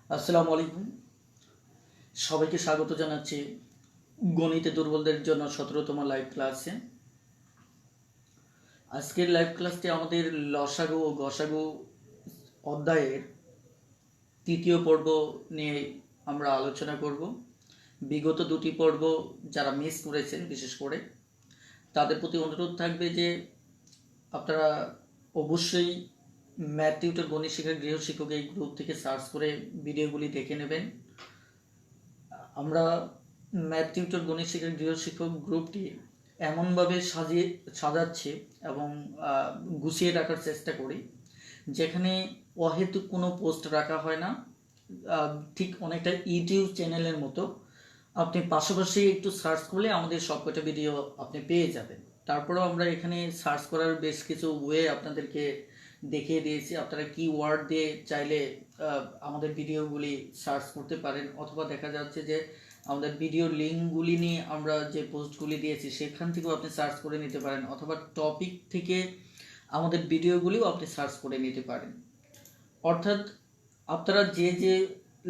আসসালামু আলাইকুম। সবাইকে স্বাগত জানাচ্ছি গণিতে দুর্বলদের জন্য 17তম লাইভ ক্লাসে। আজকের লাইভ ক্লাসটি আমাদের লসাগু ও গসাগু অধ্যায়ের তৃতীয় পর্ব নিয়ে আমরা আলোচনা করব। বিগত দুটি পর্ব যারা মিস করেছেন বিশেষ করে তাদের প্রতি অনুরোধ থাকবে যে আপনারা অবশ্যই ম্যাথ টিউটর গণিত শিক্ষক গৃহশিক্ষক এই গ্রুপ থেকে সার্চ করে ভিডিওগুলি দেখে নেবেন। আমরা ম্যাথ টিউটর গণিত শিক্ষক গৃহশিক্ষক গ্রুপটি এমনভাবে সাজাচ্ছি এবং গুছিয়ে রাখার চেষ্টা করি যেখানে অহেতুক কোনো পোস্ট রাখা হয় না। ঠিক অনেকটা ইউটিউব চ্যানেলের মতো আপনি পাশাপাশি একটু সার্চ করলে আমাদের সবকটা ভিডিও আপনি পেয়ে যাবেন। তারপরেও আমরা এখানে সার্চ করার বেশ কিছু ওয়ে আপনাদেরকে দেখিয়ে দিয়েছি। আপনারা কি ওয়ার্ড দিয়ে চাইলে আমাদের ভিডিওগুলি সার্চ করতে পারেন, অথবা দেখা যাচ্ছে যে আমাদের ভিডিওর লিঙ্কগুলি নিয়ে আমরা যে পোস্টগুলি দিয়েছি সেখান থেকেও আপনি সার্চ করে নিতে পারেন, অথবা টপিক থেকে আমাদের ভিডিওগুলিও আপনি সার্চ করে নিতে পারেন। অর্থাৎ আপনারা যে যে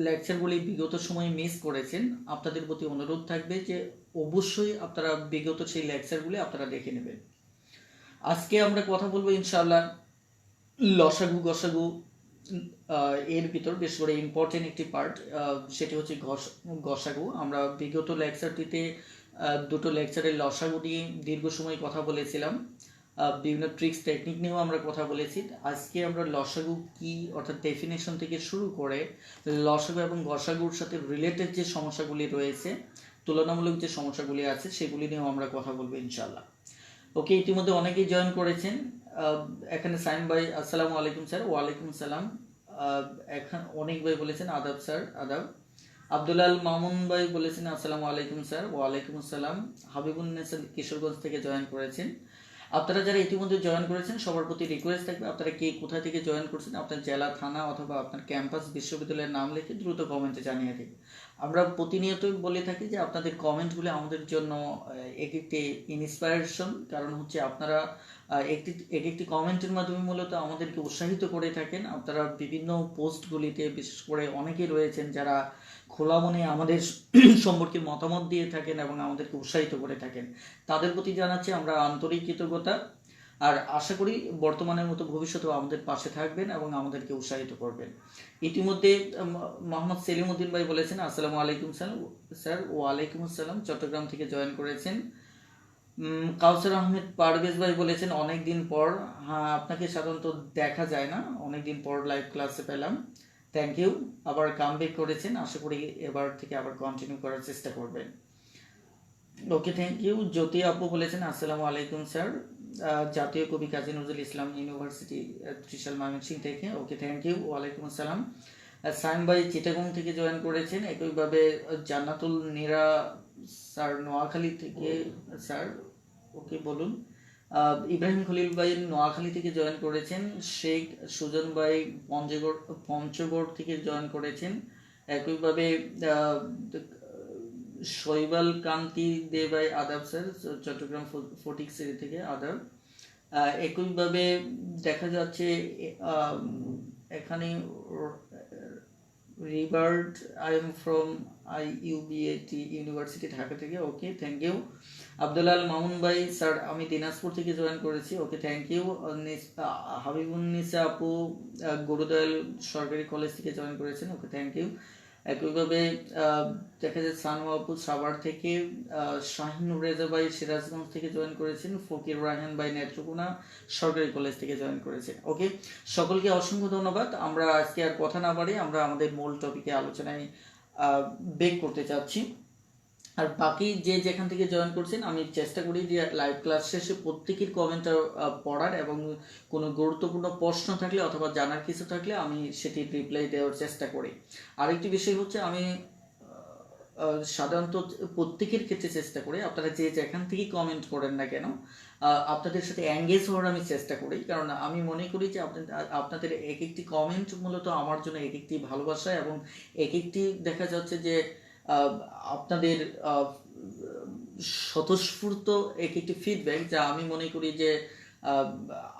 লেকচারগুলি বিগত সময়ে মিস করেছেন আপনাদের প্রতি অনুরোধ থাকবে যে অবশ্যই আপনারা বিগত সেই লেকচারগুলি আপনারা দেখে নেবেন। আজকে আমরা কথা বলবো ইনশাআল্লাহ লসাগু গসাগু এর ভিতর বেশ করে ইম্পর্টেন্ট একটি পার্ট, সেটি হচ্ছে গসাগু। আমরা বিগত লেকচারটিতে দুটো লেকচারের লসাগু নিয়ে দীর্ঘ সময় কথা বলেছিলাম, বিভিন্ন ট্রিক্স টেকনিক নিয়েও আমরা কথা বলেছি। আজকে আমরা লসাগু কি অর্থাৎ ডেফিনেশন থেকে শুরু করে লসাগু এবং গসাগুর সাথে রিলেটেড যে সমস্যাগুলি রয়েছে, তুলনামূলক যে সমস্যাগুলি আছে সেগুলি নিয়েও আমরা কথা বলবো ইনশাআল্লাহ। ওকে, ইতিমধ্যে অনেকেই জয়েন করেছেন। এখানে সাইম ভাই আসসালামু আলাইকুম স্যার। ওয়ালাইকুম সালাম। এখন অনেক ভাই বলেছেন আদাব স্যার, আদাব। আব্দুল্লাল মামুন ভাই বলেছেন আসসালামু আলাইকুম স্যার। ওয়ালাইকুম আসসালাম। হাবিবুন্নেসা কিশোরগঞ্জ থেকে জয়েন করেছেন। আপনারা যারা ইতিমধ্যে জয়েন করেছেন সবার প্রতি রিকোয়েস্ট থাকবে আপনারা কে কোথা থেকে জয়েন করছেন আপনার জেলা, থানা অথবা আপনার ক্যাম্পাস, বিশ্ববিদ্যালয়ের নাম লিখে দ্রুত কমেন্টে জানিয়ে দিন। আমরা প্রতিনিয়তই বলে থাকি যে আপনাদের কমেন্টগুলো আমাদের জন্য এক একটি ইন্সপায়ারেশন, কারণ হচ্ছে আপনারা এক একটি কমেন্টের মাধ্যমে মূলত আমাদেরকে উৎসাহিত করে থাকেন। আপনারা বিভিন্ন পোস্টগুলিতে বিশেষ করে অনেকেই রয়েছেন যারা খোলা মনে আমাদের সম্পর্কে মতামত দিয়ে থাকেন এবং আমাদেরকে উৎসাহিত করে থাকেন। তাদের প্রতি জানাচ্ছি আমরা আন্তরিক কৃতজ্ঞতা, আর আশা করি বর্তমানের মতো ভবিষ্যতেও আমাদের পাশে থাকবেন এবং আমাদেরকে উৎসাহিত করবেন। ইতিমধ্যে মোহাম্মদ সেলিম উদ্দিন ভাই বলেছেন আসসালামু আলাইকুম স্যার। ওয়ালাইকুম আসসালাম, চট্টগ্রাম থেকে জয়েন করেছেন। কাউসার আহমেদ পারভেজ ভাই বলেছেন অনেক দিন পর। হ্যাঁ, আপনাকে সাধারণত দেখা যায় না, অনেক দিন পর লাইভ ক্লাসে পেলাম। থ্যাংক ইউ, আবার কামব্যাক করেছেন। আশা করি এবার থেকে আবার কন্টিনিউ করার চেষ্টা করবেন। ওকে, থ্যাংক ইউ। জ্যোতি আপু বলেছেন আসসালামু আলাইকুম স্যার। জাতীয় কবি কাজী নজরুল ইসলাম ইউনিভার্সিটি, ত্রিশাল ময়মনসিংহ থেকে। Okay, thank you. ওয়ালাইকুম আসসালাম। সাইম ভাই চিটাগং থেকে জয়েন করেছেন। একইভাবে জান্নাতুল নিরা স্যার নোয়াখালী থেকে। স্যার ওকে বলুন। ইব্রাহিম খলিল ভাই নোয়াখালী থেকে জয়েন করেছেন। শেখ সুজন ভাই পঞ্চগড় থেকে জয়েন করেছেন। একইভাবে শৈবাল কান্তি দে ভাই আদাব স্যার, চট্টগ্রাম ফটিকছড়ি থেকে আদাব। একইভাবে দেখা যাচ্ছে এখানে রিভার্ড I am from IUBAT university Dhaka থেকে। Okay, thank you. Abdullah Al Mamun ভাই স্যার আমি দিনাজপুর থেকে জয়েন করেছি। ওকে, থ্যাংক ইউ। হাবিবুন্নিসা আপু গুরুদয়াল সরকারি কলেজ থেকে জয়েন করেছেন। ওকে, থ্যাংক ইউ। একইভাবে দেখা যায় সানু আপু সাভার থেকে। শাহিনুর রেজা ভাই সিরাজগঞ্জ থেকে জয়েন করেছেন। ফকির রায়হান ভাই নেত্রকোনা সরকারি কলেজ থেকে জয়েন করেছেন। ওকে, সকলকে অসংখ্য ধন্যবাদ। আমরা আজকে আর কথা না বাড়ি আমরা আমাদের মূল টপিকে আলোচনায় বেক করতে চাচ্ছি। আর বাকি যে যেখান থেকে জয়েন করছেন আমি চেষ্টা করি যে লাইভ ক্লাস শেষে প্রত্যেকের কমেন্টটা পড়ার, এবং কোনো গুরুত্বপূর্ণ প্রশ্ন থাকলে অথবা জানার কিছু থাকলে আমি সেটি রিপ্লাই দেওয়ার চেষ্টা করি। আরেকটি বিষয় হচ্ছে আমি সাধারণত প্রত্যেকের ক্ষেত্রে চেষ্টা করি আপনারা যে যেখান থেকেই কমেন্ট করেন না কেন আপনাদের সাথে এঙ্গেজ হওয়ার আমি চেষ্টা করি, কারণ আমি মনে করি যে আপনাদের এক একটি কমেন্ট মূলত আমার জন্য এক একটি ভালোবাসা, এবং এক একটি দেখা যাচ্ছে যে আপনাদের স্বতঃস্ফূর্ত এক একটি ফিডব্যাক, যা আমি মনে করি যে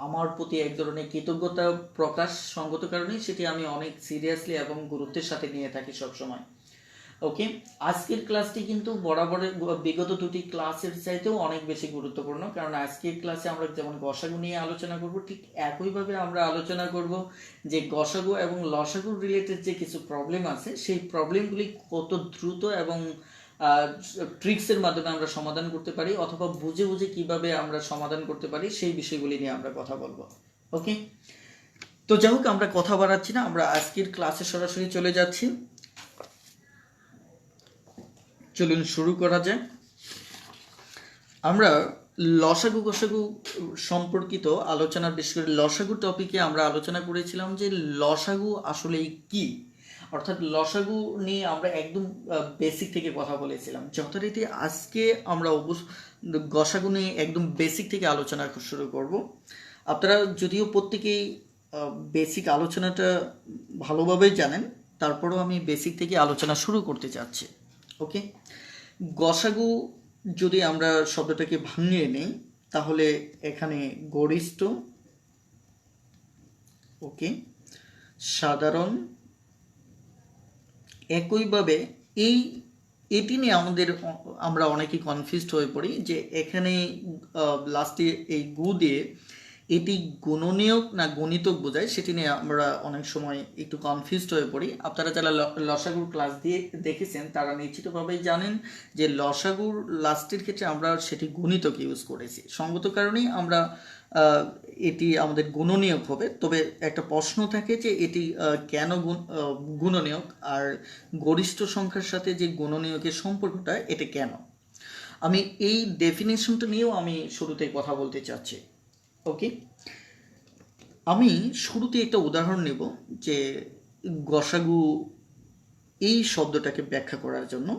আমার প্রতি এক ধরনের কৃতজ্ঞতা প্রকাশ সঙ্গত কারণেই সেটি আমি অনেক সিরিয়াসলি এবং গুরুত্বের সাথে নিয়ে থাকি সবসময়। ওকে, আজকের ক্লাসটি কিন্তু বরাবরের বিগত দুটি ক্লাসের চাইতেও অনেক বেশি গুরুত্বপূর্ণ, কারণ আজকের ক্লাসে আমরা যেমন গসাগু নিয়ে আলোচনা করব, ঠিক একইভাবে আমরা আলোচনা করব যে গসাগু এবং লসাগু রিলেটেড যে কিছু প্রবলেম আছে সেই প্রবলেমগুলি কত দ্রুত এবং ট্রিক্সের মাধ্যমে আমরা সমাধান করতে পারি, অথবা বুঝে বুঝে কিভাবে আমরা সমাধান করতে পারি সেই বিষয়গুলি নিয়ে আমরা কথা বলবো। ওকে, তো যাই হোক, আমরা কথা বাড়াচ্ছি না, আমরা আজকের ক্লাসে সরাসরি চলে যাচ্ছি। চলুন শুরু করা যায়। আমরা লসাগু গসাগু সম্পর্কিত আলোচনা, বিশেষ করে লসাগু টপিকে আমরা আলোচনা করেছিলাম যে লসাগু আসলে কি, অর্থাৎ লসাগু নিয়ে আমরা একদম বেসিক থেকে কথা বলেছিলাম। যথারীতি আজকে আমরা গসাগু নিয়ে একদম বেসিক থেকে আলোচনা শুরু করব। আপনারা যদিও প্রত্যেকেই বেসিক আলোচনাটা ভালোভাবেই জানেন, তারপরেও আমি বেসিক থেকে আলোচনা শুরু করতে চাচ্ছি। ওকে, গসাগু যদি আমরা শব্দটাকে ভাঙিয়ে নেই তাহলে এখানে গরিষ্ঠ, ওকে, সাধারণ, একইভাবে এটি নিয়ে আমরা অনেকেই কনফিউজড হয়ে পড়ি যে এখানে লাস্টে এই গু দিয়ে এটি গুণনীয়ক না গণিতক বোঝায়, সেটি নিয়ে আমরা অনেক সময় একটু কনফিউজড হয়ে পড়ি। আপনারা যারা লসাগুর ক্লাস দিয়ে দেখেছেন তারা নিশ্চিতভাবেই জানেন যে লসাগুর লাস্টের ক্ষেত্রে আমরা সেটি গুণিতক ইউজ করেছি, সঙ্গত কারণেই আমরা এটি আমাদের গুণনীয়ক হবে। তবে একটা প্রশ্ন থাকে যে এটি কেন গুণনীয়ক, আর গরিষ্ঠ সংখ্যার সাথে যে গুণনীয়কের সম্পর্কটা এটা কেন, আমি এই ডেফিনেশনটা নিয়েও আমি শুরুতেই কথা বলতে চাচ্ছি। ওকে, আমি শুরুতে একটা উদাহরণ নেব যে গসাগু এই শব্দটাকে ব্যাখ্যা করার জন্য।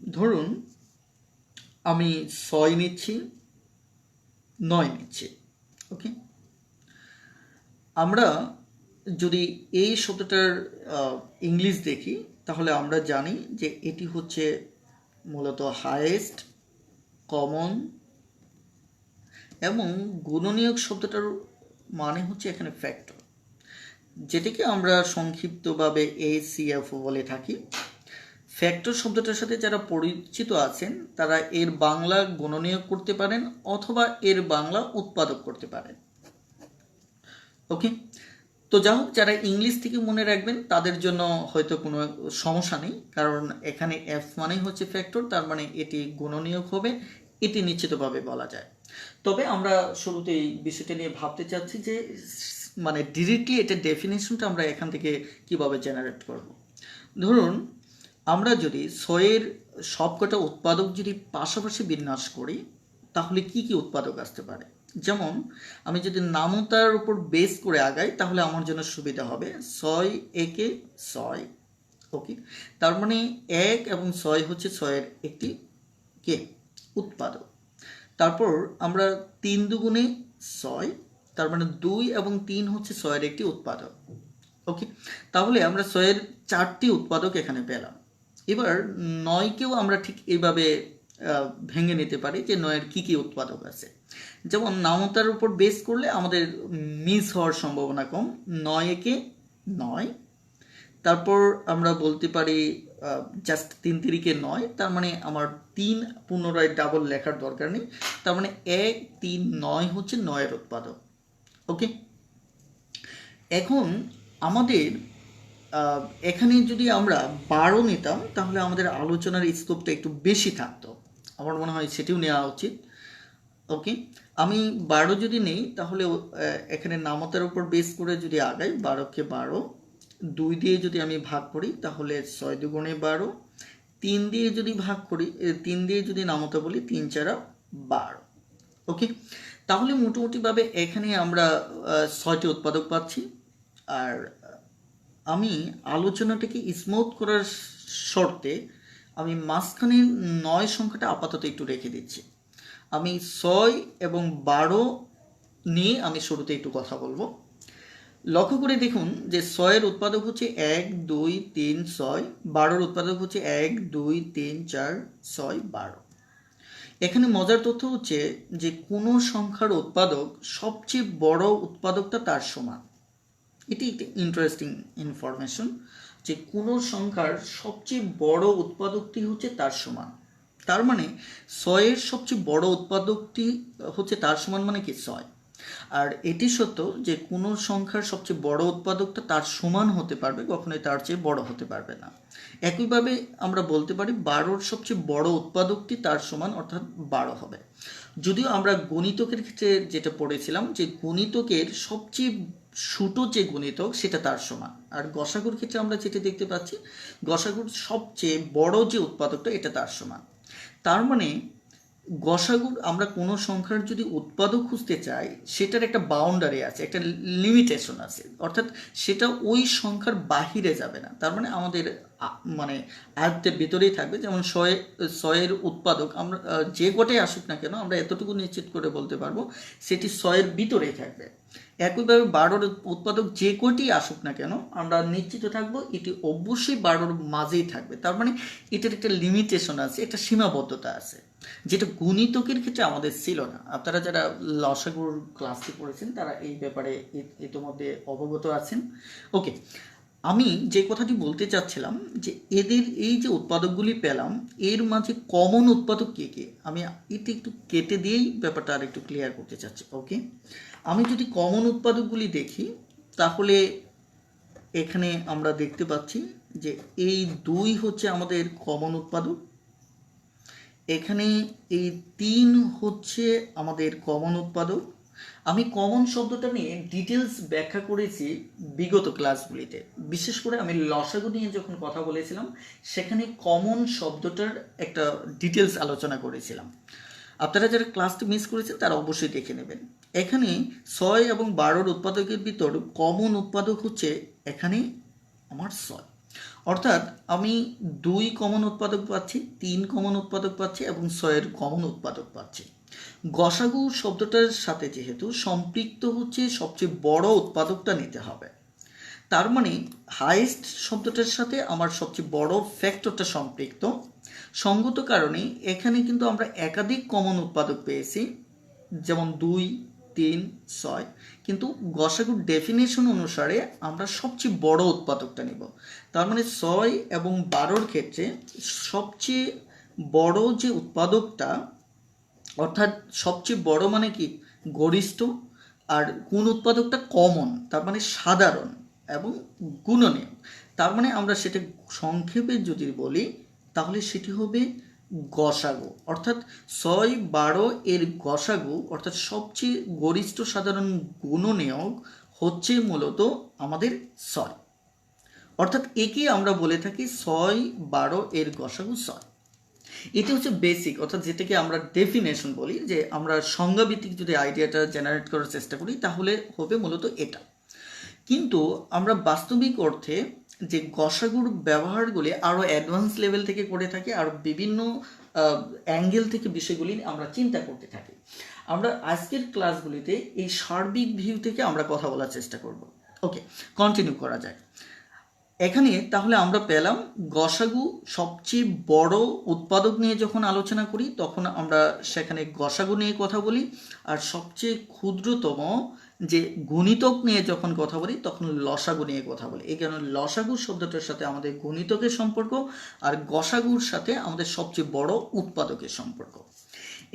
ধরুন আমি 6 নিচ্ছি, 9 নিচ্ছি। ওকে, আমরা যদি এই শব্দটার ইংলিশ দেখি তাহলে আমরা জানি যে এটি হচ্ছে মূলত হাইয়েস্ট, কমন, এবং গুণনীয়ক শব্দটার মানে হচ্ছে এখানে ফ্যাক্টর, যেটিকে আমরা সংক্ষিপ্তভাবে ACF বলে থাকি। ফ্যাক্টর শব্দটার সাথে যারা পরিচিত আছেন তারা এর বাংলা গুণনীয়ক করতে পারেন অথবা এর বাংলা উৎপাদক করতে পারেন। ওকে, তো যাই হোক, যারা ইংলিশ থেকে মনে রাখবেন তাদের জন্য হয়তো কোনো সমস্যা নেই, কারণ এখানে F মানেই হচ্ছে ফ্যাক্টর, তার মানে এটি গুণনীয়ক হবে, এটি নিশ্চিতভাবে বলা যায়। তবে আমরা শুরুতেই বিষয়টা নিয়ে ভাবতে চাচ্ছি যে মানে ডিরেক্টলি এটার ডেফিনেশনটা আমরা এখান থেকে কিভাবে জেনারেট করব। ধরুন আমরা যদি 6-এর সবকটা উৎপাদক যদি পাশাপাশি বিন্যাস করি তাহলে কি কি উৎপাদক আসতে পারে। যেমন আমি যদি নামতার উপর বেস করে আগাই তাহলে আমার জন্য সুবিধা হবে 6 একে 6। ওকে, তার মানে 1 এবং 6 হচ্ছে 6-এর একটি কে উৎপাদক। তারপর আমরা 3 দুগুণে 6, তার মানে 2 এবং 3 হচ্ছে 6-এর একটি উৎপাদক। ওকে, তাহলে আমরা 6-এর 4টি উৎপাদক এখানে পেলাম। এবার 9কেও আমরা ঠিক এইভাবে ভেঙে নিতে পারি যে 9-এর কী কী উৎপাদক আছে। যেমন নামতার উপর বেস করলে আমাদের মিস হওয়ার সম্ভাবনা কম, 9 একে 9। তারপর আমরা বলতে পারি জাস্ট 3 তিরিকে 9, তার মানে আমার 3 পুনরায় ডাবল লেখার দরকার নেই, তার মানে 1 3 9 হচ্ছে 9-এর উৎপাদক। ওকে, এখন আমাদের এখানে যদি আমরা 12 নিতাম তাহলে আমাদের আলোচনার স্কোপটা একটু বেশি থাকতো, আমার মনে হয় সেটিও নেওয়া উচিত। ওকে, আমি 12 যদি নেই তাহলে এখানে নামতার উপর বেস করে যদি আগাই 12কে 12, 2 দিয়ে যদি আমি ভাগ করি তাহলে 6 দুগুণে 12, 3 দিয়ে যদি ভাগ করি, 3 দিয়ে যদি নামতা বলি 3 4 12। ওকে, তাহলে মোটামুটিভাবে এখানে আমরা 6টি উৎপাদক পাচ্ছি। আর আমি আলোচনাটাকে স্মুথ করার শর্তে আমি মাঝখানে 9 সংখ্যাটা আপাতত একটু রেখে দিচ্ছি। আমি 6 এবং 12 নিয়ে আমি শুরুতে একটু কথা বলবো। লক্ষ্য করে দেখুন যে 6-এর উৎপাদক হচ্ছে 1 2 3 6, 12-এর উৎপাদক হচ্ছে 1 2 3 4 6 12। এখানে মজার তথ্য হচ্ছে যে কোনো সংখ্যার উৎপাদক সবচেয়ে বড় উৎপাদকটা তার সমান। এটি একটি ইন্টারেস্টিং ইনফরমেশন যে কোনো সংখ্যার সবচেয়ে বড় উৎপাদকটি হচ্ছে তার সমান। তার মানে 6-এর সবচেয়ে বড় উৎপাদকটি হচ্ছে তার সমান, মানে কি 6। আর এটি সত্য যে কোনো সংখ্যার সবচেয়ে বড় উৎপাদকটা তার সমান হতে পারবে, কখনোই তার চেয়ে বড় হতে পারবে না। একইভাবে আমরা বলতে পারি 12-র সবচেয়ে বড় উৎপাদকটি তার সমান, অর্থাৎ 12 হবে। যদিও আমরা গণিতকের ক্ষেত্রে যেটা পড়েছিলাম যে গণিতকের সবচেয়ে ছোট যে গণিতক সেটা তার সমান, আর গসাগুর ক্ষেত্রে আমরা যেটা দেখতে পাচ্ছি গসাগুর সবচেয়ে বড় যে উৎপাদকটা এটা তার সমান। তার মানে গসাগুর আমরা কোনো সংখ্যার যদি উৎপাদক খুঁজতে চাই সেটার একটা বাউন্ডারি আছে, একটা লিমিটেশন আছে, অর্থাৎ সেটা ওই সংখ্যার বাহিরে যাবে না। তার মানে আমাদের মানে আয়ত্তের ভিতরেই থাকবে। যেমন 6-এর উৎপাদক আমরা যে গোটাই আসুক না কেন আমরা এতটুকু নিশ্চিত করে বলতে পারবো সেটি 6-এর ভিতরেই থাকবে। একইভাবে 12-র উৎপাদক যে কটি আসুক না কেন আমরা নিশ্চিত থাকবো এটি অবশ্যই 12-র মাঝেই থাকবে। তার মানে এটার একটা লিমিটেশন আছে, একটা সীমাবদ্ধতা আছে, যেটা গুণিতকের ক্ষেত্রে আমাদের ছিল না। আপনারা যারা লসাগুর ক্লাসটি পড়েছেন তারা এই ব্যাপারে ইতিমধ্যে অবগত আছেন। ওকে, আমি যে কথাটি বলতে চাচ্ছিলাম যে এদের এই যে উৎপাদকগুলি পেলাম এর মাঝে কমন উৎপাদক কে কে, আমি এটা একটু কেটে দিয়েই ব্যাপারটা আর একটু ক্লিয়ার করতে চাচ্ছি। ওকে, আমি যদি কমন উৎপাদকগুলি দেখি তাহলে এখানে আমরা দেখতে পাচ্ছি যে এই 2 হচ্ছে আমাদের কমন উৎপাদক, এখানে এই 3 হচ্ছে আমাদের কমন উৎপাদক। আমি কমন শব্দটা নিয়ে ডিটেলস ব্যাখ্যা করেছি বিগত ক্লাসগুলিতে, বিশেষ করে আমি লসাগু নিয়ে যখন কথা বলেছিলাম সেখানে কমন শব্দটার একটা ডিটেলস আলোচনা করেছিলাম। আপনারা যারা ক্লাসটি মিস করেছেন তারা অবশ্যই দেখে নেবেন। এখানে 6 এবং 12-র উৎপাদকের ভিতর কমন উৎপাদক হচ্ছে এখানে আমার 6, অর্থাৎ আমি 2 কমন উৎপাদক পাচ্ছি, 3 কমন উৎপাদক পাচ্ছি এবং 6-এর কমন উৎপাদক পাচ্ছি। গসাগু শব্দটার সাথে যেহেতু সম্পৃক্ত হচ্ছে সবচেয়ে বড় উৎপাদকটা নিতে হবে, তার মানে হাইয়েস্ট শব্দটার সাথে আমার সবচেয়ে বড় ফ্যাক্টরটা সম্পৃক্ত। সঙ্গত কারণে এখানে কিন্তু আমরা একাধিক কমন উৎপাদক পেয়েছি, যেমন 2, 3, 6, কিন্তু গসাগুর ডেফিনেশন অনুসারে আমরা সবচেয়ে বড় উৎপাদকটা নেব। তার মানে 6 এবং 12-র ক্ষেত্রে সবচেয়ে বড় যে উৎপাদকটা, অর্থাৎ সবচেয়ে বড় মানে কি গরিষ্ঠ, আর কোন উৎপাদকটা কমন তার মানে সাধারণ এবং গুণনীয়। তার মানে আমরা সেটা সংক্ষেপে যদি বলি তাহলে সেটি হবে গসাগু, অর্থাৎ 6, 12 এর গসাগু অর্থাৎ সবচেয়ে গরিষ্ঠ সাধারণ গুণনীয়ক হচ্ছে মূলত আমাদের 6, অর্থাৎ একে আমরা বলে থাকি 6, 12 এর গসাগু 6। এটা হচ্ছে বেসিক, অর্থাৎ যেটাকে আমরা ডেফিনেশন বলি, যে আমরা সংজ্ঞাভিত্তিক যদি আইডিয়াটা জেনারেট করার চেষ্টা করি তাহলে হবে মূলত এটা। কিন্তু আমরা বাস্তবিক অর্থে যে গসাগুর ব্যবহারগুলি আরও অ্যাডভান্স লেভেল থেকে করে থাকি, আর বিভিন্ন অ্যাঙ্গেল থেকে বিষয়গুলি আমরা চিন্তা করতে থাকি। আমরা আজকের ক্লাসগুলিতে এই সার্বিক ভিউ থেকে আমরা কথা বলার চেষ্টা করব। ওকে, কন্টিনিউ করা যায়। এখানে তাহলে আমরা পেলাম গসাগু সবচেয়ে বড় উৎপাদক নিয়ে যখন আলোচনা করি তখন আমরা সেখানে গসাগু নিয়ে কথা বলি, আর সবচেয়ে ক্ষুদ্রতম যে গুণিতক নিয়ে যখন কথা বলি তখন লসাগু নিয়ে কথা বলি। এই কারণে লসাগু শব্দটার সাথে আমাদের গুণিতকের সম্পর্ক, আর গসাগুর সাথে আমাদের সবচেয়ে বড় উৎপাদকের সম্পর্ক।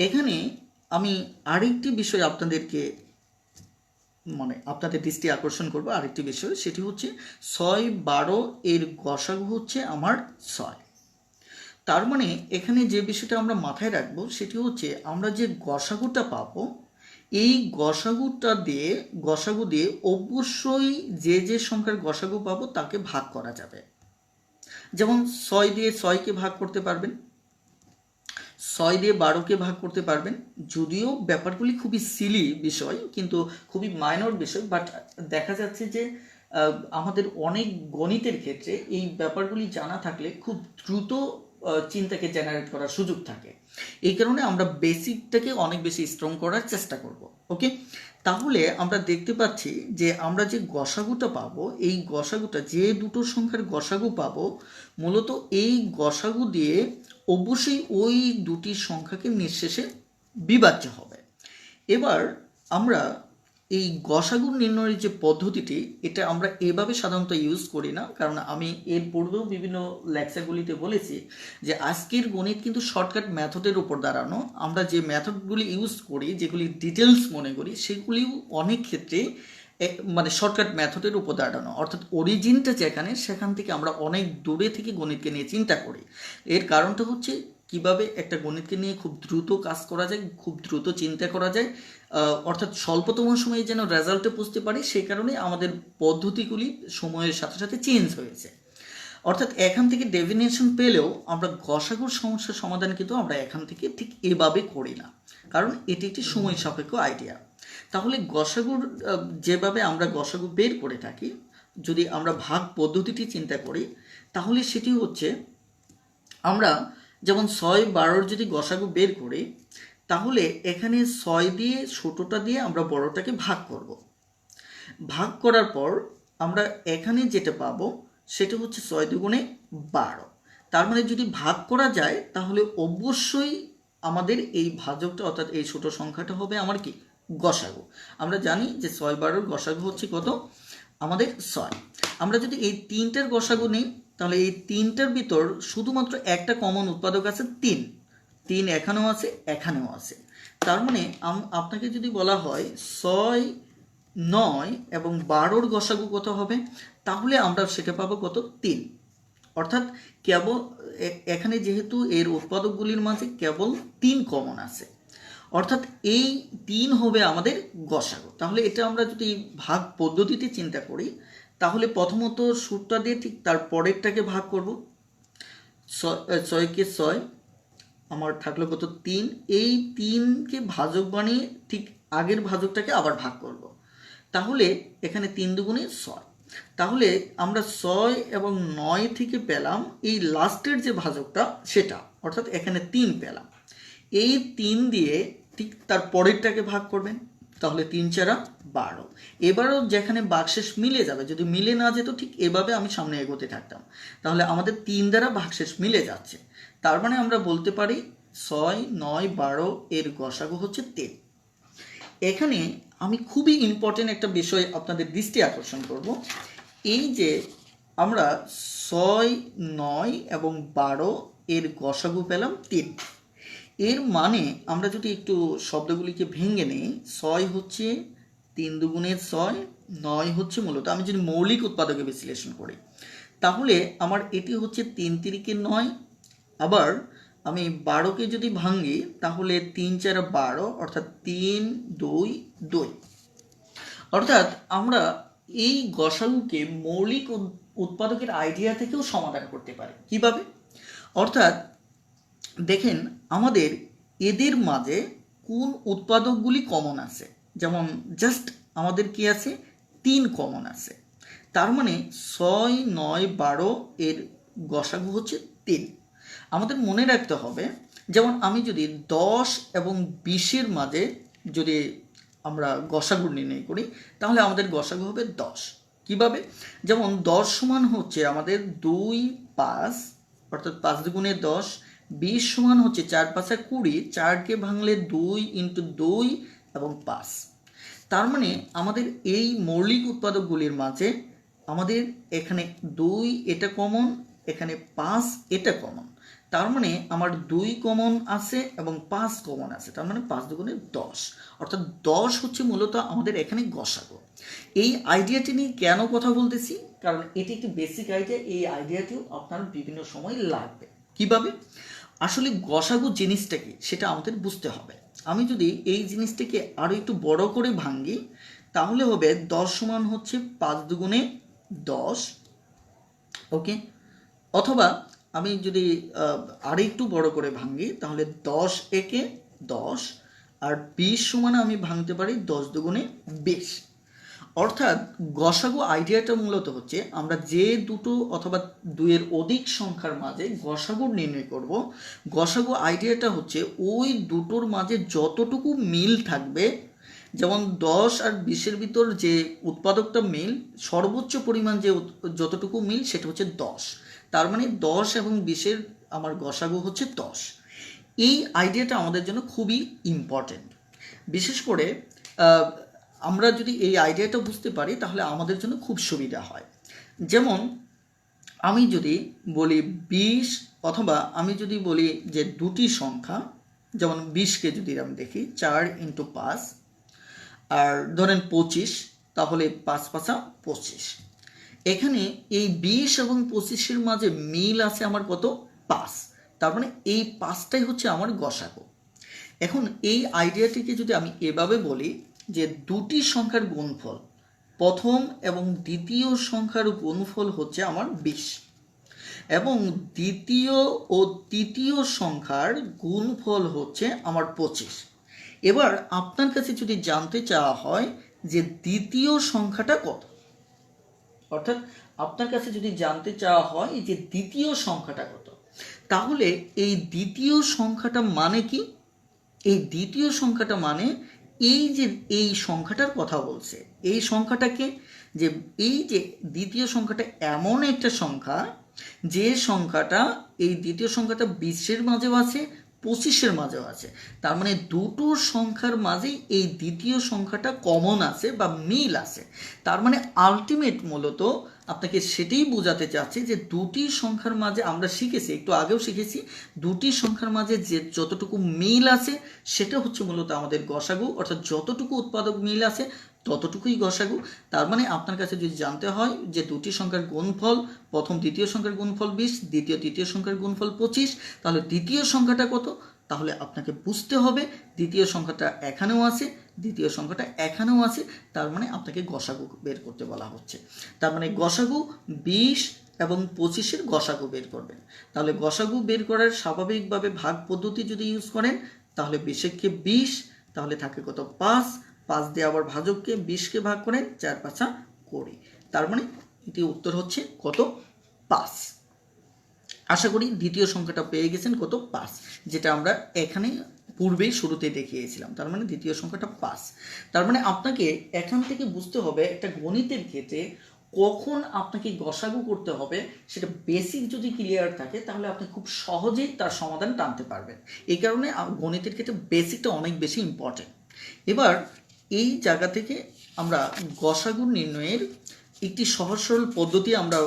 এখানে আমি আরেকটি বিষয় আপনাদের দৃষ্টি আকর্ষণ করবো, আরেকটি বিষয়, সেটি হচ্ছে 6, 12 এর গসাগু হচ্ছে আমার 6। তার মানে এখানে যে বিষয়টা আমরা মাথায় রাখবো সেটি হচ্ছে আমরা যে গসাগুটা পাবো এই গসাগু দিয়ে অবশ্যই যে সংখ্যার গসাগু পাবো তাকে ভাগ করা যাবে। যেমন 6 দিয়ে 6কে ভাগ করতে পারবেন, 6 দিয়ে 12কে ভাগ করতে পারবেন। যদিও ব্যাপারগুলি খুবই সিলি বিষয়, কিন্তু খুবই মাইনর বিষয়, বাট দেখা যাচ্ছে যে আমাদের অনেক গণিতের ক্ষেত্রে এই ব্যাপারগুলি জানা থাকলে খুব দ্রুত চিন্তাকে জেনারেট করার সুযোগ থাকে। এই কারণে আমরা বেসিকটাকে অনেক বেশি স্ট্রং করার চেষ্টা করব। ওকে, তাহলে আমরা দেখতে পাচ্ছি যে আমরা যে গসাগুটা পাবো, এই গসাগুটা যে দুটো সংখ্যার গসাগু পাবো, মূলত এই গসাগু দিয়ে অবশ্যই ওই দুটি সংখ্যাকে নিঃশেষে বিভাজ্য হবে। এবার আমরা এই গসাগু নির্ণয়ের যে পদ্ধতিটি, এটা আমরা এভাবে সাধারণত ইউজ করি না, কারণ আমি এর পূর্বেও বিভিন্ন লেকচারগুলিতে বলেছি যে আজকের গণিত কিন্তু শর্টকাট মেথডের উপর দাঁড়ানো। আমরা যে মেথডগুলি ইউজ করি, যেগুলি ডিটেলস মনে করি, সেগুলিও অনেক ক্ষেত্রে মানে শর্টকাট মেথডের উপর দাঁড়ানো, অর্থাৎ অরিজিনটা যেখানে, সেখান থেকে আমরা অনেক দূরে থেকে গণিতকে নিয়ে চিন্তা করি। এর কারণটা হচ্ছে কিভাবে একটা গণিতকে নিয়ে খুব দ্রুত কাজ করা যায়, খুব দ্রুত চিন্তা করা যায়, অর্থাৎ স্বল্পতম সময়ে যেন রেজাল্টে পৌঁছতে পারি, সেই কারণে আমাদের পদ্ধতিগুলি সময়ের সাথে সাথে চেঞ্জ হয়েছে। অর্থাৎ এখান থেকে ডেফিনেশন পেলেও আমরা গসাগুর সমস্যার সমাধান কিন্তু আমরা এখান থেকে ঠিক এভাবে করি না, কারণ এটি একটি সময় সাপেক্ষ আইডিয়া। তাহলে গসাগুর যেভাবে আমরা গসাগু বের করে থাকি, যদি আমরা ভাগ পদ্ধতিটি চিন্তা করি, তাহলে সেটি হচ্ছে আমরা যেমন 6-12 যদি গসাগু বের করি, তাহলে এখানে 6 দিয়ে ছোটোটা দিয়ে আমরা বড়টাকে ভাগ করব। ভাগ করার পর আমরা এখানে যেটা পাবো সেটা হচ্ছে 6 দুগুণে 12। তার মানে যদি ভাগ করা যায়, তাহলে অবশ্যই আমাদের এই ভাজকটা, অর্থাৎ এই ছোট সংখ্যাটা হবে আমার কি গসাগু। আমরা জানি যে 6-12 গসাগু হচ্ছে কত, আমাদের 6। আমরা যদি এই তিনটার গসাগু নিই, তাহলে এই তিনটার ভিতর শুধুমাত্র একটা কমন উৎপাদক আছে 3। 3 এখানেও আছে, এখানেও আছে। তার মানে আপনাকে যদি বলা হয় 6, 9 এবং 12-র গসাগু কত হবে, তাহলে আমরা সেটা পাবো কত, 3। অর্থাৎ কেবল এখানে যেহেতু এর উৎপাদকগুলির মাঝে কেবল 3 কমন আছে, অর্থাৎ এই 3 হবে আমাদের গসাগু। তাহলে এটা আমরা যদি ভাগ পদ্ধতিতে চিন্তা করি, তাহলে প্রথমত সূত্রটা দিয়ে ঠিক তার পরেরটাকে ভাগ করব। 6কে 6, আমার থাকলো কত, 3। এই 3কে ভাজক বানিয়ে ঠিক আগের ভাজকটাকে আবার ভাগ করব। তাহলে এখানে 3 দুগুণে 6। তাহলে আমরা 6 এবং 9 থেকে পেলাম এই লাস্টের যে ভাজকটা সেটা, অর্থাৎ এখানে 3 পেলাম। এই 3 দিয়ে ঠিক তার পরেরটাকে ভাগ করবেন, তাহলে 3-4 12। এবারও যেখানে ভাগশেষ মিলে যাবে, যদি মিলে না যেত ঠিক এভাবে আমি সামনে এগোতে থাকতাম, তাহলে আমাদের 3 দ্বারা ভাগশেষ মিলে যাচ্ছে। তার মানে আমরা বলতে পারি 6, 9, 12 এর গসাগু হচ্ছে 3। এখানে আমি খুবই ইম্পর্টেন্ট একটা বিষয় আপনাদের দৃষ্টি আকর্ষণ করব। এই যে আমরা 6, 9 এবং 12 এর গসাগু পেলাম 3, এর মানে আমরা যদি একটু শব্দগুলিকে ভেঙে নিই, 6 হচ্ছে 3 দুগুণে 6, 9 হচ্ছে মূলত, আমি যদি মৌলিক উৎপাদকে বিশ্লেষণ করি, তাহলে আমার এটি হচ্ছে 3 তিরিকে 9। আবার আমি 12কে যদি ভাঙি, তাহলে 3-4 12, অর্থাৎ 3, 2, 2। অর্থাৎ আমরা এই গসাগুকে মৌলিক উৎপাদকের আইডিয়া থেকেও সমাধান করতে পারি। কিভাবে? অর্থাৎ দেখেন আমাদের এদের মাঝে কোন উৎপাদকগুলি কমন আছে, যেমন জাস্ট আমাদের কি আছে, 3 কমন আছে। তার মানে 6, 9, 12 এর গসাগু হচ্ছে 3। আমাদের মনে রাখতে হবে, যেমন আমি যদি 10 এবং 20-এর মাঝে যদি আমরা গসাগু নির্ণয় করি, তাহলে আমাদের গসাগু হবে 10। কিভাবে? যেমন 10 সমান হচ্ছে আমাদের 2, 5, অর্থাৎ 5 দুগুণে 10। 20 সমান হচ্ছে 4, 5, 20। 4কে ভাঙলে 2 × 2 এবং 5। তার মানে আমাদের এই মৌলিক উৎপাদকগুলির মাঝে আমাদের এখানে 2 এটা কমন, এখানে 5 এটা কমন। তার মানে আমার 2 কমন আছে এবং 5 কমন আছে, তার মানে 5 দুগুণে 10, অর্থাৎ 10 হচ্ছে মূলত আমাদের এখানে গসাগু। এই আইডিয়াটি নিয়ে কেন কথা বলতেছি, কারণ এটি একটি বেসিক আইডিয়া। এই আইডিয়াটিও আপনার বিভিন্ন সময় লাগবে। কিভাবে? আসলে গসাগু জিনিসটা কি সেটা আমাদের বুঝতে হবে। আমি যদি এই জিনিসটাকে আরও একটু বড় করে ভাঙি, তাহলে হবে 10 সমান হচ্ছে 5 দুগুণে 10। ওকে, অথবা আমি যদি আর একটু বড় করে ভাঙি, তাহলে 10 একে 10, আর 20 সমান আমি ভাঙতে পারি 10 দুগুণে 20। অর্থাৎ গসাগু আইডিয়াটা মূলত হচ্ছে আমরা যে দুটো অথবা দুইয়ের অধিক সংখ্যার মাঝে গসাগু নির্ণয় করব, গসাগু আইডিয়াটা হচ্ছে ওই দুটোর মাঝে যতটুকু মিল থাকবে, যেমন 10 আর 20-এর ভিতর যে উৎপাদকটা মিল, সর্বোচ্চ পরিমাণ যে যতটুকু মিল সেটা হচ্ছে 10। তার মানে 10 এবং 20-এর আমার গসাগু হচ্ছে 10। এই আইডিয়াটা আমাদের জন্য খুবই ইম্পর্টেন্ট। বিশেষ করে আমরা যদি এই আইডিয়াটা বুঝতে পারি তাহলে আমাদের জন্য খুব সুবিধা হয়। যেমন আমি যদি বলি 20, অথবা আমি যদি বলি যে দুটি সংখ্যা, যেমন 20-কে যদি আমি দেখি 4 × 5 আর ধরেন 25, তাহলে 5 × 5 = 25। এখানে এই 20 এবং 25-এর মাঝে মিল আছে আমার কত? 5। তার মানে এই 5টাই হচ্ছে আমার গসাগু। এখন এই আইডিয়াটিকে যদি আমি এভাবে বলি যে দুটি সংখ্যার গুণফল, প্রথম এবং দ্বিতীয় সংখ্যার গুণফল হচ্ছে আমার 20, এবং দ্বিতীয় ও তৃতীয় সংখ্যার গুণফল হচ্ছে আমার 25। এবার আপনার কাছে যদি জানতে চাওয়া হয় যে দ্বিতীয় সংখ্যাটা কত, অর্থাৎ আপনার কাছে যদি জানতে চাওয়া হয় যে দ্বিতীয় সংখ্যাটা কত, তাহলে এই দ্বিতীয় সংখ্যাটা মানে কি? এই দ্বিতীয় সংখ্যাটা মানে এই যে এই সংখ্যাটার কথা বলছে, এই সংখ্যাটাকে, যে এই যে দ্বিতীয় সংখ্যাটা এমন একটা সংখ্যা যে সংখ্যাটা, এই দ্বিতীয় সংখ্যাটা 20-এর মাঝেও আছে, 25-এর মাঝেও আছে। তার মানে দুটো সংখ্যার মাঝে এই দ্বিতীয় সংখ্যাটা কমন আছে বা মিল আছে। তার মানে আলটিমেট মূলত আপনাকে সেটাই বোঝাতে চাচ্ছি যে দুটি সংখ্যার মাঝে, আমরা শিখেছি, একটু আগেও শিখেছি, দুটি সংখ্যার মাঝে যে যতটুকু মিল আছে সেটা হচ্ছে মূলত আমাদের গসাগু, অর্থাৎ যতটুকু উৎপাদক মিল আছে ততটুকুই গসাগু। তার মানে আপনার কাছে যদি জানতে হয় যে দুটি সংখ্যার গুণফল, প্রথম দ্বিতীয় সংখ্যার গুণফল 20, দ্বিতীয় তৃতীয় সংখ্যার গুণফল 25, তাহলে দ্বিতীয় সংখ্যাটা কত? তাহলে আপনাকে বুঝতে হবে দ্বিতীয় সংখ্যাটা এখানেও আছে, দ্বিতীয় সংখ্যাটা এখানেও আছে, তার মানে আপনাকে গসাগু বের করতে বলা হচ্ছে। তার মানে গসাগু 20 এবং 25-এর গসাগু বের করবেন। তাহলে গসাগু বের করার স্বাভাবিকভাবে ভাগ পদ্ধতি যদি ইউজ করেন, তাহলে 20-কে 20, তাহলে থাকে কত? 5। 5 দিয়ে আবার ভাজককে 20-কে ভাগ করেন, 4 × 5 = 20। তার মানে এটি উত্তর হচ্ছে কত? 5। আশা করি দ্বিতীয় সংখ্যাটা পেয়ে গেছেন, কত? 5, যেটা আমরা এখানে পূর্বেই শুরুতে দেখিয়েছিলাম। তার মানে দ্বিতীয় সংখ্যাটা 5। তার মানে আপনাকে এখান থেকে বুঝতে হবে একটা গণিতের ক্ষেত্রে কখন আপনাকে গসাগু করতে হবে, সেটা বেসিক যদি ক্লিয়ার থাকে তাহলে আপনি খুব সহজেই তার সমাধান টানতে পারবেন। এই কারণে গণিতের ক্ষেত্রে বেসিকটা অনেক বেশি ইম্পর্টেন্ট। এবার এই জায়গা থেকে আমরা গসাগু নির্ণয়ের একটি সহজ সরল পদ্ধতি, আমরা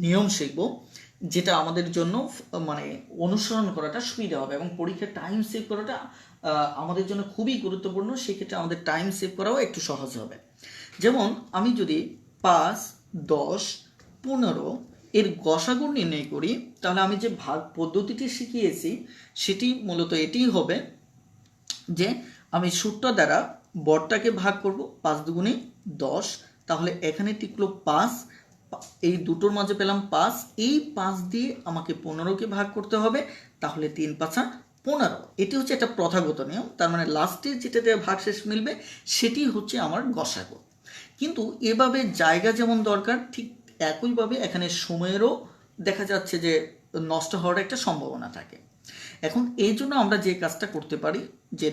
নিয়ম শিখব, যেটা আমাদের জন্য মানে অনুসরণ করাটা সুবিধা হবে এবং পরীক্ষার টাইম সেভ করাটা আমাদের জন্য খুবই গুরুত্বপূর্ণ। সেক্ষেত্রে আমাদের টাইম সেভ করাও একটু সহজ হবে। যেমন আমি যদি 5, 10, 15 এর গসাগু নির্ণয় করি, তাহলে আমি যে ভাগ পদ্ধতিটি শিখিয়েছি সেটি মূলত এটিই হবে যে আমি সূত্র দ্বারা বড়টাকে ভাগ করব, 5 × 2 = 10, তাহলে এখানে টিকলো 5, এই দুটোর মাঝে পেলাম 5, এই 5 দিয়ে আমাকে 15-কে ভাগ করতে হবে, তাহলে 3 × 5 = 15। এটি হচ্ছে একটা প্রথাগত নিয়ম। তার মানে লাস্টের যেটাতে ভাগশেষ মিলবে সেটি হচ্ছে আমার গসাগু। কিন্তু এভাবে জায়গা যেমন দরকার, ঠিক একইভাবে এখানে সময়েরও দেখা যাচ্ছে যে নষ্ট হওয়ার একটা সম্ভাবনা থাকে। এখন এই জন্য আমরা যে কাজটা করতে পারি যে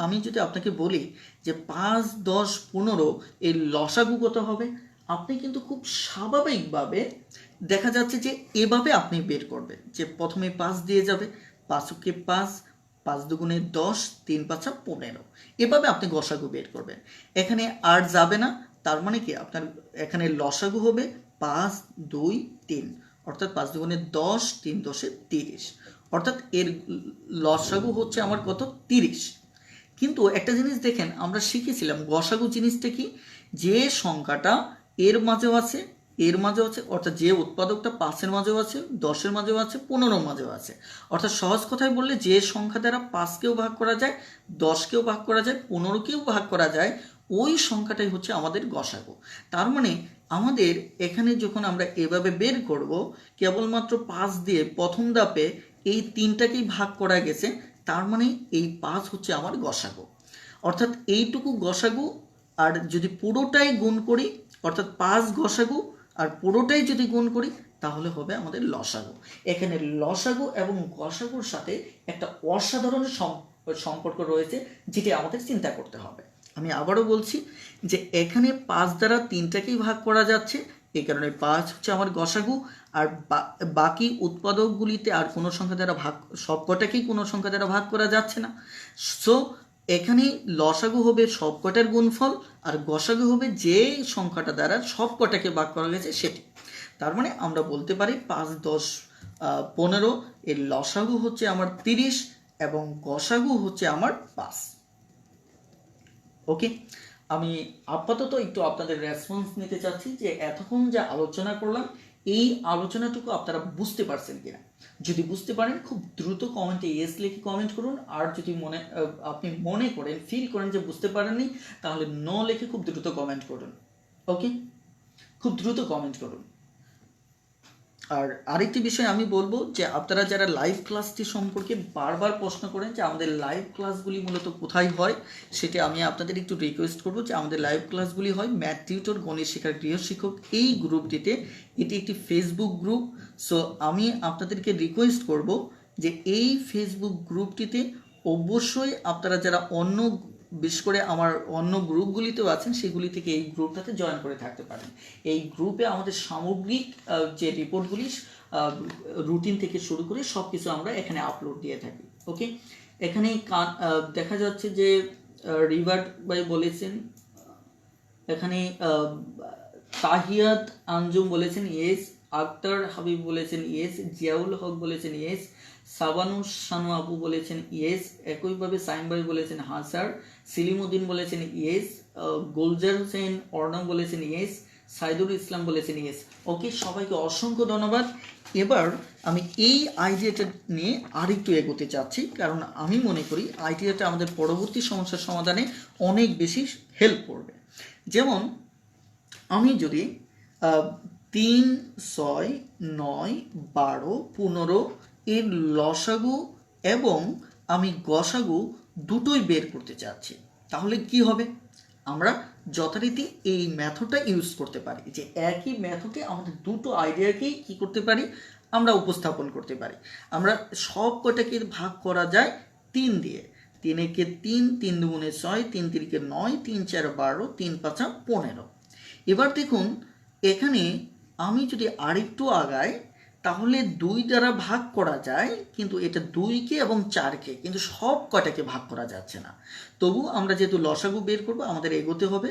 আমি যদি আপনাকে বলি যে 5, 10, 15 এর লসাগু কত হবে, আপনি কিন্তু খুব স্বাভাবিকভাবে দেখা যাচ্ছে যে এভাবে আপনি বের করবেন যে প্রথমে 5 দিয়ে যাবে, 5-কে 5, 5 × 2 = 10, 3 × 5 = 15, এভাবে আপনি গসাগু বের করবেন। এখানে আর যাবে না, তার মানে কি আপনার এখানে লসাগু হবে 5, 2, 3, অর্থাৎ 5 × 2 = 10, 3 × 10 = 30, অর্থাৎ এর লসাগু হচ্ছে আমার কত? 30। কিন্তু একটা জিনিস দেখেন, আমরা শিখেছিলাম গসাগু জিনিসটা কি, যে সংখ্যাটা এর মাঝেও আছে, এর মাঝেও আছে, অর্থাৎ যে উৎপাদকটা 5-এর মাঝেও আছে, 10-এর মাঝেও আছে, 15-এর মাঝেও আছে। অর্থাৎ সহজ কথায় বললে যে সংখ্যা দ্বারা 5-কেও ভাগ করা যায়, 10-কেও ভাগ করা যায়, 15-কেও ভাগ করা যায়, ওই সংখ্যাটাই হচ্ছে আমাদের গসাগু। তার মানে আমাদের এখানে যখন আমরা এভাবে বের করব, কেবলমাত্র 5 দিয়ে প্রথম ধাপে এই 3টাকেই ভাগ করা গেছে, তার মানে এই 5 হচ্ছে আমার গসাগু। অর্থাৎ এইটুকু গসাগু আর যদি পুরোটাই গুণ করি অর্থাৎ 5 গসাগু আর পুরোটাই যদি গুণ করি তাহলে হবে আমাদের লসাগু। এখানে লসাগু এবং গসাগুর সাথে একটা অসাধারণ সম্পর্ক রয়েছে, যেটি আমাদের চিন্তা করতে হবে। আমি আবারও বলছি যে এখানে 5 দ্বারা 3টাকেই ভাগ করা যাচ্ছে, এই কারণে 5 হচ্ছে আমার গসাগু। আর বাকি উৎপাদকগুলিতে আর কোনো সংখ্যা দ্বারা ভাগ, সবকটাকেই কোনো সংখ্যা দ্বারা ভাগ করা যাচ্ছে না। সো এখানে লসাগু হবে সবকটার গুণফল, আর গসাগু হবে যে সংখ্যাটা দ্বারা সবকটাকে ভাগ করা গেছে সেটি। তার মানে আমরা বলতে পারি 5, 10, 15 এর লসাগু হচ্ছে আমার 30 এবং গসাগু হচ্ছে আমার 5। ওকে, আমি আপাতত একটু আপনাদের রেসপন্স নিতে চাচ্ছি যে এতক্ষণ যা আলোচনা করলাম এই আলোচনাটুকু আপনারা বুঝতে পারছেন কিনা। যদি বুঝতে পারেন খুব দ্রুত কমেন্টে ইয়েস লিখে কমেন্ট করুন, আর যদি আপনি মনে করেন ফিল করেন যে বুঝতে পারেননি তাহলে নো লিখে খুব দ্রুত কমেন্ট করুন। ওকে, খুব দ্রুত কমেন্ট করুন। আর আরেকটি বিষয় আমি বলবো যে আপনারা যারা লাইভ ক্লাসটি সম্পর্কে বারবার প্রশ্ন করেন যে আমাদের লাইভ ক্লাসগুলি মূলত কোথায় হয়, সেটি আমি আপনাদের একটু রিকোয়েস্ট করব যে আমাদের লাইভ ক্লাসগুলি হয় ম্যাথ টিউটর গণিত শেখার গৃহশিক্ষক এই গ্রুপটিতে। এটি একটি ফেসবুক গ্রুপ। সো আমি আপনাদেরকে রিকোয়েস্ট করব যে এই ফেসবুক গ্রুপটিতে অবশ্যই আপনারা যারা অন্য, বিশেষ করে আমার অন্য গ্রুপগুলিতেও আছেন, সেগুলি থেকে এই গ্রুপটাতে জয়েন করে থাকতে পারেন। এই গ্রুপে আমাদের সামগ্রিক যে রিপোর্টগুলি রুটিন থেকে শুরু করে সব কিছু আমরা এখানে আপলোড দিয়ে থাকি। ওকে, এখানে দেখা যাচ্ছে যে রিভার্ট ভাই বলেছেন, এখানে তাহিয়াত আঞ্জুম বলেছেন ইয়েস, আক্তার হাবিব বলেছেন ইয়েস, জিয়াউল হক বলেছেন ইয়েস, সাবানুস শানু আপু বলেছেন ইয়েস, একইভাবে সাইম ভাই বলেছেন হ্যাঁ স্যার, সিলিমউদ্দিন বলেছেন ইয়েস, গুলজার হোসেন অর্ণব বলেছেন ইয়েস, সাইদুল ইসলাম বলেছেন ইয়েস। ওকে, সবাইকে অসংখ্য ধন্যবাদ। এবার আমি এই আইডিয়াটা নিয়ে আরেকটু এগোতে চাচ্ছি, কারণ আমি মনে করি আইডিয়াটা আমাদের পরবর্তী সমস্যার সমাধানে অনেক বেশি হেল্প করবে। যেমন আমি যদি 3, 6, 9, 12, 15 এর লসাগু এবং আমি গসাগু দুটোই বের করতে চাচ্ছি, তাহলে কি হবে? আমরা যথারীতি এই মেথডটা ইউজ করতে পারি, যে একই মেথডে আমাদের দুটো আইডিয়াকেই কি করতে পারি, আমরা উপস্থাপন করতে পারি। আমরা সব কটাকে ভাগ করা যায় 3 দিয়ে। 3 একে 3, 3 দুগুণে 6, 3 তিরিকে 9, 3 4 12, 3 5 15। এবার দেখুন এখানে আমি যদি আরেকটু আগাই তাহলে 2 দ্বারা ভাগ করা যায়, কিন্তু এটা 2কে এবং 4কে, কিন্তু সব কটাকে ভাগ করা যাচ্ছে না। তবু আমরা যেহেতু লসাগু বের করব আমাদের এগোতে হবে,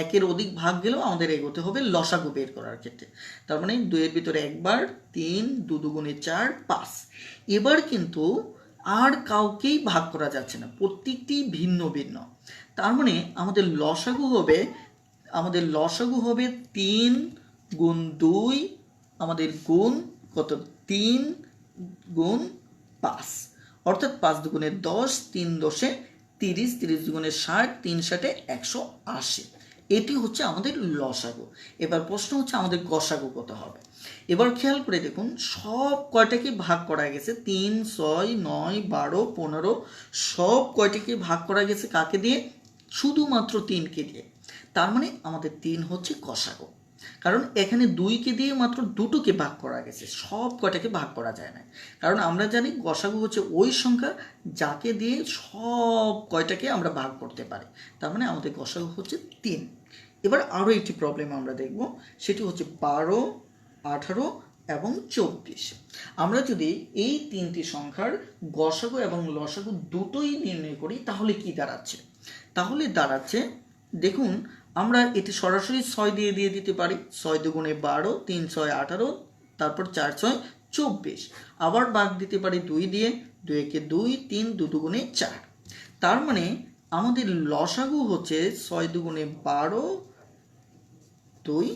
1-এর অধিক ভাগ গেলেও আমাদের এগোতে হবে লসাগু বের করার ক্ষেত্রে। তার মানে 2-এর ভিতরে একবার, 3, 2 দুগুণে 4, 5। এবার কিন্তু আর কাউকেই ভাগ করা যাচ্ছে না, প্রত্যেকটি ভিন্ন ভিন্ন। তার মানে আমাদের লসাগু হবে 3 গুণ 2, আমাদের গুণ কত, 3 গুণ 5, অর্থাৎ 5 দুগুণে 10, 3 10 30, 30 দুগুণে 60, 3 60 180। এটি হচ্ছে আমাদের লসাগু। এবার প্রশ্ন হচ্ছে আমাদের গসাগু কত হবে। এবার খেয়াল করে দেখুন সব কয়টাকে ভাগ করা গেছে, 3, 6, 9, 12, 15 সব কয়টাকে ভাগ করা গেছে কাকে দিয়ে? শুধুমাত্র 3কে দিয়ে। তার মানে আমাদের 3 হচ্ছে গসাগু, কারণ এখানে 2কে দিয়ে মাত্র দুটোকে ভাগ করা গেছে, সব কয়টাকে ভাগ করা যায় না। কারণ আমরা জানি গসাগু হচ্ছে ওই সংখ্যা যাকে দিয়ে সব কয়টাকে আমরা ভাগ করতে পারি। তার মানে আমাদের গসাগু হচ্ছে 3। এবার আরও একটি প্রবলেম আমরা দেখব, সেটি হচ্ছে 12, 18 এবং 24। আমরা যদি এই 3টি সংখ্যার গসাগু এবং লসাগু দুটোই নির্ণয় করি তাহলে কি দাঁড়াচ্ছে? তাহলে দাঁড়াচ্ছে, দেখুন আমরা এটি সরাসরি 6 দিয়ে দিতে পারি। 6 দুগুণে 12, 3 6 18, তারপর 4 6 24। আবার ভাগ দিতে পারি 2 দিয়ে, 2 একে 2, 3 2 দুগুণে 4। তার মানে আমাদের লসাগু হচ্ছে 6 দুগুণে 12 2,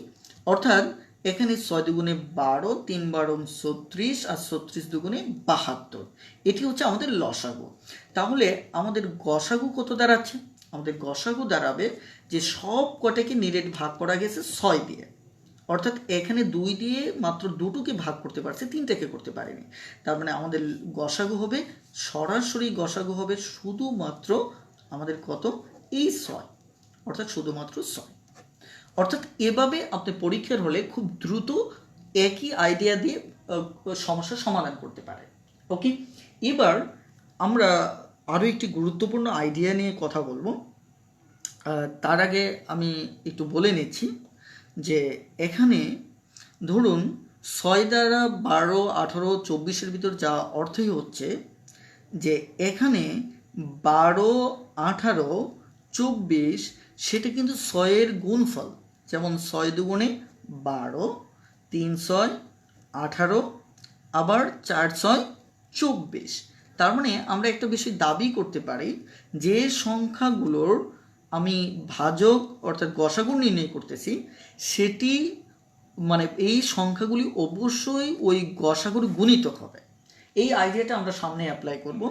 অর্থাৎ এখানে 6 দুগুণে 12, 3 12 36 আর 36 দুগুণে 72। এটি হচ্ছে আমাদের লসাগু। তাহলে আমাদের গসাগু কত দাঁড়াচ্ছে? আমাদের গসাগু দাঁড়াবে যে সব কটাকে নিরেট ভাগ করা গেছে 6 দিয়ে, অর্থাৎ এখানে 2 দিয়ে মাত্র দুটোকে ভাগ করতে পারছে, 3টাকে করতে পারেনি। তার মানে আমাদের গসাগু হবে, সরাসরি গসাগু হবে শুধুমাত্র আমাদের কত, এই 6। অর্থাৎ শুধুমাত্র 6। অর্থাৎ এভাবে আপনি পরীক্ষার হলে খুব দ্রুত একই আইডিয়া দিয়ে সমস্যার সমাধান করতে পারেন। ওকে, এবার আমরা আরও একটি গুরুত্বপূর্ণ আইডিয়া নিয়ে কথা বলবো। তার আগে আমি একটু বলে নিচ্ছি যে এখানে ধরুন 6 দ্বারা 12, 18, 24-এর ভিতর যা অর্থই হচ্ছে যে এখানে 12, 18, 24 সেটা কিন্তু 6-এর গুণফল। যেমন 6 দুগুণে 12, 3 6 18, আবার 4 6 24। তার মানে আমরা একটা বিষয় দাবি করতে পারি যে সংখ্যাগুলোর আমি ভাজক অর্থাৎ গসাগু নির্ণয় করতেছি, সেটি মানে এই সংখ্যাগুলি অবশ্যই ওই গসাগুর গুণিতক হবে। এই আইডিয়াটা আমরা সামনে অ্যাপ্লাই করব।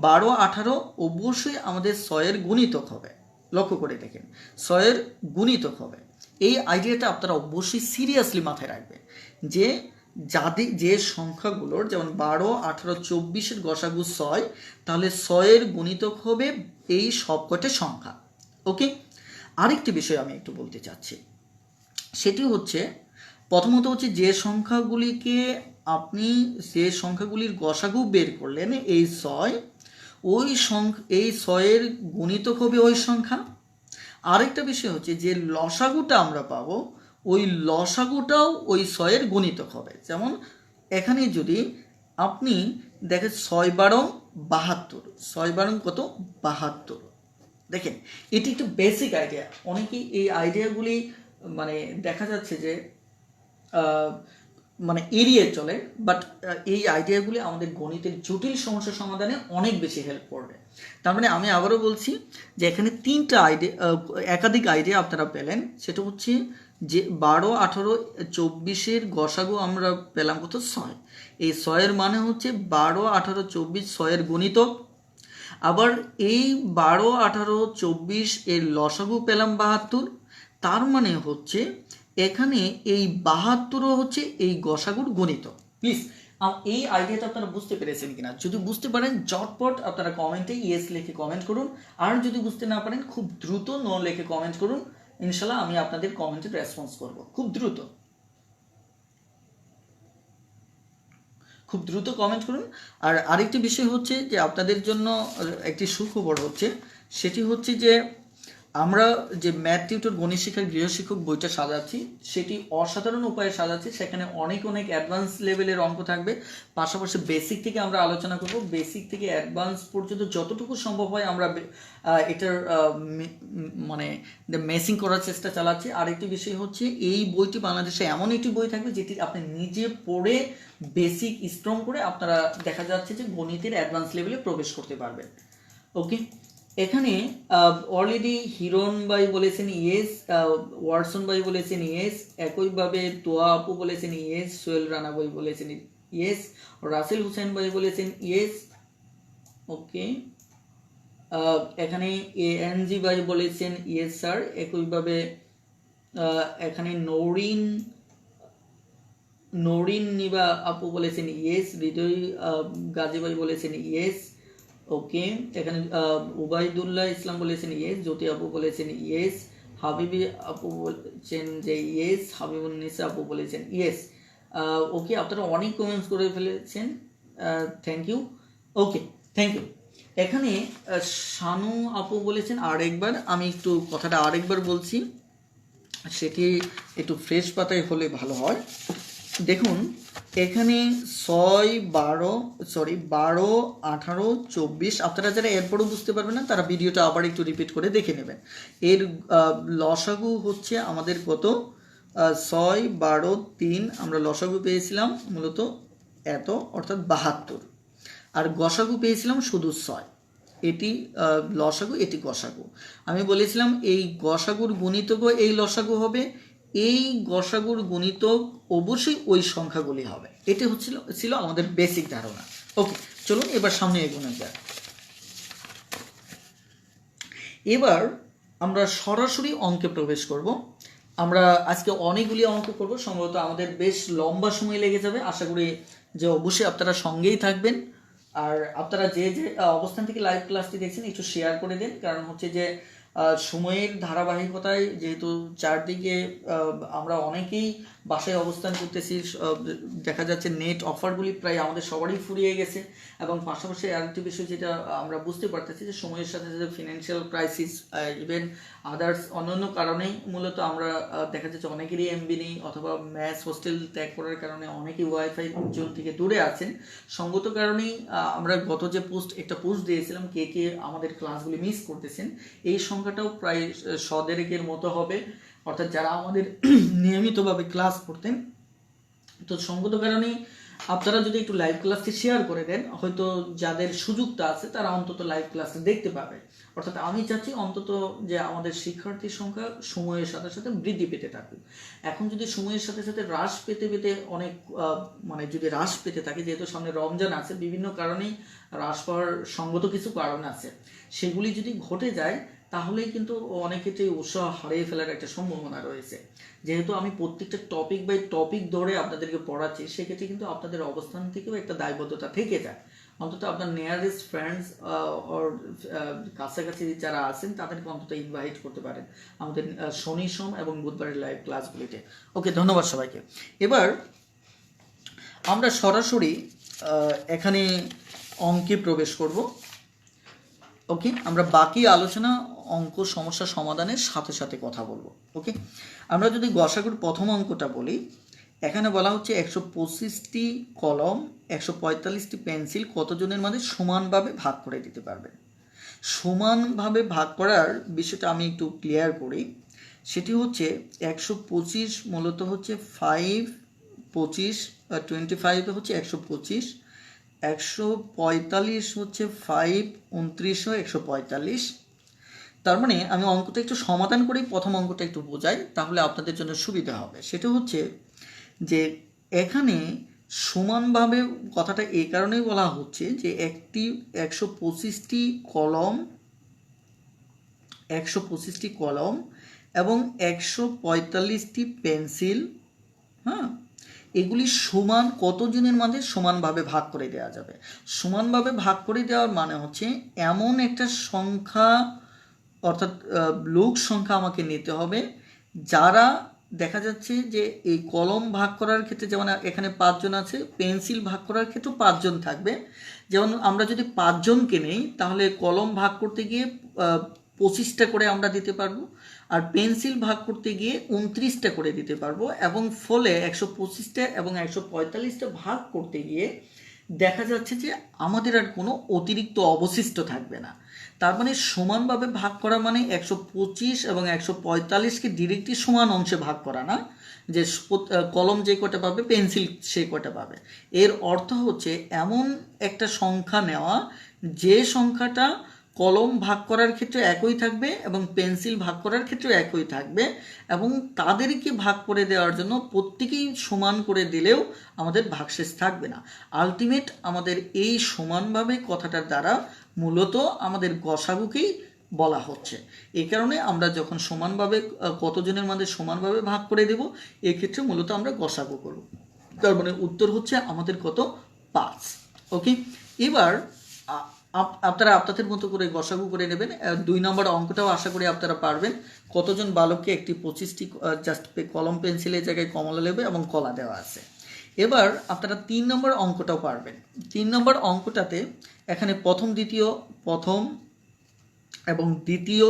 12, 18 অবশ্যই আমাদের 6-এর গুণিতক হবে। লক্ষ্য করে দেখেন, 6-এর গুণিতক হবে। এই আইডিয়াটা আপনারা অবশ্যই সিরিয়াসলি মাথায় রাখবেন যে যে সংখ্যাগুলোর যেমন 12, 18, 24-এর গসাগু 6, তাহলে 6-এর গুণিতক হবে এই সবকটা সংখ্যা। ওকে, আরেকটি বিষয় আমি একটু বলতে চাচ্ছি, সেটি হচ্ছে প্রথমত হচ্ছে যে সংখ্যাগুলির গসাগু বের করলেন এই 6, এই 6-এর গুণিতক হবে ওই সংখ্যা। আরেকটা বিষয় হচ্ছে যে লসাগুটা আমরা পাবো, ওই লসাগুটাও ওই 6-এর গুণিতক হবে। যেমন এখানে যদি আপনি দেখেন 6 12 72, 6 12 কত 72। দেখেন এটি একটু বেসিক আইডিয়া, অনেকেই এই আইডিয়াগুলি মানে দেখা যাচ্ছে যে মানে এড়িয়ে চলে, বাট এই আইডিয়াগুলি আমাদের গণিতের জটিল সমস্যা সমাধানে অনেক বেশি হেল্প করবে। তার মানে আমি আবারও বলছি যে এখানে একাধিক আইডিয়া আপনারা পেলেন। সেটা হচ্ছে যে 12, 18, 24-এর গসাগু আমরা পেলাম কত 6। এই 6-এর মানে হচ্ছে 12, 18, 24 6-এর গুণিতক। আবার এই 12, 18, 24 এর লসাগু পেলাম 72। তার মানে হচ্ছে এখানে এই 72 হচ্ছে এই গসাগুর গণিতক। প্লিজ এই আইডিয়াটা আপনারা বুঝতে পেরেছেন কিনা? যদি বুঝতে পারেন ঝটপট আপনারা কমেন্টে ইয়েস লিখে কমেন্ট করুন, আর যদি বুঝতে না পারেন খুব দ্রুত নো লিখে কমেন্ট করুন। ইনশাল্লাহ আমি আপনাদের কমেন্টে রেসপন্স করব খুব দ্রুত কমেন্ট করুন। আর আরেকটি বিষয় হচ্ছে যে আপনাদের জন্য একটি সুখবর হচ্ছে, সেটি হচ্ছে যে আমরা যে ম্যাথ টিউটর গণিত শিক্ষার গৃহশিক্ষক বইটা সাজাচ্ছি, সেটি অসাধারণ উপায়ে সাজাচ্ছি। সেখানে অনেক অ্যাডভান্স লেভেলের অঙ্ক থাকবে, পাশাপাশি বেসিক থেকে আমরা আলোচনা করব। বেসিক থেকে অ্যাডভান্স পর্যন্ত যতটুকু সম্ভব হয় আমরা এটার মানে মেসিং করার চেষ্টা চালাচ্ছি। আরেকটি বিষয় হচ্ছে এই বইটি বাংলাদেশে এমন একটি বই থাকবে যেটি আপনি নিজে পড়ে বেসিক স্ট্রং করে আপনারা দেখা যাচ্ছে যে গণিতের অ্যাডভান্স লেভেলে প্রবেশ করতে পারবেন। ওকে, এখানে অলরেডি হিরণ ভাই বলেছেন ইয়েস, ওয়াটসন ভাই বলেছেন ইয়েস, একইভাবে তোয়া আপু বলেছেন ইয়েস, সোহেল রানা ভাই বলেছেন ইয়েস, রাসেল হুসেন ভাই বলেছেন ইয়েস। ওকে, এখানে এএনজি ভাই বলেছেন ইয়েস স্যার। একইভাবে এখানে নরিন নিবা আপু বলেছেন ইয়েস, হৃদয় গাজী ভাই বলেছেন ইয়েস। ওকে, এখানে উবাইদুল্লাহ ইসলাম বলেছেন ইয়েস, জ্যোতি আপু বলেছেন ইয়েস, হাবিবি আপু বলেছেন যে ইয়েস, হাবিবুন্নিসা আপু বলেছেন ইয়েস। ওকে, আপনারা অনেক কমেন্টস করে ফেলেছেন, thank you. Okay, thank you. এখানে শানু আপু বলেছেন আরেকবার, আমি একটু কথাটা আরেকবার বলছি, সেটি একটু ফ্রেশ পাতায় হলে ভালো হয়। দেখুন এখানে 6 12 18 24, আপনারা যারা এরপরও বুঝতে পারবেন না তারা ভিডিওটা আবার একটু রিপিট করে দেখে নেবেন। এর লসাগু হচ্ছে আমাদের কত 6 12 3, আমরা লসাগু পেয়েছিলাম মূলত এত অর্থাৎ 72, আর গসাগু পেয়েছিলাম শুধু 6। এটি লসাগু, এটি গসাগু। আমি বলেছিলাম এই গসাগুর গুণিতকও এই লসাগু হবে, এই গসাগুর গুণিতক অবশ্যই ওই সংখ্যাগুলি হবে। এটি ছিল আমাদের বেসিক ধারণা। ওকে, চলুন এবার সামনে এগোনো যাক। এবার আমরা সরাসরি অঙ্কে প্রবেশ করব। আমরা আজকে অনেকগুলি অঙ্ক করব, সম্ভবত আমাদের বেশ লম্বা সময় লেগে যাবে। আশা করি যে অবশ্যই আপনারা সঙ্গেই থাকবেন। আর আপনারা যে অবস্থান থেকে লাইভ ক্লাসটি দেখছেন একটু শেয়ার করে দিন, কারণ হচ্ছে যে সময়ের ধারাবাহিকতায় যেহেতু চারদিকে আমরা অনেকেই বাসায় অবস্থান করতেছি, দেখা যাচ্ছে নেট অফারগুলি প্রায় আমাদের সবারই ফুরিয়ে গেছে, এবং পাশাপাশি আরেকটি বিষয় যেটা আমরা বুঝতে পারতেছি যে সময়ের সাথে সাথে ফিনান্সিয়াল ক্রাইসিস, ইভেন আদার্স অন্যান্য কারণেই মূলত আমরা দেখা যাচ্ছে অনেকেরই এমবি নেই, অথবা ম্যাস হোস্টেল ত্যাগ করার কারণে অনেকেই ওয়াইফাই জোন থেকে দূরে আছেন। সঙ্গত কারণেই আমরা গত যে একটা পোস্ট দিয়েছিলাম কে কে আমাদের ক্লাসগুলি মিস করতেছেন, এই সংখ্যাটাও প্রায় 100-150 মতো হবে, অর্থাৎ যারা আমাদের নিয়মিতভাবে ক্লাস করতেন। তো সঙ্গত কারণেই আপনারা যদি একটু লাইভ ক্লাসটি শেয়ার করে দেন, হয়তো যাদের সুযোগটা আছে তারা অন্তত লাইভ ক্লাসটা দেখতে পাবে। অর্থাৎ আমি চাচ্ছি অন্তত যে আমাদের শিক্ষার্থীর সংখ্যা সময়ের সাথে সাথে বৃদ্ধি পেতে থাকুক। এখন যদি সময়ের সাথে সাথে হ্রাস পেতে পেতে অনেক মানে যদি হ্রাস পেতে থাকে, যেহেতু সামনে রমজান আছে, বিভিন্ন কারণেই হ্রাস পাওয়ার সঙ্গত কিছু কারণ আছে, সেগুলি যদি ঘটে যায় তাহলেই কিন্তু অনেক ক্ষেত্রে উৎসাহ হারিয়ে ফেলার একটা সম্ভাবনা রয়েছে। যেহেতু আমি প্রত্যেকটা টপিক বাই টপিক ধরে আপনাদেরকে পড়াচ্ছি, সেক্ষেত্রে কিন্তু আপনাদের অবস্থান থেকেও একটা দায়বদ্ধতা থেকে যায়। অন্তত আপনার নিয়ারেস্ট ফ্রেন্ডস ওর কাছাকাছি যারা আছেন তাদেরকে অন্তত ইনভাইট করতে পারেন আমাদের শনি, সোম এবং বুধবারের লাইভ ক্লাসগুলিতে। ওকে, ধন্যবাদ সবাইকে। এবার আমরা সরাসরি এখানে অঙ্কে প্রবেশ করব। ওকে, আমরা বাকি আলোচনা অঙ্ক সমস্যা সমাধানের সাথে সাথে কথা বলবো। ওকে, আমরা যদি গসাগুর প্রথম অঙ্কটা বলি, এখানে বলা হচ্ছে 125টি কলম 145টি পেন্সিল কতজনের মাঝে সমানভাবে ভাগ করে দিতে পারবেন। সমানভাবে ভাগ করার বিষয়টা আমি একটু ক্লিয়ার করি। সেটি হচ্ছে 125 মূলত হচ্ছে 5, 25, 25 হচ্ছে 125, 145 হচ্ছে 5, 29 145। তার মানে আমি অঙ্কটা একটু সমাধান করেই প্রথম অঙ্কটা একটু বোঝাই, তাহলে আপনাদের জন্য সুবিধা হবে। সেটা হচ্ছে যে এখানে সমানভাবে কথাটা এই কারণেই বলা হচ্ছে যে একটি 125টি কলম এবং 145টি পেন্সিল, হ্যাঁ, এগুলি সমান কতজনের মাঝে সমানভাবে ভাগ করে দেওয়া যাবে। সমানভাবে ভাগ করে দেওয়ার মানে হচ্ছে এমন একটা সংখ্যা, অর্থাৎ লোক সংখ্যা আমাকে নিতে হবে যারা দেখা যাচ্ছে যে এই কলম ভাগ করার ক্ষেত্রে, যেমন এখানে 5 জন আছে, পেন্সিল ভাগ করার ক্ষেত্রেও 5 জন থাকবে। যেমন আমরা যদি 5 জনকে নেই তাহলে কলম ভাগ করতে গিয়ে 25টা করে আমরা দিতে পারবো, আর পেন্সিল ভাগ করতে গিয়ে 29টা করে দিতে পারবো, এবং ফলে 125টা এবং 145টা ভাগ করতে গিয়ে দেখা যাচ্ছে যে আমাদের আর কোনো অতিরিক্ত অবশিষ্ট থাকবে না। তার মানে সমানভাবে ভাগ করা মানে 125 এবং 145কে ডিরেক্টলি সমান অংশে ভাগ করা না, যে কলম যে কটা পাবে পেন্সিল সেই কটা পাবে। এর অর্থ হচ্ছে এমন একটা সংখ্যা নেওয়া যে সংখ্যাটা কলম ভাগ করার ক্ষেত্রে একই থাকবে এবং পেন্সিল ভাগ করার ক্ষেত্রে একই থাকবে, এবং তাদেরকে ভাগ করে দেওয়ার জন্য প্রত্যেকেই সমান করে দিলেও আমাদের ভাগশেষ থাকবে না। আলটিমেট আমাদের এই সমানভাবে কথাটার দ্বারা মূলত আমাদের গসাগুকেই বলা হচ্ছে। এই কারণে আমরা যখন সমানভাবে কতজনের মধ্যে সমানভাবে ভাগ করে দেব, এক্ষেত্রে মূলত আমরা গসাগু করব। তার মানে উত্তর হচ্ছে আমাদের কত, 5। ওকে, এবার আপনারা আপনাদের মতো করে গসাগু করে নেবেন। 2 নম্বর অঙ্কটাও আশা করি আপনারা পারবেন। কতজন বালককে একটি 25টি জাস্ট কলম পেন্সিলের জায়গায় কমলা লেবু এবং কলা দেওয়া আছে। এবার আপনারা 3 নম্বর অঙ্কটাও পারবেন। 3 নম্বর অঙ্কটাতে এখানে প্রথম এবং দ্বিতীয়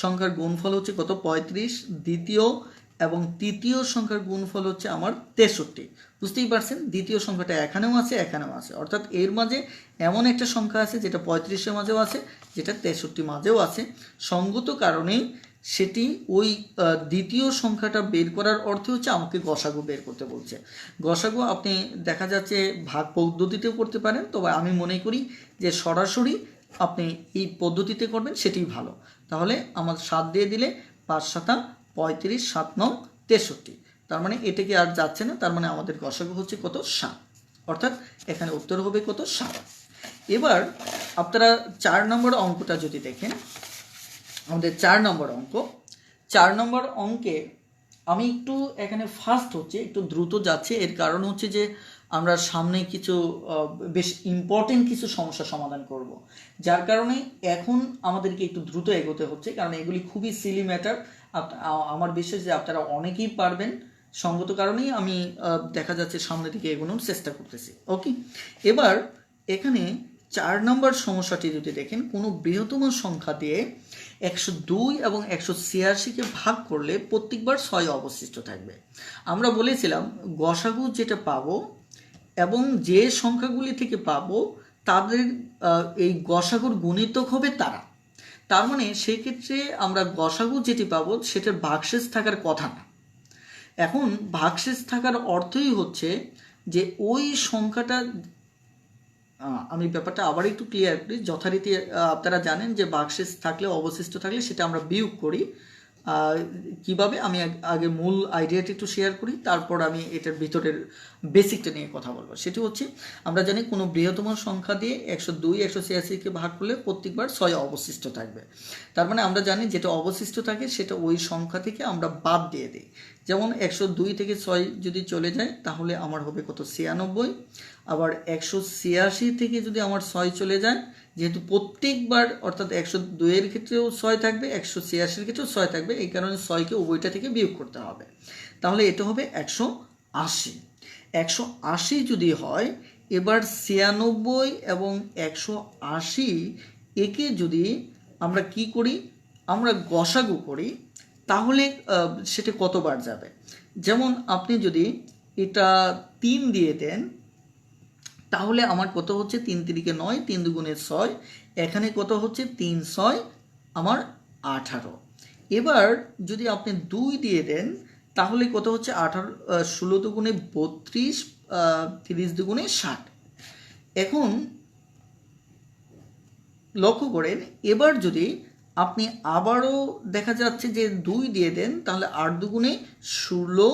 সংখ্যার গুণফল হচ্ছে কত, 35। দ্বিতীয় এবং তৃতীয় সংখ্যার গুণফল হচ্ছে আমার 63। বুঝতেই পারছেন, দ্বিতীয় সংখ্যাটা এখানেও আছে, এখানেও আছে, অর্থাৎ এর মাঝে এমন একটা সংখ্যা আছে যেটা 35-এর মাঝেও আছে, যেটা 63 মাঝেও আছে। সঙ্গত কারণেই সেটি ওই দ্বিতীয় সংখ্যাটা বের করার অর্থে হচ্ছে আমাকে গসাগু বের করতে বলছে। গসাগু আপনি দেখা যাচ্ছে ভাগ পদ্ধতিতেও করতে পারেন, তবে আমি মনে করি যে সরাসরি আপনি এই পদ্ধতিতে করবেন সেটাই ভালো। তাহলে আমার 7 দিয়ে দিলে 5 7 35, 7 9 63, তার মানে এটাকে আর যাচ্ছে না, তার মানে আমাদের গসাগু হচ্ছে কত, 7, অর্থাৎ এখানে উত্তর হবে কত, 7। এবার আপনারা 4 নম্বর অঙ্কটা যদি দেখেন, আমাদের 4 নম্বর অঙ্কে আমি একটু এখানে ফাস্ট হচ্ছে, একটু দ্রুত যাচ্ছে, এর কারণ হচ্ছে যে আমরা সামনে কিছু বেশ ইম্পর্টেন্ট কিছু সমস্যার সমাধান করব, যার কারণে এখন আমাদেরকে একটু দ্রুত এগোতে হচ্ছে, কারণ এগুলি খুবই সিলি ম্যাটার। আমার বিশ্বাস যে আপনারা অনেকেই পারবেন, সঙ্গত কারণেই আমি দেখা যাচ্ছে সামনে দিকে এগোনোর চেষ্টা করতেছি। ওকে, এবার এখানে 4 নম্বর সমস্যাটি যদি দেখেন, কোনো বৃহত্তম সংখ্যা দিয়ে 102 এবং 186কে ভাগ করলে প্রত্যেকবার 6 অবশিষ্ট থাকবে। আমরা বলেছিলাম গসাগু যেটা পাবো এবং যে সংখ্যাগুলি থেকে পাবো তাদের এই গসাগুর গুণিতক হবে তারা। তার মানে সেই ক্ষেত্রে আমরা গসাগু যেটি পাবো সেটার ভাগশেষ থাকার কথা না। এখন ভাগশেষ থাকার অর্থই হচ্ছে যে ওই সংখ্যাটা, আমি ব্যাপারটা আবার একটু ক্লিয়ার করি। যথারীতি আপনারা জানেন যে ভাগশেষ থাকলে, অবশিষ্ট থাকলে সেটা আমরা বিয়োগ করি। কিভাবে, আমি আগে মূল আইডিয়াটি একটু শেয়ার করি, তারপর আমি এটার ভিতরের বেসিকটা নিয়ে কথা বলবো। সেটি হচ্ছে, আমরা জানি কোনো বৃহত্তম সংখ্যা দিয়ে 102 186কে ভাগ করলে প্রত্যেকবার 6 অবশিষ্ট থাকবে। তার মানে আমরা জানি যেটা অবশিষ্ট থাকে সেটা ওই সংখ্যা থেকে আমরা বাদ দিয়ে দিই। যেমন 102 থেকে 6 যদি চলে যায় তাহলে আমার হবে কত, 96। আবার 186 থেকে যদি আমার 6 চলে যায়, যেহেতু প্রত্যেকবার অর্থাৎ 102 এর ক্ষেত্রেও 6 থাকবে, 186 এর ক্ষেত্রেও 6 থাকবে, এই কারণে 6কে উভয়টা থেকে বিয়োগ করতে হবে। তাহলে এটা হবে 180। 180 যদি হয়, এবার 96 এবং 180 একে যদি আমরা কি করি, আমরা গসাগু করি, তাহলে সেটা কতবার যাবে। যেমন আপনি যদি এটা 3 দিয়ে দেন, তাহলে আমার কত হচ্ছে, 3 3 9, 3 2 6, এখানে কত হচ্ছে 3 6 আমার 18। এবার যদি আপনি 2 দিয়ে দেন তাহলে কত হচ্ছে 18, 16 2 32, 30 2 60। এখন লক্ষ্য করেন, এবার যদি আপনি আবারও দেখা যাচ্ছে যে 2 দিয়ে দেন, তাহলে 8 2 16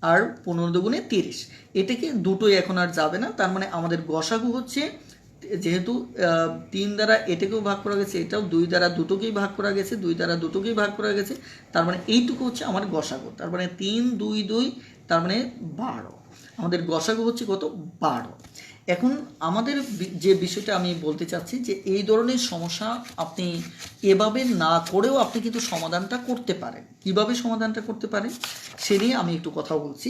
আর 15 2 30। এটাকে দুটোই এখন আর যাবে না। তার মানে আমাদের গসাগু হচ্ছে, যেহেতু 3 দ্বারা এটাকেও ভাগ করা গেছে, এটাও 2 দ্বারা দুটোকেই ভাগ করা গেছে, 2 দ্বারা দুটোকেই ভাগ করা গেছে, তার মানে এইটুকু হচ্ছে আমার গসাগু। তার মানে 3 2 2, তার মানে 12। আমাদের গসাগু হচ্ছে কত, 12। এখন আমাদের যে বিষয়টা আমি বলতে চাচ্ছি যে এই ধরনের সমস্যা আপনি এভাবে না করেও আপনি কিন্তু সমাধানটা করতে পারেন। কিভাবে সমাধানটা করতে পারেন সে নিয়ে আমি একটু কথা বলছি।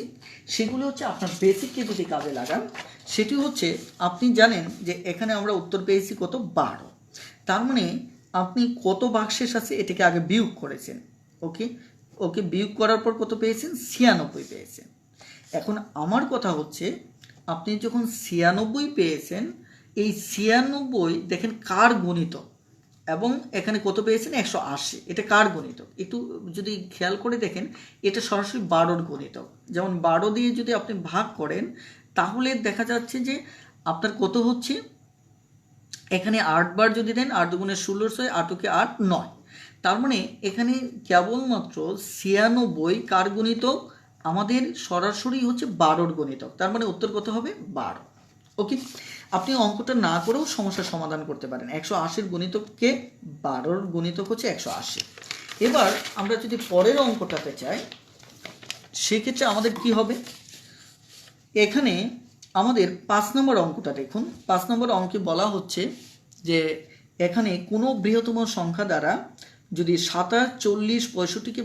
সেগুলো হচ্ছে আপনার বেসিককে যদি কাজে লাগান, সেটি হচ্ছে, আপনি জানেন যে এখানে আমরা উত্তর পেয়েছি কত, 12। তার মানে আপনি কত ভাগশেষ আছে এটাকে আগে বিয়োগ করেছেন। ওকে ওকে বিয়োগ করার পর কত পেয়েছেন, 96 পেয়েছেন। এখন আমার কথা হচ্ছে, আপনি যখন 96 পেয়েছেন, এই 96 দেখেন কার গণিতক, এবং এখানে কত পেয়েছেন, 180। এটা কার গণিতক একটু যদি খেয়াল করে দেখেন, এটা সরাসরি 12-র গণিতক। যেমন 12 দিয়ে যদি আপনি ভাগ করেন, তাহলে দেখা যাচ্ছে যে আপনার কত হচ্ছে, এখানে 8 বার যদি দেন, 8 2 16 6, 8 কে 8 9। তার মানে এখানে কেবলমাত্র 96 কার গণিতক, আমাদের সরাসরি হচ্ছে 12-র গণিতক। তার মানে উত্তর কত হবে, 12। ওকে, আপনি অঙ্কটা না করেও সমস্যার সমাধান করতে পারেন। 180-র গণিতককে 12-র গণিতক হচ্ছে 180। এবার আমরা যদি পরের অঙ্কটাতে চাই, সেক্ষেত্রে আমাদের কি হবে, এখানে আমাদের 5 নম্বর অঙ্কটা দেখুন। 5 নম্বর অঙ্কে বলা হচ্ছে যে এখানে কোনো বৃহত্তম সংখ্যা দ্বারা যদি 27 40 65কে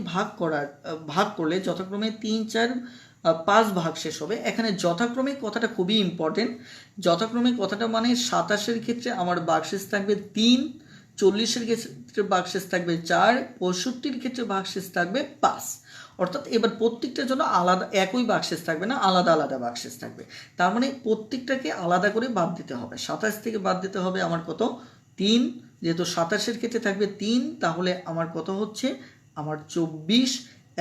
ভাগ করলে যথাক্রমে 3 4 5 ভাগ শেষ হবে। এখানে যথাক্রমে কথাটা খুবই ইম্পর্টেন্ট। যথাক্রমে কথাটা মানে 27-এর ক্ষেত্রে আমার ভাগশেষ থাকবে 3, 40-এর ক্ষেত্রে ভাগশেষ থাকবে 4, 65-র ক্ষেত্রে ভাগশেষ থাকবে 5। অর্থাৎ এবার প্রত্যেকটার জন্য আলাদা, একই ভাগশেষ থাকবে না, আলাদা আলাদা ভাগশেষ থাকবে। তার মানে প্রত্যেকটাকে আলাদা করে বাদ দিতে হবে। 27 থেকে বাদ দিতে হবে আমার কত, 3। যেহেতু 27-এর ক্ষেত্রে থাকবে 3, তাহলে আমার কত হচ্ছে, আমার 24।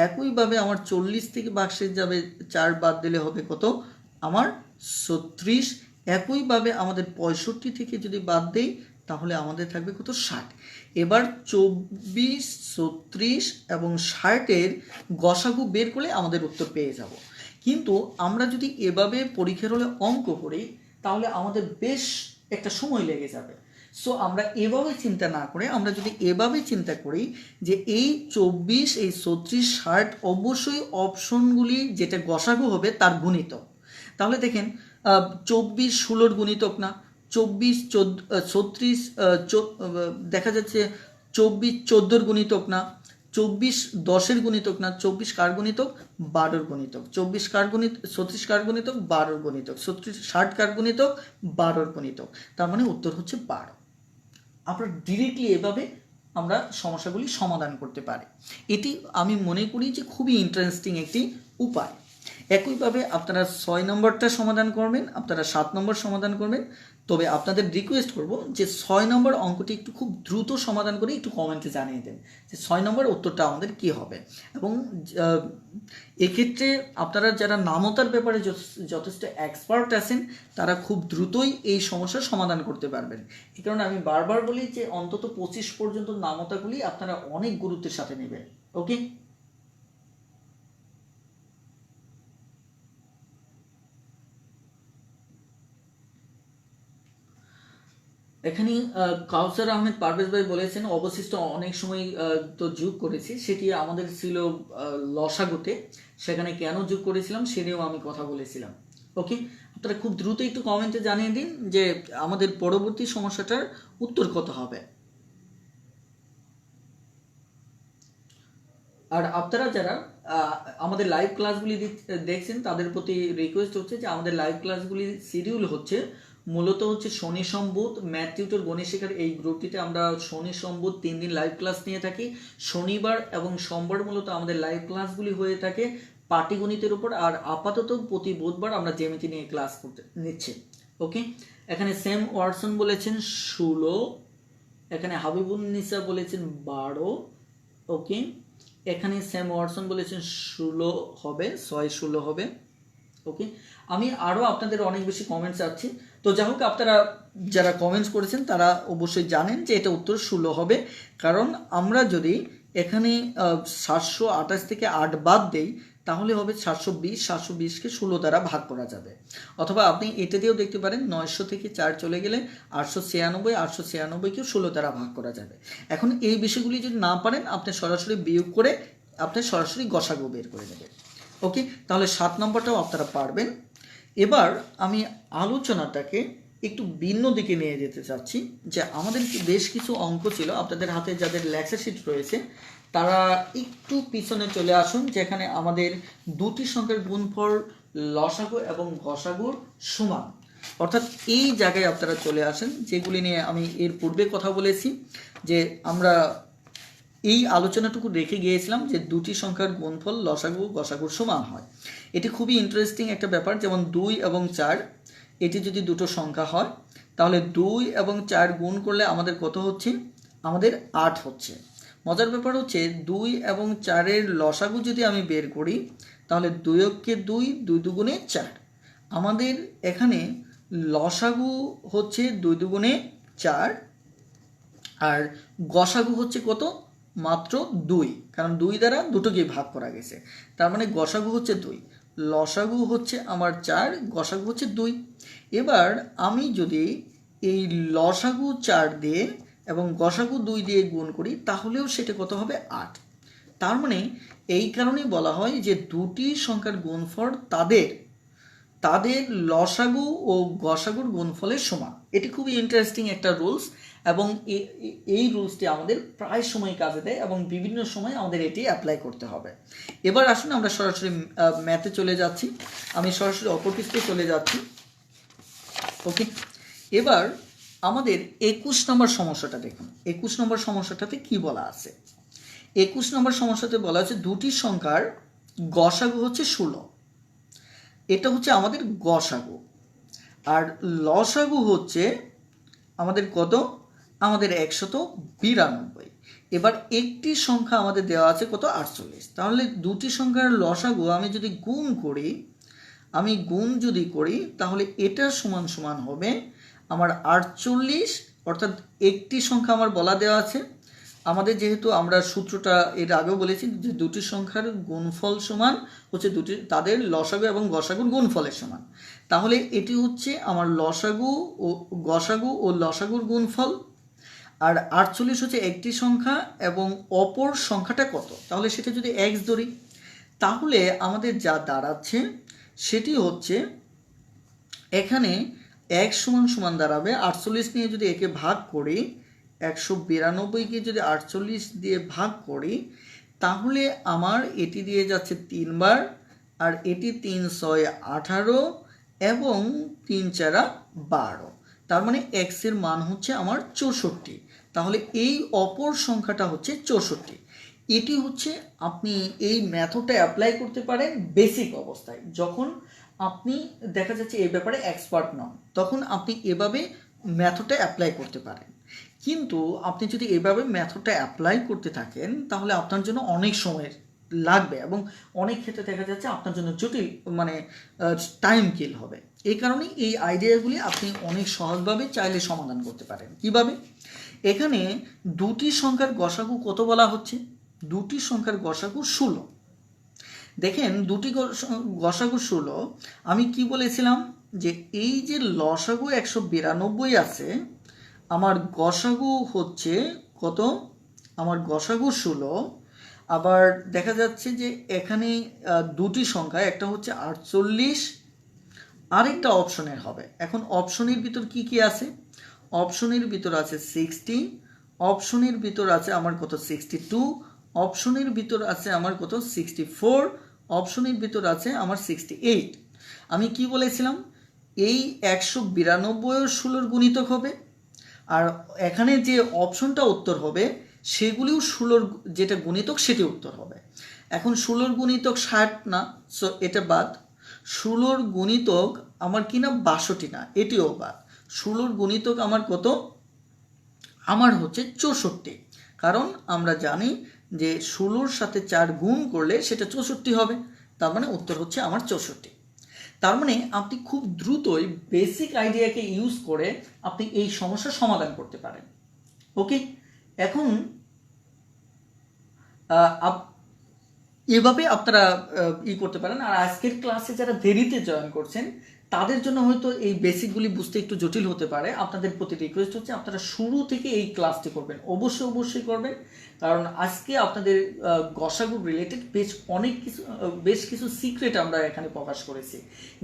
একইভাবে আমার 40 থেকে ভাগশেষ যাবে 4, বাদ দিলে হবে কত, আমার 36। একইভাবে আমাদের 65 থেকে যদি বাদ দেই, তাহলে আমাদের থাকবে কত, 60। এবার 24 36 এবং 60-এর গসাগু বের করলে আমাদের উত্তর পেয়ে যাব। কিন্তু আমরা যদি এভাবে পরীক্ষার হলে অঙ্ক করি, তাহলে আমাদের বেশ একটা সময় লেগে যাবে। সো আমরা এভাবে চিন্তা না করে আমরা যদি এভাবে চিন্তা করি যে এই 24 এই 36 60 অবশ্যই অপশনগুলি যেটা গসাগু হবে তার গুণিতক। তাহলে দেখেন 24 16 গুণিতক না, 24 36 দেখা যাচ্ছে 24 14 গুণিতক না, 24 10 গুণিতক না, 24 কার গুণিতক 12 গুণিতক, 24 কার গুণিত 36 কার গুণিতক 12 গুণিতক, 36 60 কার গুণিতক 12 গুণিতক, তার মানে উত্তর হচ্ছে 12। আমরা ডিরেক্টলি এভাবে আমরা সমস্যাগুলি সমাধান করতে পারি। এটি আমি মনে করি যে খুবই ইন্টারেস্টিং একটি উপায়। একইভাবে আপনারা 6 নম্বরটা সমাধান করবেন, আপনারা 7 নম্বর সমাধান করবেন। তবে আপনাদের রিকোয়েস্ট করব যে 6 নম্বর অঙ্কটি একটু খুব দ্রুত সমাধান করে একটু কমেন্টে জানিয়ে দেন যে 6 নম্বর উত্তরটা আমাদের কি হবে। এবং এক্ষেত্রে আপনারা যারা নামতার ব্যাপারে যথেষ্ট এক্সপার্ট আছেন তারা খুব দ্রুতই এই সমস্যার সমাধান করতে পারবেন। এই কারণে আমি বারবার বলি যে অন্তত 25 পর্যন্ত নামতাগুলি আপনারা অনেক গুরুত্বের সাথে নেবেন। ওকে, এখানে কাউসার আহমেদ পারভেজ ভাই বলেছেন অবশিষ্ট অনেক সময় তো যোগ করেছি, সেটি আমাদের ছিল লসাগুতে, সেখানে কেন যোগ করেছিলাম সেটিও আমি কথা বলেছিলাম। ওকে, আপনারা খুব দ্রুত একটু কমেন্টে জানিয়ে দিন যে আমাদের পরবর্তী সমস্যাটার উত্তর কত হবে। আর আপনারা যারা আমাদের লাইভ ক্লাসগুলি দেখছেন তাদের প্রতি রিকোয়েস্ট হচ্ছে যে আমাদের লাইভ ক্লাসগুলি শিডিউল হচ্ছে মূলত হচ্ছে শনি সোম বুধ ম্যাথ টিউটর গণিত শেখার এই গ্রুপটিতে আমরা শনি সোম বুধ 3 দিন লাইভ ক্লাস নিয়ে থাকি। শনিবার এবং সোমবার মূলত আমাদের লাইভ ক্লাসগুলি হয়ে থাকে পাটিগণিতের উপর, আর আপাতত প্রতি বুধবার আমরা জ্যামিতি নিয়ে ক্লাস করতে নিচ্ছি। ওকে, এখানে সেম ওয়াটসন বলেছেন 16, এখানে হাবিবুন নিসা বলেছেন 12। ওকে, এখানে স্যাম ওয়াটসন বলেছেন 16 হবে, 6-16 হবে। ওকে, আমি আরও আপনাদের অনেক বেশি কমেন্টস চাচ্ছি। তো যাই হোক, আপনারা যারা কমেন্টস করেছেন তারা অবশ্যই জানেন যে এটা উত্তর 16 হবে, কারণ আমরা যদি এখানে 728 থেকে 8 বাদ দেই তাহলে হবে 720, 720কে 16 দ্বারা ভাগ করা যাবে। অথবা আপনি এটা দিয়েও দেখতে পারেন 900 থেকে 4 চলে গেলে 896, 896কেও 16 দ্বারা ভাগ করা যাবে। এখন এই বিষয়গুলি যদি না পারেন আপনি সরাসরি বিয়োগ করে আপনি সরাসরি গসাগু বের করে নেবেন। ওকে, তাহলে 7 নম্বরটাও আপনারা পারবেন। এবার আমি আলোচনাটাকে একটু ভিন্ন দিকে নিয়ে যেতে চাচ্ছি যে আমাদের বেশ কিছু অঙ্ক ছিল, আপনাদের হাতে যাদের লেকচার শিট রয়েছে তারা একটু পিছনে চলে আসুন, যেখানে আমাদের দুটি সংখ্যার গুণফল লসাগু এবং গসাগুর সমান, অর্থাৎ এই জায়গায় আপনারা চলে আসেন, যেগুলি নিয়ে আমি এর পূর্বে কথা বলেছি যে আমরা এই আলোচনাটুকু রেখে গিয়েছিলাম যে দুটি সংখ্যার গুণফল লসাগু গসাগুর সমান হয়। এটি খুবই ইন্টারেস্টিং একটা ব্যাপার। যেমন 2 এবং 4 এটি যদি দুটো সংখ্যা হয় তাহলে 2 এবং 4 গুণ করলে আমাদের কত হচ্ছে, আমাদের 8 হচ্ছে। মজার ব্যাপার হচ্ছে 2 এবং 4-এর লসাগু যদি আমি বের করি তাহলে 2 2, 2 দুগুণে 4। আমাদের এখানে লসাগু হচ্ছে 2 দুগুণে 4 আর গসাগু হচ্ছে কত, মাত্র 2, কারণ 2 দ্বারা দুটোকে ভাগ করা গেছে, তার মানে গসাগু হচ্ছে 2, লসাগু হচ্ছে আমার 4, গসাগু হচ্ছে 2। এবার আমি যদি এই লসাগু 4 দিয়ে এবং গসাগু 2 দিয়ে গুণ করি তাহলেও সেটা কত হবে, 8। তার মানে এই কারণেই বলা হয় যে দুটি সংখ্যার গুণফল তাদের লসাগু ও গসাগুর গুণফলের সমান। এটি খুবই ইন্টারেস্টিং একটা রুলস এবং এই রুলসটি আমাদের প্রায় সময় কাজে দেয় এবং বিভিন্ন সময় আমাদের এটি অ্যাপ্লাই করতে হবে। এবার আসুন আমরা সরাসরি ম্যাথে চলে যাচ্ছি, আমি সরাসরি অপর পৃষ্ঠে চলে যাচ্ছি। ওকে, এবার আমাদের 21 নম্বর সমস্যাটা দেখুন। 21 নম্বর সমস্যাটাতে কি বলা আছে? 21 নম্বর সমস্যাতে বলা আছে দুটি সংখ্যার গসাগু হচ্ছে 16, এটা হচ্ছে আমাদের গসাগু, আর লসাগু হচ্ছে আমাদের কত, আমাদের 192। এবার একটি সংখ্যা আমাদের দেওয়া আছে কত, 48। তাহলে দুটি সংখ্যার লসাগু আমি যদি গুণ করি তাহলে এটা সমান সমান হবে আমার 48, অর্থাৎ একটি সংখ্যা আমার বলা দেওয়া আছে আমাদের যেহেতু আমরা সূত্রটা এর আগেও বলেছি যে দুটি সংখ্যার গুণফল সমান হচ্ছে তাদের লসাগু এবং গসাগুর গুণফলের সমান, তাহলে এটি হচ্ছে আমার লসাগু ও গসাগু ও লসাগুর গুণফল। আর 48 হচ্ছে একটি সংখ্যা এবং অপর সংখ্যাটা কত, তাহলে সেটা যদি এক্স ধরি তাহলে আমাদের যা দাঁড়াচ্ছে সেটি হচ্ছে এখানে এক সমান সমান দাঁড়াবে 48 নিয়ে যদি একে ভাগ করি, 192কে যদি 48 দিয়ে ভাগ করি তাহলে আমার এটি দিয়ে যাচ্ছে 3 বার, আর এটি 3 6 18 এবং 3 4 12, তার মানে এক্স এর মান হচ্ছে আমার 64। তাহলে এই অপর সংখ্যাটা হচ্ছে 64। এটি হচ্ছে আপনি এই মেথডটা অ্যাপ্লাই করতে পারেন বেসিক অবস্থায়, যখন আপনি দেখা যাচ্ছে এই ব্যাপারে এক্সপার্ট নন তখন আপনি এভাবে মেথডটা অ্যাপ্লাই করতে পারেন। কিন্তু আপনি যদি এভাবে মেথডটা অ্যাপ্লাই করতে থাকেন তাহলে আপনার জন্য অনেক সময় লাগবে এবং অনেক ক্ষেত্রে দেখা যাচ্ছে আপনার জন্য জটিল মানে টাইম কিল হবে। এই কারণে এই আইডিয়াগুলি আপনি অনেক সহজভাবে চাইলে সমাধান করতে পারেন। কিভাবে? এখানে দুটি সংখ্যার গসাগু কত বলা হচ্ছে? দুটি সংখ্যার গসাগু 16। দেখেন দুটি গসাগু 16, আমি কি বলেছিলাম যে এই যে লসাগু 192 আছে, আমার গসাগু হচ্ছে কত? আমার গসাগু 16। আবার দেখা যাচ্ছে যে এখানে দুটি সংখ্যা, একটা হচ্ছে 48, আরেকটা অপশনের হবে। এখন অপশনের ভিতর কি কি আছে? অপশনের ভিতর আছে 60, অপশনের ভিতর আছে আমার কত 62, অপশনের ভিতর আছে আমার কত 64, অপশনের ভিতর আছে আমার 68। আমি কি বলেছিলাম? এই 192 16 গুণিতক হবে, আর এখানে যে অপশনটা উত্তর হবে সেগুলিও 16 যেটা গুণিতক সেটি উত্তর হবে। এখন 16 গুণিতক 60 না, সো এটা বাদ। 16 গুণিতক আমার কি না 62 না, এটিও বাদ। 16 গুণিতক আমার কত? আমার হচ্ছে 64, কারণ আমরা জানি যে 16-র সাথে 4 গুণ করলে সেটা 64 হবে, তার মানে উত্তর হচ্ছে আমার 64। তার মানে আপনি খুব দ্রুতই বেসিক আইডিয়াকে ইউজ করে আপনি এই সমস্যার সমাধান করতে পারেন। ওকে, এখন এভাবে আপনারা করতে পারেন। আর আজকের ক্লাসে যারা দেরিতে জয়েন করছেন তাদের জন্য হয়তো এই বেসিকগুলি বুঝতে একটু জটিল হতে পারে। আপনাদের প্রতি রিকোয়েস্ট হচ্ছে আপনারা শুরু থেকে এই ক্লাসটি করবেন, অবশ্যই করবেন, কারণ আজকে আপনাদের গসাগু রিলেটেড বেশ কিছু সিক্রেট আমরা এখানে প্রকাশ করেছি,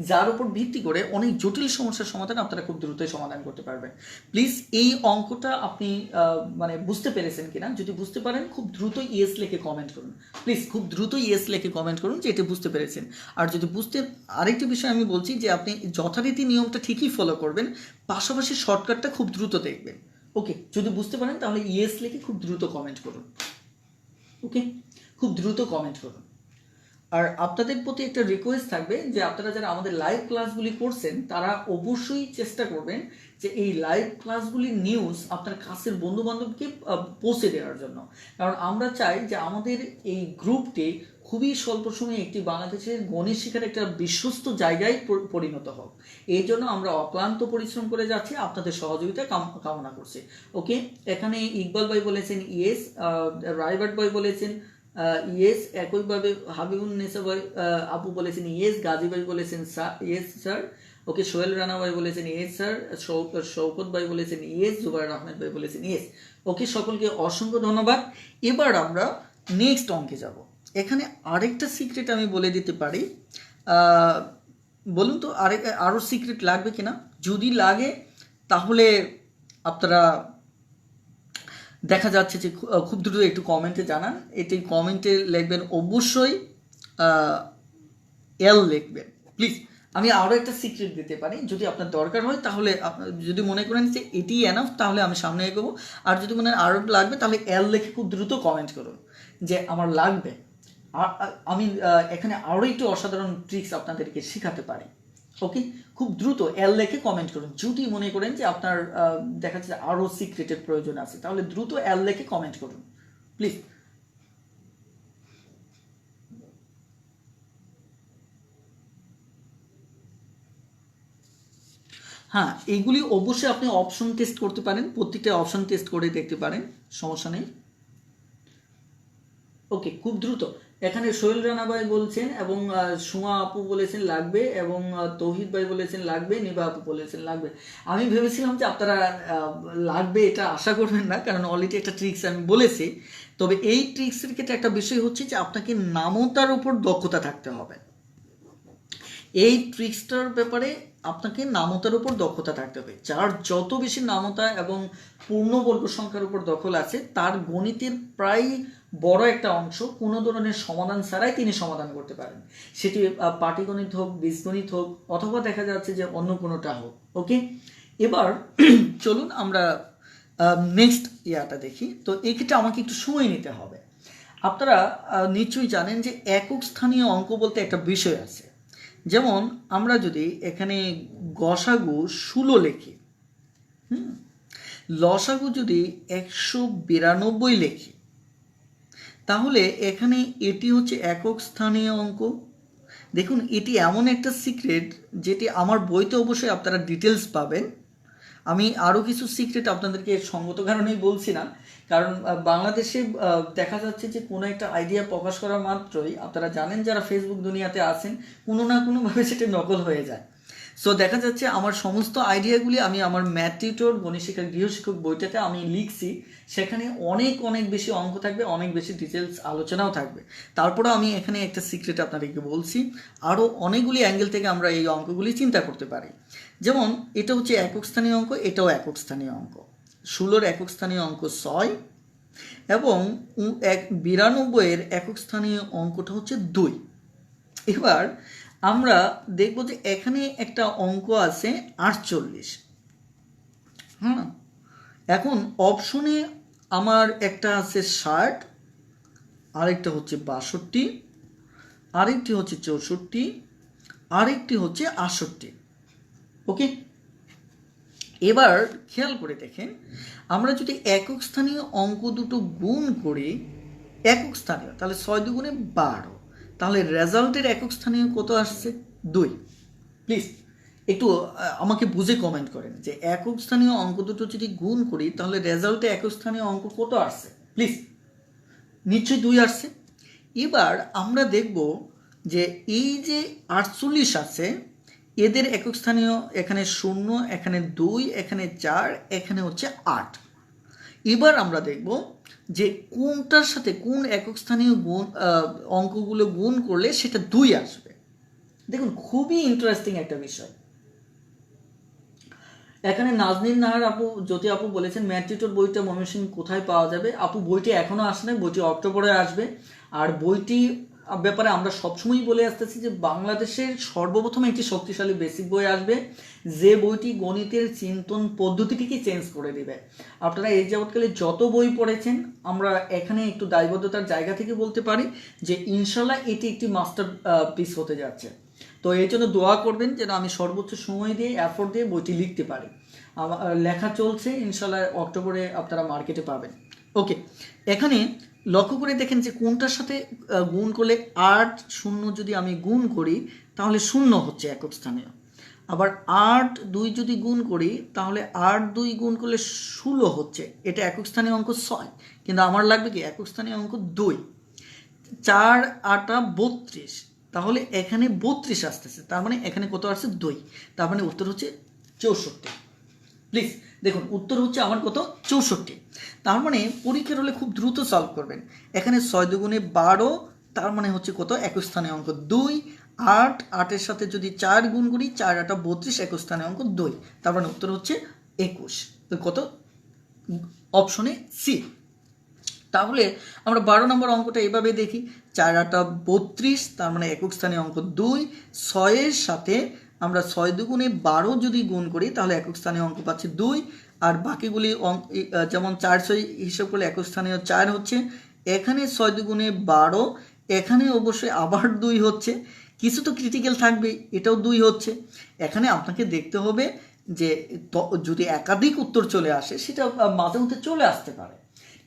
যার উপর ভিত্তি করে অনেক জটিল সমস্যার সমাধান আপনারা খুব দ্রুতই সমাধান করতে পারবেন। প্লিজ এই অঙ্কটা আপনি মানে বুঝতে পেরেছেন কিনা, যদি বুঝতে পারেন খুব দ্রুত ইয়েস লিখে কমেন্ট করুন। প্লিজ খুব দ্রুত ইয়েস লিখে কমেন্ট করুন যে এটা বুঝতে পেরেছেন। আর যদি আরেকটি বিষয় আমি বলছি যে আপনি যথারীতি নিয়মটা ঠিকই ফলো করবেন, পাশাপাশি শর্টকাটটা খুব দ্রুত দেখবেন। ওকে, যদি বুঝতে পারেন তাহলে ইয়েস লিখে খুব দ্রুত কমেন্ট করুন। ওকে, খুব দ্রুত কমেন্ট করুন। আর আপনাদের প্রতি একটা রিকোয়েস্ট থাকবে যে আপনারা যারা আমাদের লাইভ ক্লাসগুলি করছেন তারা অবশ্যই চেষ্টা করবেন যে এই লাইভ ক্লাসগুলির নিউজ আপনার কাছের বন্ধু বান্ধবকে পৌঁছে দেওয়ার জন্য, কারণ আমরা চাই যে আমাদের এই গ্রুপটি খুবই স্বল্প সময়ে একটি বাংলাদেশের গণিত শিক্ষার একটা বিশ্বস্ত জায়গায় পরিণত হোক। এই জন্য আমরা অক্লান্ত পরিশ্রম করে যাচ্ছি, আপনাদের সহযোগিতা কামনা করছি। ওকে, এখানে ইকবাল ভাই বলেছেন ইয়েস, রাইবার্ট ভাই বলেছেন ইয়েস, একইভাবে হাবিবুন্নেসা ভাই আপু বলেছেন ইয়েস, গাজী ভাই বলেছেন ইয়েস স্যার। ওকে, সোহেল রানা ভাই বলেছেন ইয়েস স্যার, শৌকত ভাই বলেছেন ইয়েস, জুবাইর আহমেদ ভাই বলেছেন ইয়েস। ওকে, সকলকে অসংখ্য ধন্যবাদ। এবার আমরা নেক্সট অঙ্কে যাব। এখানে আরেকটা সিক্রেট আমি বলে দিতে পারি, বলুন তো আরও সিক্রেট লাগবে কিনা? যদি লাগে তাহলে আপনারা দেখা যাচ্ছে যে খুব দ্রুত একটু কমেন্টে জানান। এটি কমেন্টে লিখবেন অবশ্যই এল লিখবেন প্লিজ। আমি আরও একটা সিক্রেট দিতে পারি, যদি আপনার দরকার হয় তাহলে যদি মনে করেন যে এটি এনাফ তাহলে আমি সামনে এগোবো, আর যদি মনে হয় আরও লাগবে তাহলে এল লিখে খুব দ্রুত কমেন্ট করুন যে আমার লাগবে। আমি এখানে আরও একটু অসাধারণ ট্রিক্স আপনাদেরকে শেখাতে পারি। ওকে, খুব দ্রুত এল লিখে কমেন্ট করুন। যদি মনে করেন যে আপনার দেখা যাচ্ছে আরও সিক্রেটের প্রয়োজন আছে তাহলে দ্রুত এল লিখে কমেন্ট করুন প্লিজ। হ্যাঁ, এইগুলি অবশ্যই আপনি অপশন টেস্ট করতে পারেন, প্রত্যেকটা অপশন টেস্ট করে দেখতে পারেন, সমস্যা নেই। ওকে, খুব দ্রুত। এখানে সোহেল রানা ভাই বলছেন এবং সুমা আপু বলেছেন লাগবে এবং তৌহিদ ভাই বলেছেন লাগবে, নিবা আপু বলেছেন লাগবে। আমি ভেবেছিলাম যে আপনারা লাগবে এটা আশা করবেন না, কারণ অলরেডি একটা ট্রিক্স আমি বলেছি। তবে এই ট্রিক্সের ক্ষেত্রে একটা বিষয় হচ্ছে যে আপনাকে নামতার উপর দক্ষতা থাকতে হবে। এই ট্রিক্সটার ব্যাপারে আপনাকে নামতার উপর দক্ষতা থাকতে হবে। যার যত বেশি নামতা এবং পূর্ণবর্গ সংখ্যার উপর দখল আছে, তার গণিতের প্রায় বড় একটা অংশ কোনো ধরনের সমাধান ছাড়াই তিনি সমাধান করতে পারেন। সেটি পাটিগণিত হোক, বীজগণিত হোক, অথবা দেখা যাচ্ছে যে অন্য কোনোটা হোক। ওকে, এবার চলুন আমরা নেক্সট ইয়াটা দেখি। তো এই ক্ষেত্রে আমাকে একটু সময় নিতে হবে। আপনারা নিশ্চয়ই জানেন যে একক স্থানীয় অঙ্ক বলতে একটা বিষয় আছে। যেমন আমরা যদি এখানে গসাগু 16 লিখি, লসাগু যদি 192 লিখি, তাহলে এখানে এটি হচ্ছে একক স্থানীয় অঙ্ক। দেখুন, এটি এমন একটা সিক্রেট যেটি আমার বইতে অবশ্যই আপনারা ডিটেলস পাবেন। আমি আরও কিছু সিক্রেট আপনাদেরকে সঙ্গত কারণেই বলছি না, কারণ বাংলাদেশে দেখা যাচ্ছে যে কোনো একটা আইডিয়া প্রকাশ করা মাত্রই আপনারা জানেন যারা ফেসবুক দুনিয়াতে আছেন, কোনো না কোনোভাবে সেটা নকল হয়ে যায়। সো দেখা যাচ্ছে আমার সমস্ত আইডিয়াগুলি আমি আমার ম্যাথ টিউটর গণিত শিক্ষা গৃহশিক্ষক বইটাতে আমি লিখছি, সেখানে অনেক অনেক বেশি অঙ্ক থাকবে, অনেক বেশি ডিটেলস আলোচনাও থাকবে। তারপরে আমি এখানে একটা সিক্রেট আপনাদেরকে বলছি, আরও অনেকগুলি অ্যাঙ্গেল থেকে আমরা এই অঙ্কগুলি চিন্তা করতে পারি। যেমন এটা হচ্ছে একক স্থানীয় অঙ্ক, এটাও একক স্থানীয় অঙ্ক। 16-র একক স্থানীয় অঙ্ক 6 এবং 92-এর একক স্থানীয় অঙ্কটা হচ্ছে 2। এবার আমরা দেখব যে এখানে একটা অঙ্ক আছে 48। হ্যাঁ, এখন অপশনে আমার একটা আছে 60, আরেকটা হচ্ছে 62, আরেকটি হচ্ছে 64, আরেকটি হচ্ছে 68। ওকে, এবার খেয়াল করে দেখেন, আমরা যদি একক স্থানীয় অঙ্ক দুটো গুণ করি, একক স্থানীয়, তাহলে 6 দুগুণে 12, তাহলে রেজাল্টের একক স্থানীয় কত আসছে? 2। প্লিজ একটু আমাকে বুঝে কমেন্ট করেন যে একক স্থানীয় অঙ্ক দুটো যদি গুণ করি তাহলে রেজাল্টে একক স্থানীয় অঙ্ক কত আসছে? প্লিজ, নিশ্চয়ই 2 আসছে। এবার আমরা দেখব যে এই যে 48 আছে, এদের একক স্থানীয় এখানে 0, এখানে 2, এখানে 4, এখানে হচ্ছে 8। এবার আমরা দেখব যে কোনটার সাথে কোন একক স্থানীয় গুণ অঙ্কগুলো গুণ করলে সেটা 2 আসবে। দেখুন, খুবই ইন্টারেস্টিং একটা বিষয়। এখানে নাজনীন নাহার আপু, জ্যোতি আপু বলেছেন ম্যাথ টিউটর বইটা ময়মনসিংহ কোথায় পাওয়া যাবে? আপু, বইটি এখনও আসে নাই, বইটি অক্টোবরে আসবে। আর বইটি ব্যাপারে আমরা সবসময়ই বলে আসতেছি যে বাংলাদেশের সর্বপ্রথম একটি শক্তিশালী বেসিক বই আসবে, যে বইটি গণিতের চিন্তন পদ্ধতিটিকে চেঞ্জ করে দেবে। আপনারা এই যাবৎকালে যত বই পড়েছেন, আমরা এখানে একটু দায়বদ্ধতার জায়গা থেকে বলতে পারি যে ইনশাল্লাহ এটি একটি মাস্টার পিস হতে যাচ্ছে। তো এই জন্য দোয়া করবেন যেন আমি সর্বোচ্চ সময় দিয়ে এফোর্ট দিয়ে বইটি লিখতে পারি। আমার লেখা চলছে, ইনশাল্লাহ অক্টোবরে আপনারা মার্কেটে পাবেন। ওকে, এখানে লক্ষ্য করে দেখেন যে কোনটার সাথে গুণ করলে 8 0 যদি আমি গুণ করি তাহলে 0 হচ্ছে একক স্থানীয়। আবার 8 2 যদি গুণ করি তাহলে 8 2 গুণ করলে 16 হচ্ছে, এটা একক স্থানীয় অঙ্ক 6। কিন্তু আমার লাগবে কি একক স্থানীয় অঙ্ক 2। 4 8 32, তাহলে এখানে 32 আসতেছে, তার মানে এখানে কত আসছে? 2। তার মানে উত্তর হচ্ছে 64। প্লিজ দেখুন, উত্তর হচ্ছে আমার কত? 64। তার মানে পরীক্ষার হলে খুব দ্রুত সলভ করবেন। এখানে 6 দুগুণে 12, তার মানে হচ্ছে কত? একক স্থানীয় অঙ্ক 2। 8 8-এর সাথে যদি 4 গুণ করি, 4 8 32, একক স্থানীয় অঙ্ক 2, তার মানে উত্তর হচ্ছে 21। তো কত? অপশনে সি। তাহলে আমরা 12 নম্বর অঙ্কটা এভাবে দেখি, 4 8 32, তার মানে একক স্থানীয় অঙ্ক 2। 6-এর সাথে আমরা 6 দুগুণে 12 যদি গুণ করি তাহলে একক স্থানীয় অঙ্ক পাচ্ছি 2। আর বাকিগুলি যেমন 4 6 হিসাব করলে একক স্থানীয় 4 হচ্ছে। এখানে 6 দুগুণে 12, এখানে অবশ্যই আবার 2 হচ্ছে, কিছু তো ক্রিটিক্যাল থাকবে, এটাও 2 হচ্ছে। এখানে আপনাকে দেখতে হবে যে যদি একাধিক উত্তর চলে আসে সেটা মাঝে মধ্যে চলে আসতে পারে।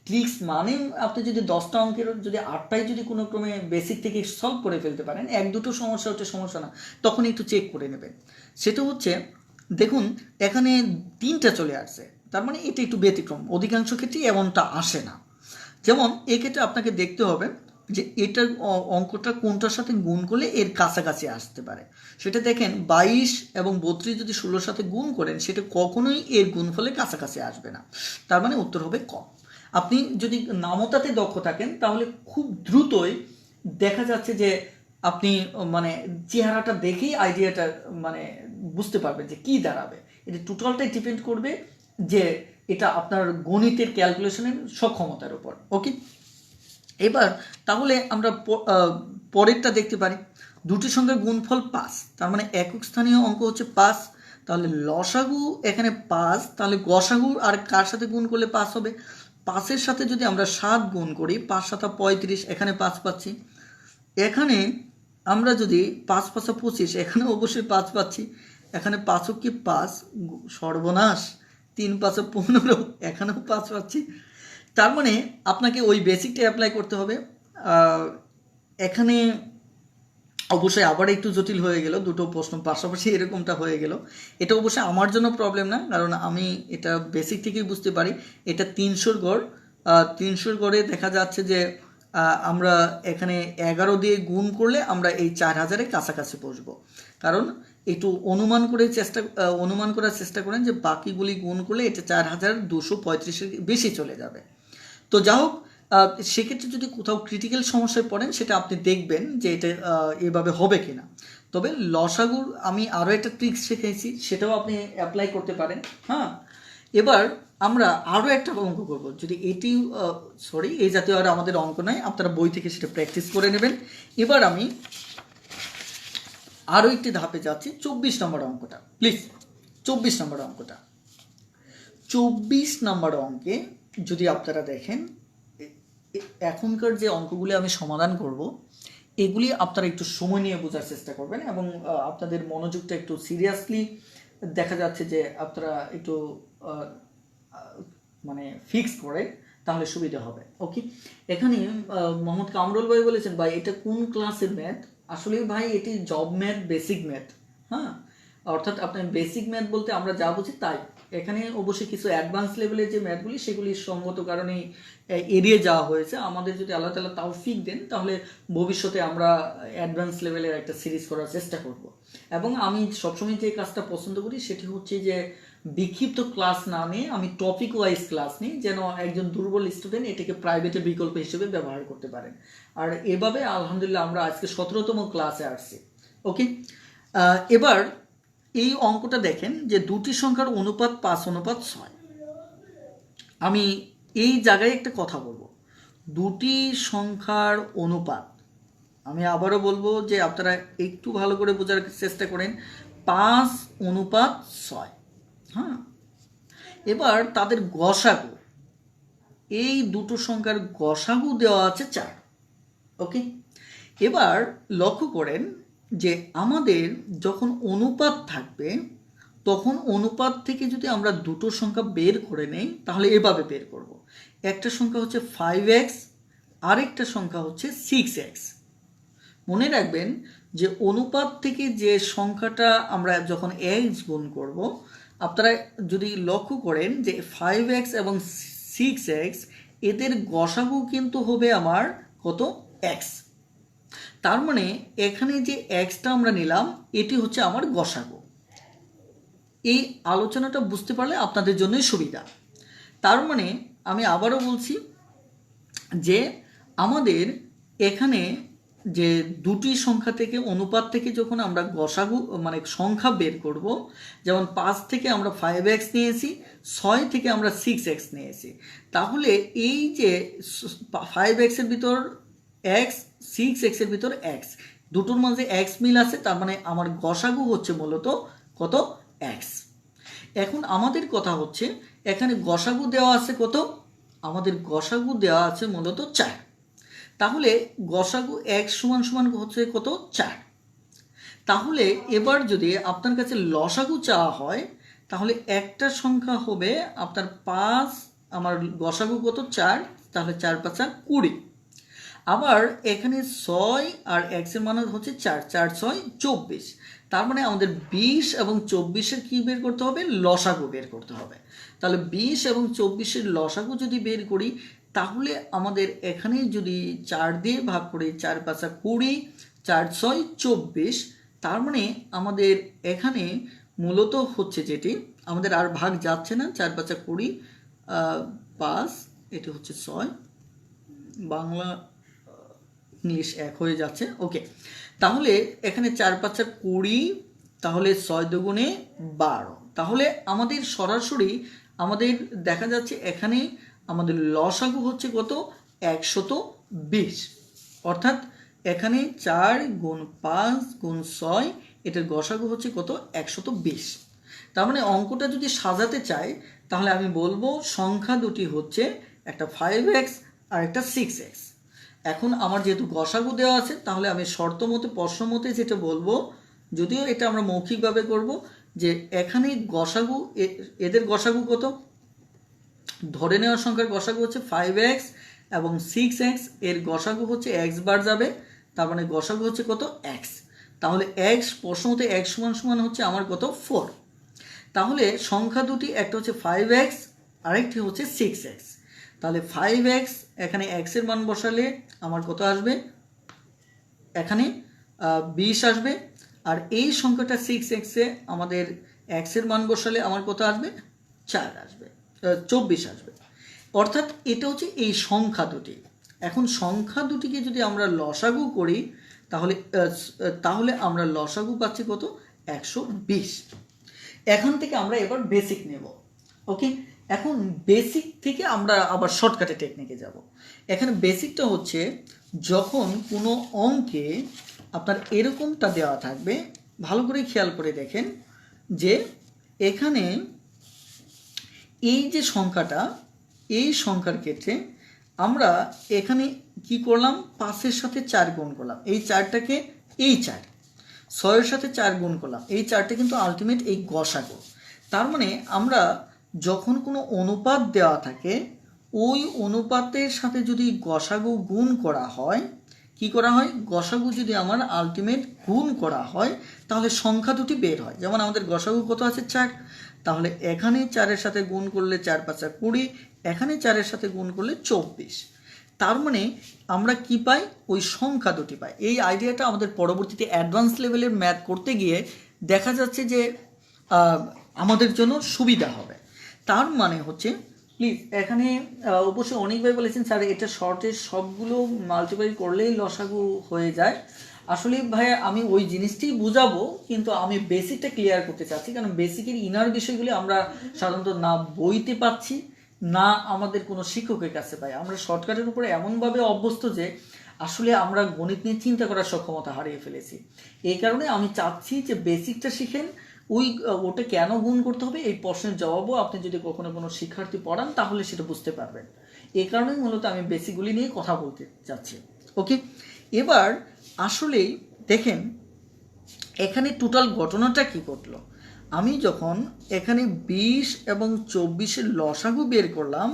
ট্রিক্স মানে আপনি যদি 10টা অঙ্কের যদি 8টাই যদি কোনো ক্রমে বেসিক থেকে সলভ করে ফেলতে পারেন, 1-2 সমস্যা হচ্ছে সমস্যা না, তখন একটু চেক করে নেবেন। সেটা হচ্ছে দেখুন এখানে 3টা চলে আসছে, তার মানে এটা একটু ব্যতিক্রম, অধিকাংশ ক্ষেত্রেই এমনটা আসে না। যেমন এক্ষেত্রে আপনাকে দেখতে হবে যে এটা অঙ্কটা কোনটার সাথে গুণ করলে এর কাছাকাছি আসতে পারে। সেটা দেখেন 22 এবং 32 যদি 16-র সাথে গুণ করেন সেটা কখনোই এর গুণফলের কাছাকাছি আসবে না, তার মানে উত্তর হবে ক। আপনি যদি নামতাতে দক্ষ থাকেন তাহলে খুব দ্রুতই দেখা যাচ্ছে যে আপনি মানে চেহারাটা দেখেই আইডিয়াটা মানে বুঝতে পারবেন যে কি দাঁড়াবে। এটা টোটালটাই ডিপেন্ড করবে যে এটা আপনার গণিতের ক্যালকুলেশনের সক্ষমতার উপর। ওকে, এবার তাহলে আমরা পরেরটা দেখতে পারি। দুটি সংখ্যার গুণফল 5, তার মানে একক স্থানীয় অঙ্ক হচ্ছে 5। তাহলে লসাগু এখানে 5, তাহলে গসাগু আর কার সাথে গুণ করলে 5 হবে? 5-এর সাথে যদি আমরা 7 গুণ করি, 5 7 35, এখানে 5 পাচ্ছি। এখানে আমরা যদি 5 5 25, এখানে অবশ্যই 5 পাচ্ছি। এখানে 5 কি 5, সর্বনাশ, 3 5 15, এখানেও 5 পাচ্ছি। তার মানে আপনাকে ওই বেসিকটা অ্যাপ্লাই করতে হবে। এখানে অবশ্যই আবার একটু জটিল হয়ে গেল, দুটো প্রশ্ন পাশাপাশি এরকমটা হয়ে গেল। এটা অবশ্যই আমার জন্য প্রবলেম না, কারণ আমি এটা বেসিক থেকেই বুঝতে পারি। এটা 300-র গড়, 300-র গড়ে দেখা যাচ্ছে যে আমরা এখানে 11 দিয়ে গুণ করলে আমরা এই 4000-এর কাছাকাছি বসবো। কারণ একটু অনুমান করার চেষ্টা করেন যে বাকিগুলি গুণ করলে এটা 4235-এর বেশি চলে যাবে। তো যা হোক, সেক্ষেত্রে যদি কোথাও ক্রিটিক্যাল সমস্যায় পড়েন সেটা আপনি দেখবেন যে এটা এভাবে হবে কিনা। তবে লসাগুর আমি আরও একটা ট্রিক্স শিখেছি, সেটাও আপনি অ্যাপ্লাই করতে পারেন। হ্যাঁ, এবার আমরা আরও একটা অঙ্ক করব। যদি এটি এই জাতীয় আর আমাদের অঙ্ক নয়, আপনারা বই থেকে সেটা প্র্যাকটিস করে নেবেন। এবার আমি আরও একটি ধাপে যাচ্ছি, 24 নম্বর অঙ্কটা। প্লিজ 24 নম্বর অঙ্কটা। 24 নম্বর অঙ্কে যদি আপনারা দেখেন, এখনকার যে অঙ্কগুলি আমি সমাধান করব এগুলি আপনারা একটু সময় নিয়ে বোঝার চেষ্টা করবেন এবং আপনাদের মনোযোগটা একটু সিরিয়াসলি দেখা যাচ্ছে যে আপনারা একটু মানে ফিক্স করে, তাহলে সুবিধা হবে। ওকে, এখানে মোহাম্মদ কামরুল ভাই বলেছেন, ভাই এটা কোন ক্লাসের ম্যাথ? আসলে ভাই এটি জব ম্যাথ, বেসিক ম্যাথ। হ্যাঁ, অর্থাৎ আপনার বেসিক ম্যাথ বলতে আমরা যা বুঝি তাই। এখানে অবশ্যই কিছু অ্যাডভান্স লেভেলের যে ম্যাথগুলি সেগুলি সঙ্গত কারণেই এড়িয়ে যাওয়া হয়েছে। আমাদের যদি আল্লাহ তাআলা তৌফিক দেন তাহলে ভবিষ্যতে আমরা অ্যাডভান্স লেভেলের একটা সিরিজ করার চেষ্টা করব। এবং আমি সবসময় যে কাজটা পছন্দ করি সেটি হচ্ছে যে বিক্ষিপ্ত ক্লাস না নিয়ে আমি টপিক ওয়াইজ ক্লাস নিই, যেন একজন দুর্বল স্টুডেন্ট এটাকে প্রাইভেটের বিকল্প হিসেবে ব্যবহার করতে পারেন। আর এভাবে আলহামদুলিল্লাহ আমরা আজকে 17তম ক্লাসে আসছি। ওকে, এবার এই অঙ্কটা দেখেন যে দুটি সংখ্যার অনুপাত 5:6। আমি এই জায়গায় একটা কথা বলবো, দুটি সংখ্যার অনুপাত, আমি আবারও বলবো যে আপনারা একটু ভালো করে বোঝার চেষ্টা করেন, 5:6। হ্যাঁ, এবার তাদের গসাগু, এই দুটো সংখ্যার গসাগু দেওয়া আছে 4। ওকে, এবার লক্ষ্য করেন যে আমাদের যখন অনুপাত থাকবে তখন অনুপাত থেকে যদি আমরা দুটো সংখ্যা বের করে নেই তাহলে এভাবে বের করব। একটা সংখ্যা হচ্ছে 5x, আরেকটা সংখ্যা হচ্ছে 6x। মনে রাখবেন যে অনুপাত থেকে যে সংখ্যাটা আমরা যখন x গুণ করব, আপনারা যদি লক্ষ্য করেন যে 5x এবং 6x এদের গসাগু কিন্তু হবে আমার কত? x। তার মানে এখানে যে এক্সটা আমরা নিলাম এটি হচ্ছে আমার গসাগু। এই আলোচনাটা বুঝতে পারলে আপনাদের জন্যই সুবিধা। তার মানে আমি আবারও বলছি যে আমাদের এখানে যে দুটি সংখ্যা থেকে অনুপাত থেকে যখন আমরা গসাগু মানে সংখ্যা বের করব, যেমন 5 থেকে আমরা 5x নিয়েছি, 6 থেকে আমরা 6x নিয়েছি, তাহলে এই যে 5x এর ভিতর x, 6x এর ভিতর x, দুটোর মাঝে x মিল আছে, তার মানে আমার গসাগু হচ্ছে মূলত কত? x। এখন আমাদের কথা হচ্ছে এখানে গসাগু দেওয়া আছে কত? আমাদের গসাগু দেওয়া আছে মূলত 4। তাহলে গসাগু x সমান সমান হচ্ছে কত? 4। তাহলে এবার যদি আপনার কাছে লসাগু চাওয়া হয় তাহলে একটা সংখ্যা হবে আপনার 5, আমার গসাগু কত? 4, তাহলে 4 5 20। আবার এখানে 6 আর x এর মান হচ্ছে 4, 4 6 24। তার মানে আমাদের 20 এবং 24-এর কি বের করতে হবে? লসাগু বের করতে হবে। তাহলে 20 এবং 24-এর লসাগু যদি বের করি তাহলে আমাদের এখানে যদি 4 দিয়ে ভাগ করি, 4 5 20, 4 6 24, তার মানে আমাদের এখানে মূলত হচ্ছে যেটি আমাদের আর ভাগ যাচ্ছে না, 4 5 20, 5, এটি হচ্ছে 6, বাংলা ইংলিশ এক হয়ে যাচ্ছে। ওকে, তাহলে এখানে 4 5 20, তাহলে 6 দুগুণে 12, তাহলে আমাদের সরাসরি আমাদের দেখা যাচ্ছে এখানে আমাদের লসাগু হচ্ছে কত, 120, অর্থাৎ এখানে 4 গুণ 5 গুণ 6, এটার গসাগু হচ্ছে কত, 120। তার মানে অঙ্কটা যদি সাজাতে চাই তাহলে আমি বলবো সংখ্যা দুটি হচ্ছে একটা 5x আর একটা 6x। এখন আমার যেহেতু গসাগু দেওয়া আছে তাহলে আমি শর্ত মতে প্রশ্ন মতে যেটা বলবো, যদিও এটা আমরা মৌখিকভাবে করব, যে এখানে গসাগু এদের গসাগু কত, ধরে নেওয়ার সংখ্যার গসাগু হচ্ছে 5x এবং 6x, এর গসাগু হচ্ছে x বার যাবে, তার মানে গসাগু হচ্ছে কত, x। তাহলে x প্রশ্ন মতে x সমান সমান হচ্ছে আমার কত, 4। তাহলে সংখ্যা দুটি একটা হচ্ছে 5x আরেকটি হচ্ছে 6x। তাহলে 5x এখানে x এর মান বসালে আমার কত আসবে, এখানে 20 আসবে, আর এই সংখ্যাটা 6x এ আমাদের x এর মান বসালে আমার কত আসবে, 4 আসবে, 24 আসবে। অর্থাৎ এটা হচ্ছে এই সংখ্যা দুটি। এখন সংখ্যা দুটিকে যদি আমরা লসাগু করি তাহলে আমরা লসাগু পাচ্ছি কত, 120। এখান থেকে আমরা এবার বেসিক নেব। ওকে, এখন বেসিক থেকে আমরা আবার শর্টকাটে টেকনিকে যাব। এখানে বেসিকটা হচ্ছে যখন কোনো অঙ্কে আপনার এরকমটা দেওয়া থাকবে, ভালো করে খেয়াল করে দেখেন যে এখানে এই যে সংখ্যাটা, এই সংখ্যার ক্ষেত্রে আমরা এখানে কি করলাম, 5-এর সাথে 4 গুণ করলাম, এই 4টাকে এই 4, 6-এর সাথে 4 গুণ করলাম, এই 4টা কিন্তু আলটিমেট এই গসাগু। তার মানে আমরা যখন কোনো অনুপাত দেওয়া থাকে ওই অনুপাতের সাথে যদি গসাগু গুণ করা হয়, কি করা হয়, গসাগু যদি আমার আলটিমেট গুণ করা হয় তাহলে সংখ্যা দুটি বের হয়। যেমন আমাদের গসাগু কত আছে, 4, তাহলে এখানে 4-এর সাথে গুণ করলে 4 5 20, এখানে 4-এর সাথে গুণ করলে 24। তার মানে আমরা কি পাই, ওই সংখ্যা দুটি পাই। এই আইডিয়াটা আমাদের পরবর্তীতে অ্যাডভান্স লেভেলের ম্যাথ করতে গিয়ে দেখা যাচ্ছে যে আমাদের জন্য সুবিধা হবে। তার মানে হচ্ছে প্লিজ এখানে অবশ্যই অনেক ভাই বলেছেন স্যার এটা শর্টের সবগুলো মাল্টিপ্লাই করলেই লসাগু হয়ে যায়। আসলে ভাই আমি ওই জিনিসটাই বুঝাবো, কিন্তু আমি বেসিকটা ক্লিয়ার করতে চাচ্ছি, কারণ বেসিকের ইনার বিষয়গুলি আমরা সাধারণত না বইতে পাচ্ছি না আমাদের কোনো শিক্ষকের কাছে পাই। আমরা শর্টকাটের উপরে এমনভাবে অভ্যস্ত যে আসলে আমরা গণিত নিয়ে চিন্তা করার সক্ষমতা হারিয়ে ফেলেছি। এই কারণে আমি চাচ্ছি যে বেসিকটা শিখেন, ওটা কেন গুণ করতে হবে এই প্রশ্নের জবাবও আপনি যদি কখনো কোনো শিক্ষার্থী পড়ান তাহলে সেটা বুঝতে পারবেন। এই কারণেই মূলত আমি বেসিকগুলি নিয়ে কথা বলতে চাচ্ছি। ওকে, এবার আসলেই দেখেন এখানে টোটাল ঘটনাটা কি ঘটলো। আমি যখন এখানে 20 এবং 24-এর লসাগু বের করলাম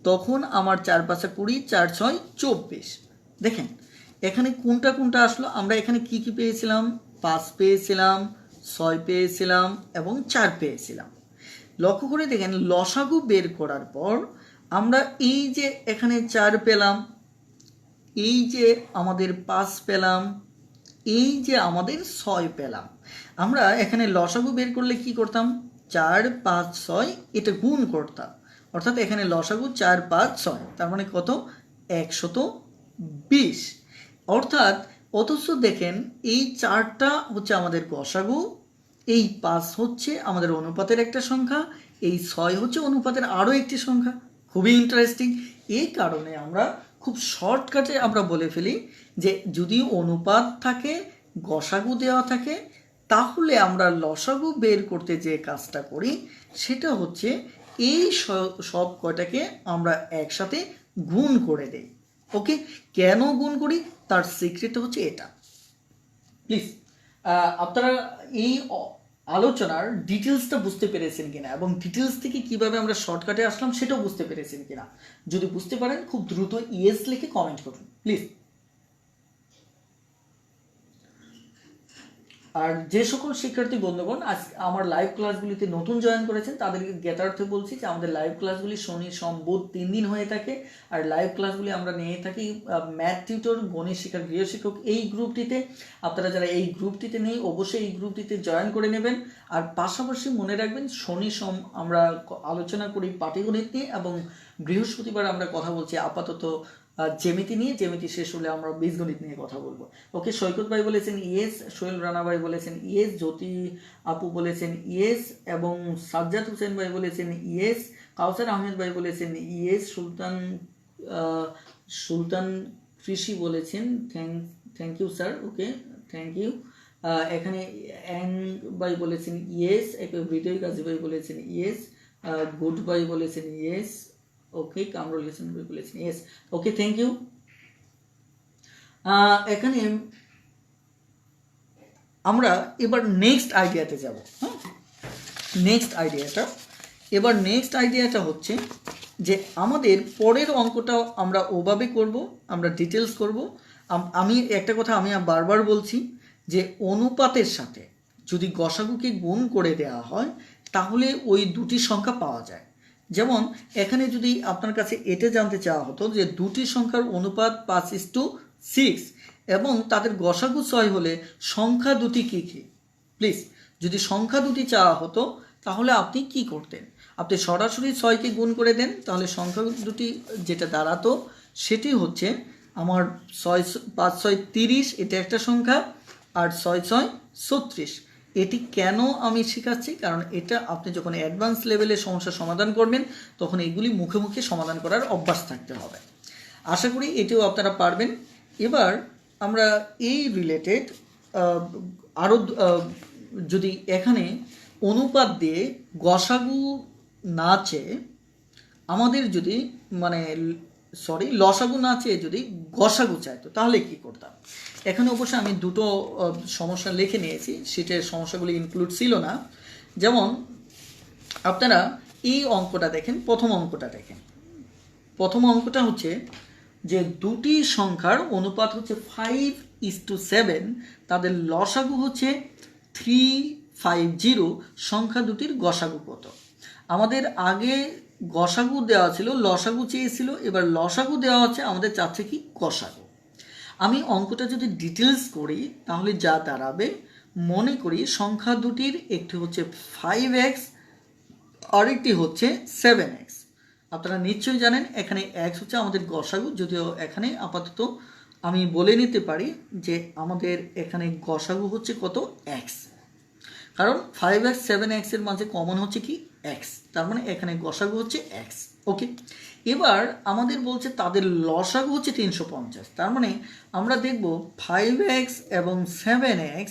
তখন আমার 4 5 20, 4 6 24। দেখেন এখানে কোনটা কোনটা আসলো, আমরা এখানে কি কি পেয়েছিলাম, 5 পেয়েছিলাম, 6 পেয়েছিলাম এবং 4 পেয়েছিলাম। লক্ষ্য করে দেখেন লসাগু বের করার পর আমরা এই যে এখানে 4 পেলাম, এই যে আমাদের 5 পেলাম, এই যে আমাদের 6 পেলাম। আমরা এখানে লসাগু বের করলে কি করতাম, 4 5 6 এটা গুণ করতাম, অর্থাৎ এখানে লসাগু 4 5 6, তার মানে কত, 120। অর্থাৎ অথচ দেখেন এই 4টা হচ্ছে আমাদের গসাগু, এই 5 হচ্ছে আমাদের অনুপাতের একটা সংখ্যা, এই 6 হচ্ছে অনুপাতের আরও একটি সংখ্যা। খুবই ইন্টারেস্টিং। এই কারণে আমরা খুব শর্টকাটে আমরা বলে ফেলি যে যদি অনুপাত থাকে, গসাগু দেওয়া থাকে, তাহলে আমরা লসাগু বের করতে যে কাজটা করি সেটা হচ্ছে এই সব কয়টাকে আমরা একসাথে গুণ করে দেই। ওকে, কেন গুণ করি তার সিক্রেট হচ্ছে এটা। প্লিজ আপনারা এই আলোচনার ডিটেলসটা বুঝতে পেরেছেন কিনা এবং ডিটেলস থেকে কিভাবে আমরা শর্টকাটে আসলাম সেটাও বুঝতে পেরেছেন কিনা। যদি বুঝতে পারেন খুব দ্রুত ইয়েস লিখে কমেন্ট করুন প্লিজ। আর যে সকল শিক্ষার্থী বন্ধুগণ আজ আমার লাইভ ক্লাসগুলিতে নতুন জয়েন করেছেন তাদেরকে জ্ঞাতার্থে বলছি যে আমাদের লাইভ ক্লাসগুলি শনি সোম বুধ 3 দিন হয়ে থাকে। আর লাইভ ক্লাসগুলি আমরা নিয়ে থাকি ম্যাথ টিউটর, গণিত শিক্ষক, গৃহ শিক্ষক এই গ্রুপটিতে। আপনারা যারা এই গ্রুপটিতে নেই অবশ্যই এই গ্রুপটিতে জয়েন করে নেবেন। আর পাশাপাশি মনে রাখবেন শনি সোম আমরা আলোচনা করি পাটিগণিত নিয়ে, এবং বৃহস্পতিবার আমরা কথা বলছি আপাতত জ্যামিতি নিয়ে। জ্যামিতি শেষ হলে আমরা বীজগণিত নিয়ে কথা বলবো। ওকে, সৈকত ভাই বলেছেন ইয়েস, সোহেল রানা ভাই বলেছেন ইয়েস, জ্যোতি আপু বলেছেন ইয়েস, এবং সাজ্জাদ হোসেন ভাই বলেছেন ইয়েস, কাউসার আহমেদ ভাই বলেছেন ইয়েস, সুলতান কৃষি বলেছেন thank you sir. Okay, thank you. এখানে অ্যাং ভাই বলেছেন ইয়েস, হৃদয় গাজী ভাই বলেছেন ইয়েস, গুড ভাই বলেছেন ইয়েস, ওকে, কামরুল হাসান ভাই বলেছেন ইয়েস। Okay, thank you. এখানে আমরা এবার নেক্সট আইডিয়াতে যাব। হ্যাঁ, নেক্সট আইডিয়াটা হচ্ছে যে আমাদের পরের অঙ্কটা আমরা ওভাবে করব, আমরা ডিটেলস করব। আমি একটা কথা আমি বারবার বলছি যে অনুপাতের সাথে যদি গসাগুকে গুণ করে দেওয়া হয় তাহলে ওই দুটি সংখ্যা পাওয়া যায়। যেমন এখানে যদি আপনার কাছে এটা জানতে চাওয়া হতো যে দুটি সংখ্যার অনুপাত 5:6 এবং তাদের গসাগু 6 হলে সংখ্যা দুটি কী কী, প্লিজ যদি সংখ্যা দুটি চাওয়া হতো তাহলে আপনি কি করতেন? আপনি সরাসরি 6কে গুণ করে দেন, তাহলে সংখ্যা দুটি যেটা দাঁড়াতো সেটি হচ্ছে আমার 5 6 30, এটা একটা সংখ্যা, আর 6 6 36। এটি কেন আমি শেখাচ্ছি, কারণ এটা আপনি যখন অ্যাডভান্স লেভেলে সমস্যা সমাধান করবেন তখন এগুলি মুখে মুখে সমাধান করার অভ্যাস থাকতে হবে। আশা করি এটিও আপনারা পারবেন। এবার আমরা এই রিলেটেড আরও যদি এখানে অনুপাত দিয়ে গসাগু না চেয়ে আমাদের যদি লসাগু না চেয়ে যদি গসাগু চাইতো তাহলে কি করতাম? এখানে অবশ্য আমি দুটো সমস্যা লিখে নিয়েছি, সেটার সমস্যাগুলি ইনক্লুড ছিল না। যেমন আপনারা এই অঙ্কটা দেখেন, প্রথম অঙ্কটা হচ্ছে যে দুটি সংখ্যার অনুপাত হচ্ছে 5:7, তাদের লসাগু হচ্ছে 350, সংখ্যা দুটির গসাগু কত? আমাদের আগে গসাগু দেওয়া ছিল, লসাগু চেয়েছিল, এবার লসাগু দেওয়া হচ্ছে, আমাদের চাচ্ছে কি গসাগু। আমি অঙ্কটা যদি ডিটেলস করি তাহলে যা দাঁড়াবে, মনে করি সংখ্যা দুটির একটি হচ্ছে 5x আর একটি হচ্ছে 7x। আপনারা নিশ্চয়ই জানেন এখানে x হচ্ছে আমাদের গসাগু, যদিও এখানে আপাতত আমি বলে নিতে পারি যে আমাদের এখানে গসাগু হচ্ছে কত? x, কারণ 5x 7x এর মাঝে কমন হচ্ছে কি x, তার মানে এখানে গসাগু হচ্ছে x। ওকে, এবার আমাদের বলছে তাদের লসাগু হচ্ছে 350, তার মানে আমরা দেখব 5x এবং 7x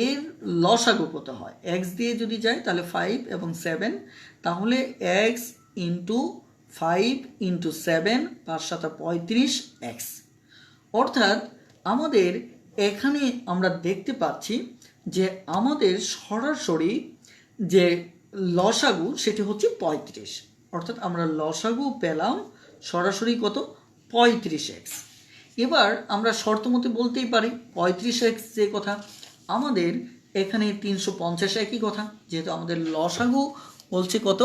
এর লসাগু কত হয়। x দিয়ে যদি যায় তাহলে 5 এবং 7, তাহলে x ইন্টু 5 ইন্টু 7 5 7 35x। অর্থাৎ আমাদের এখানে আমরা দেখতে পাচ্ছি যে আমাদের সরাসরি যে লসাগু সেটি হচ্ছে 35, অর্থাৎ আমরা লসাগু পেলাম সরাসরি কত? 35x। এবার আমরা শর্ত মতে বলতেই পারি 35x যে কথা, আমাদের এখানে 350 একই কথা, যেহেতু আমাদের লসাগু বলছে কত?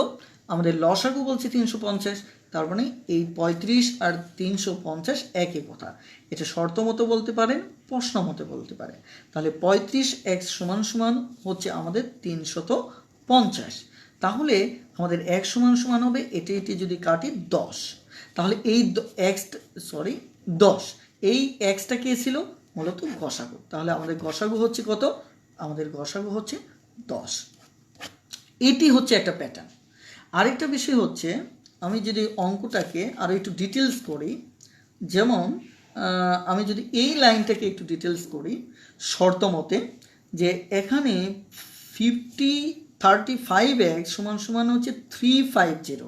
আমাদের লসাগু বলছে 350, তার মানে এই 35 আর 350 একই কথা। এটা শর্ত মতো বলতে পারেন, প্রশ্ন মতো বলতে পারেন। তাহলে 35x সমান সমান হচ্ছে আমাদের 350, তাহলে আমাদের x সমান সমান হবে এটি যদি কাটি 10, তাহলে এই এই xটা কে ছিল? মূলত গসাগু। তাহলে আমাদের গসাগু হচ্ছে কত? আমাদের গসাগু হচ্ছে 10। এটি হচ্ছে একটা প্যাটার্ন। আরেকটা বিষয় হচ্ছে, আমি যদি অঙ্কটাকে আরও একটু ডিটেলস করি, যেমন আমি যদি এই লাইনটাকে একটু ডিটেলস করি শর্ত মতে, যে এখানে 35x সমান সমান হচ্ছে 350,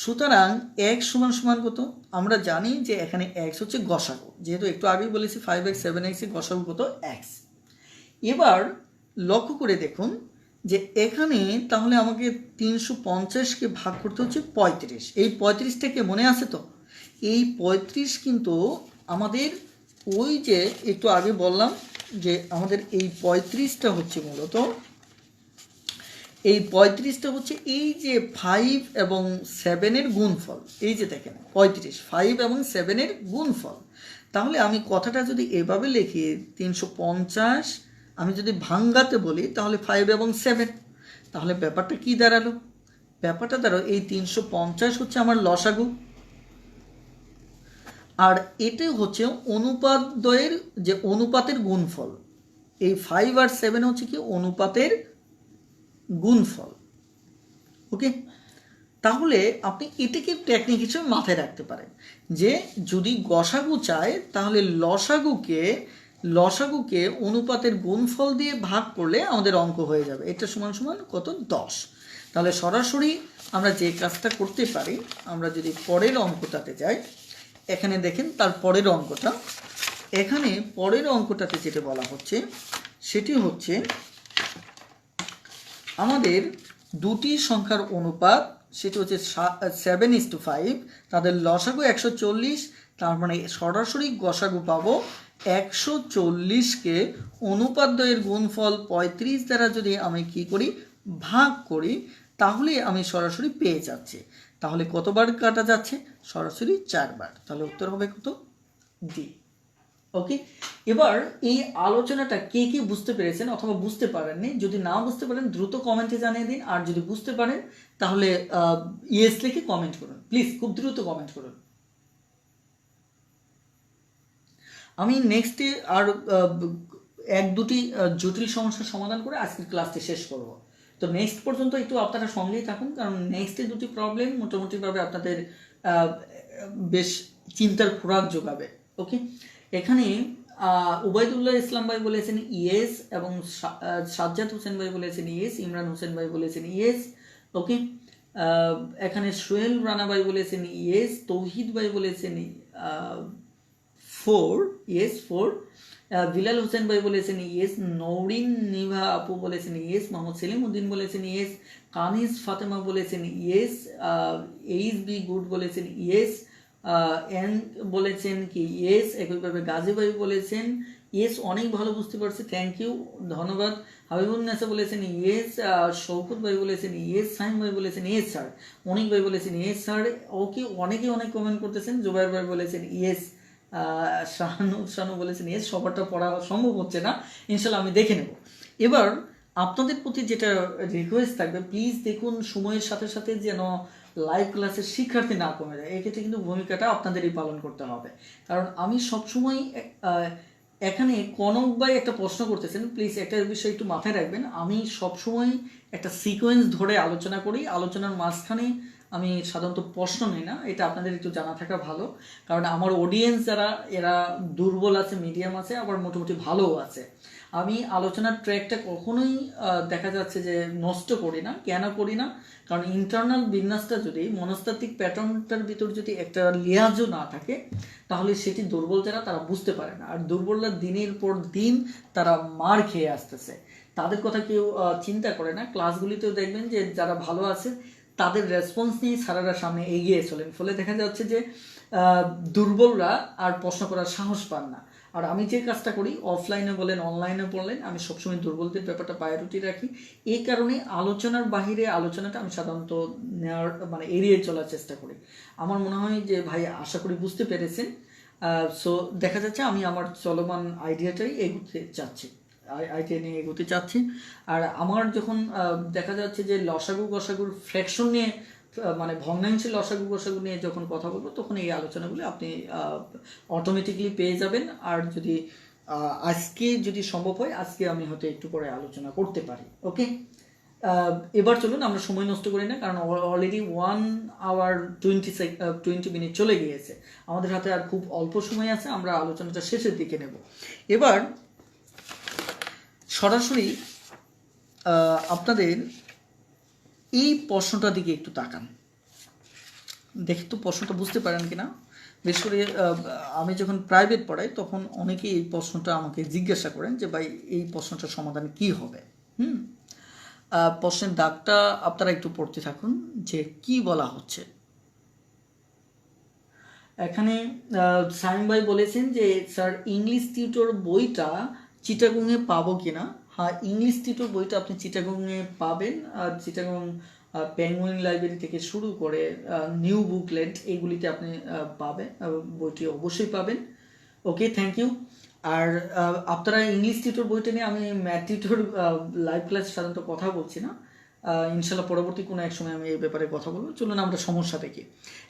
সুতরাং x সমান সমান কত? আমরা জানি যে এখানে x হচ্ছে গসাগু, যেহেতু একটু আগেই বলেছি 5x 7x এর গসাগু কত? x। এবার লক্ষ্য করে দেখুন যে এখানে তাহলে আমাকে 350কে ভাগ করতে হচ্ছে 35। এই 35টাকে মনে আছে তো? এই 35 কিন্তু আমাদের ওই যে একটু আগে বললাম যে আমাদের এই 35টা হচ্ছে মূলত, এই 35টা হচ্ছে এই যে 5 এবং 7-এর গুণফল। এই যে দেখেন 35, 5 এবং 7-এর গুণফল। তাহলে আমি কথাটা যদি এভাবে লিখি 350, আমি যদি ভাঙ্গাতে বলি তাহলে 5 এবং 7, তাহলে ব্যাপারটা কি দাঁড়ালো? ব্যাপারটা দাঁড়ালো এই 350 হচ্ছে আমার লসাগু, আর এটা হচ্ছে অনুপাতদ্বয়ের যে অনুপাতের গুণফল। এই 5 আর 7 হচ্ছে কি অনুপাতের গুণফল। ওকে, তাহলে আপনি এটাকে টেকনিক হিসেবে মাথায় রাখতে পারেন যে যদি গসাগু চায় তাহলে লসাগুকে অনুপাতের গুণফল দিয়ে ভাগ করলে আমাদের অঙ্ক হয়ে যাবে। এটা সমান সমান কত? 10। তাহলে সরাসরি আমরা যে কাজটা করতে পারি, আমরা যদি পরের অঙ্কটাতে যাই, এখানে দেখেন তার পরের অঙ্কটা, এখানে পরের অঙ্কটাতে যেটা বলা হচ্ছে সেটি হচ্ছে আমাদের দুটি সংখ্যার অনুপাত, সেটি হচ্ছে 7:5, তাদের লসাগু 140, তার মানে সরাসরি গসাগু পাবো 140কে অনুপাতদ্বয়ের গুণফল 35 দ্বারা যদি আমি কি করি ভাগ করি, তাহলে আমি সরাসরি পেয়ে যাচ্ছি। তাহলে কতবার কাটা যাচ্ছে? সরাসরি 4 বার। তাহলে উত্তর হবে কত? ডি। ওকে, এবার এই আলোচনাটা কে কে বুঝতে পেরেছেন অথবা বুঝতে পারেননি, যদি না বুঝতে পারেন দ্রুত কমেন্টে জানিয়ে দিন, আর যদি বুঝতে পারেন তাহলে ইয়েস লিখে কমেন্ট করুন, প্লিজ খুব দ্রুত কমেন্ট করুন। আমি নেক্সটে আর এক দুটি জটিল সমস্যার সমাধান করে আজকের ক্লাসটি শেষ করব। তো নেক্সট পর্যন্ত একটু আপনারা সঙ্গেই থাকুন, কারণ নেক্সটে দুটি প্রবলেম মোটামুটিভাবে আপনাদের বেশ চিন্তার খোরাক যোগাবে। ওকে, এখানে উবাইদুল্লাহ ইসলাম ভাই বলেছেন ইয়েস, এবং সাজ্জাদ হোসেন ভাই বলেছেন ইয়েস, ইমরান হোসেন ভাই বলেছেন ইয়েস। ওকে, এখানে সোহেল রানা ভাই বলেছেন ইয়েস, তৌহিদ ভাই বলেছেন 4, ইয়েস 4, বিলাল হোসেন ভাই বলেছেন ইয়েস, নৌরিন নিভা আপু বলেছেন ইয়েস, মোহাম্মদ সেলিম উদ্দিন বলেছেন ইয়েস, কানিজ ফাতেমা বলেছেন ইয়েস, এইচ বি গুড বলেছেন ইয়েস, এন বলেছেন কি ইয়েস, একইভাবে গাজী ভাই বলেছেন ইয়েস, অনেক ভালো বুঝতে পারছি, থ্যাংক ইউ, ধন্যবাদ। হাবিবুন্নেসা বলেছেন ইয়েস, শৌকত ভাই বলেছেন ইয়েস, সাইম ভাই বলেছেন ইয়েস স্যার, অনেক ভাই বলেছেন ইয়েস স্যার। ওকে, অনেকেই অনেক কমেন্ট করতেছেন। জুবাইর ভাই বলেছেন ইয়েস, শানু বলেছেন ইয়েস। সবারটা পড়া সম্ভব হচ্ছে না, ইনশাল্লাহ আমি দেখে নেব। এবার আপনাদের প্রতি যেটা রিকোয়েস্ট থাকবে, প্লিজ দেখুন সময়ের সাথে সাথে যেন লাইভ ক্লাসের শিক্ষার্থী না কমে যায়। এক্ষেত্রে কিন্তু ভূমিকাটা আপনাদেরই পালন করতে হবে, কারণ আমি সবসময় এখানে কনক ভাই একটা প্রশ্ন করতেছেন, প্লিজ একটা বিষয় একটু মাথায় রাখবেন, আমি সবসময় একটা সিকোয়েন্স ধরে আলোচনা করি, আলোচনার মাঝখানে আমি সাধারণত প্রশ্ন নিই না, এটা আপনাদের একটু জানা থাকা ভালো, কারণ আমার অডিয়েন্স যারা এরা দুর্বল আছে, মিডিয়াম আছে, আবার মোটামুটি ভালোও আছে। আমি আলোচনার ট্র্যাকটা কখনোই দেখা যাচ্ছে যে নষ্ট করি না। কেন করি না? কারণ ইন্টারনাল বিন্যাসটা যদি, মনস্তাত্ত্বিক প্যাটার্নটার ভিতর যদি একটা লিয়াজও না থাকে, তাহলে সেটি দুর্বল যারা তারা বুঝতে পারে না, আর দুর্বলরা দিনের পর দিন তারা মার খেয়ে আসতেছে, তাদের কথা কেউ চিন্তা করে না। ক্লাসগুলিতেও দেখবেন যে যারা ভালো আছে তাদের রেসপন্স নিয়ে স্যারেরা সামনে এগিয়ে চলেন, ফলে দেখা যাচ্ছে যে দুর্বলরা আর প্রশ্ন করার সাহস পান না। আর আমি যে কাজটা করি, অফলাইনে বলেন অনলাইনে বলেন, আমি সবসময় দুর্বলদের ব্যাপারটা প্রায়োরিটি রাখি। এই কারণে আলোচনার বাহিরে আলোচনাটা আমি সাধারণত নেওয়ার মানে এড়িয়ে চলার চেষ্টা করি। আমার মনে হয় যে ভাই আশা করি বুঝতে পেরেছেন। সো দেখা যাচ্ছে আমি আমার চলমান আইডিয়াটাই এগোতে চাচ্ছি, আইডিয়া নিয়ে এগোতে চাচ্ছি। আর আমার যখন দেখা যাচ্ছে যে লসাগু গসাগুর ফ্র্যাকশন নিয়ে, মানে ভগ্নাংশের লসাগু গসাগু নিয়ে যখন কথা বলবো, তখন এই আলোচনাগুলো আপনি অটোমেটিকলি পেয়ে যাবেন। আর যদি আজকে যদি সম্ভব হয়, আজকে আমি হয়তো একটু পরে আলোচনা করতে পারি। ওকে, এবার চলুন আমরা সময় নষ্ট করি না, কারণ অলরেডি 1 hour 20 মিনিট চলে গিয়েছে, আমাদের হাতে আর খুব অল্প সময় আছে, আমরা আলোচনাটা শেষের দিকে নেব। এবার সরাসরি আপনাদের এই প্রশ্নটার দিকে একটু তাকান, দেখি তো প্রশ্নটা বুঝতে পারেন কিনা। বিশেষ করে আমি যখন প্রাইভেট পড়াই তখন অনেকেই এই প্রশ্নটা আমাকে জিজ্ঞাসা করেন যে ভাই এই প্রশ্নটার সমাধান কি হবে। প্রশ্নের দাগটা আপনারা একটু পড়তে থাকুন যে কি বলা হচ্ছে। এখানে সাইম ভাই বলেছেন যে স্যার ইংলিশ টিউটর বইটা চিটাগংয়ে পাবো কিনা। হ্যাঁ, ইংলিশ টিউটর বইটা আপনি চিটাগংয়ে পাবেন। আর চিটাগং পেঙ্গুইন লাইব্রেরি থেকে শুরু করে নিউ বুকলেট এগুলিতে আপনি পাবেন, বইটি অবশ্যই পাবেন। ওকে, থ্যাংক ইউ। আর আপনারা ইংলিশ টিউটর বইটা নিয়ে, আমি ম্যাথ টিউটর লাইভ ক্লাস সাধারণত কথা বলছি না, ইনশাল্লাহ পরবর্তী কোনো এক সময় আমি এই ব্যাপারে কথা বলবো। চলুন আমরা সমস্যা দেখি।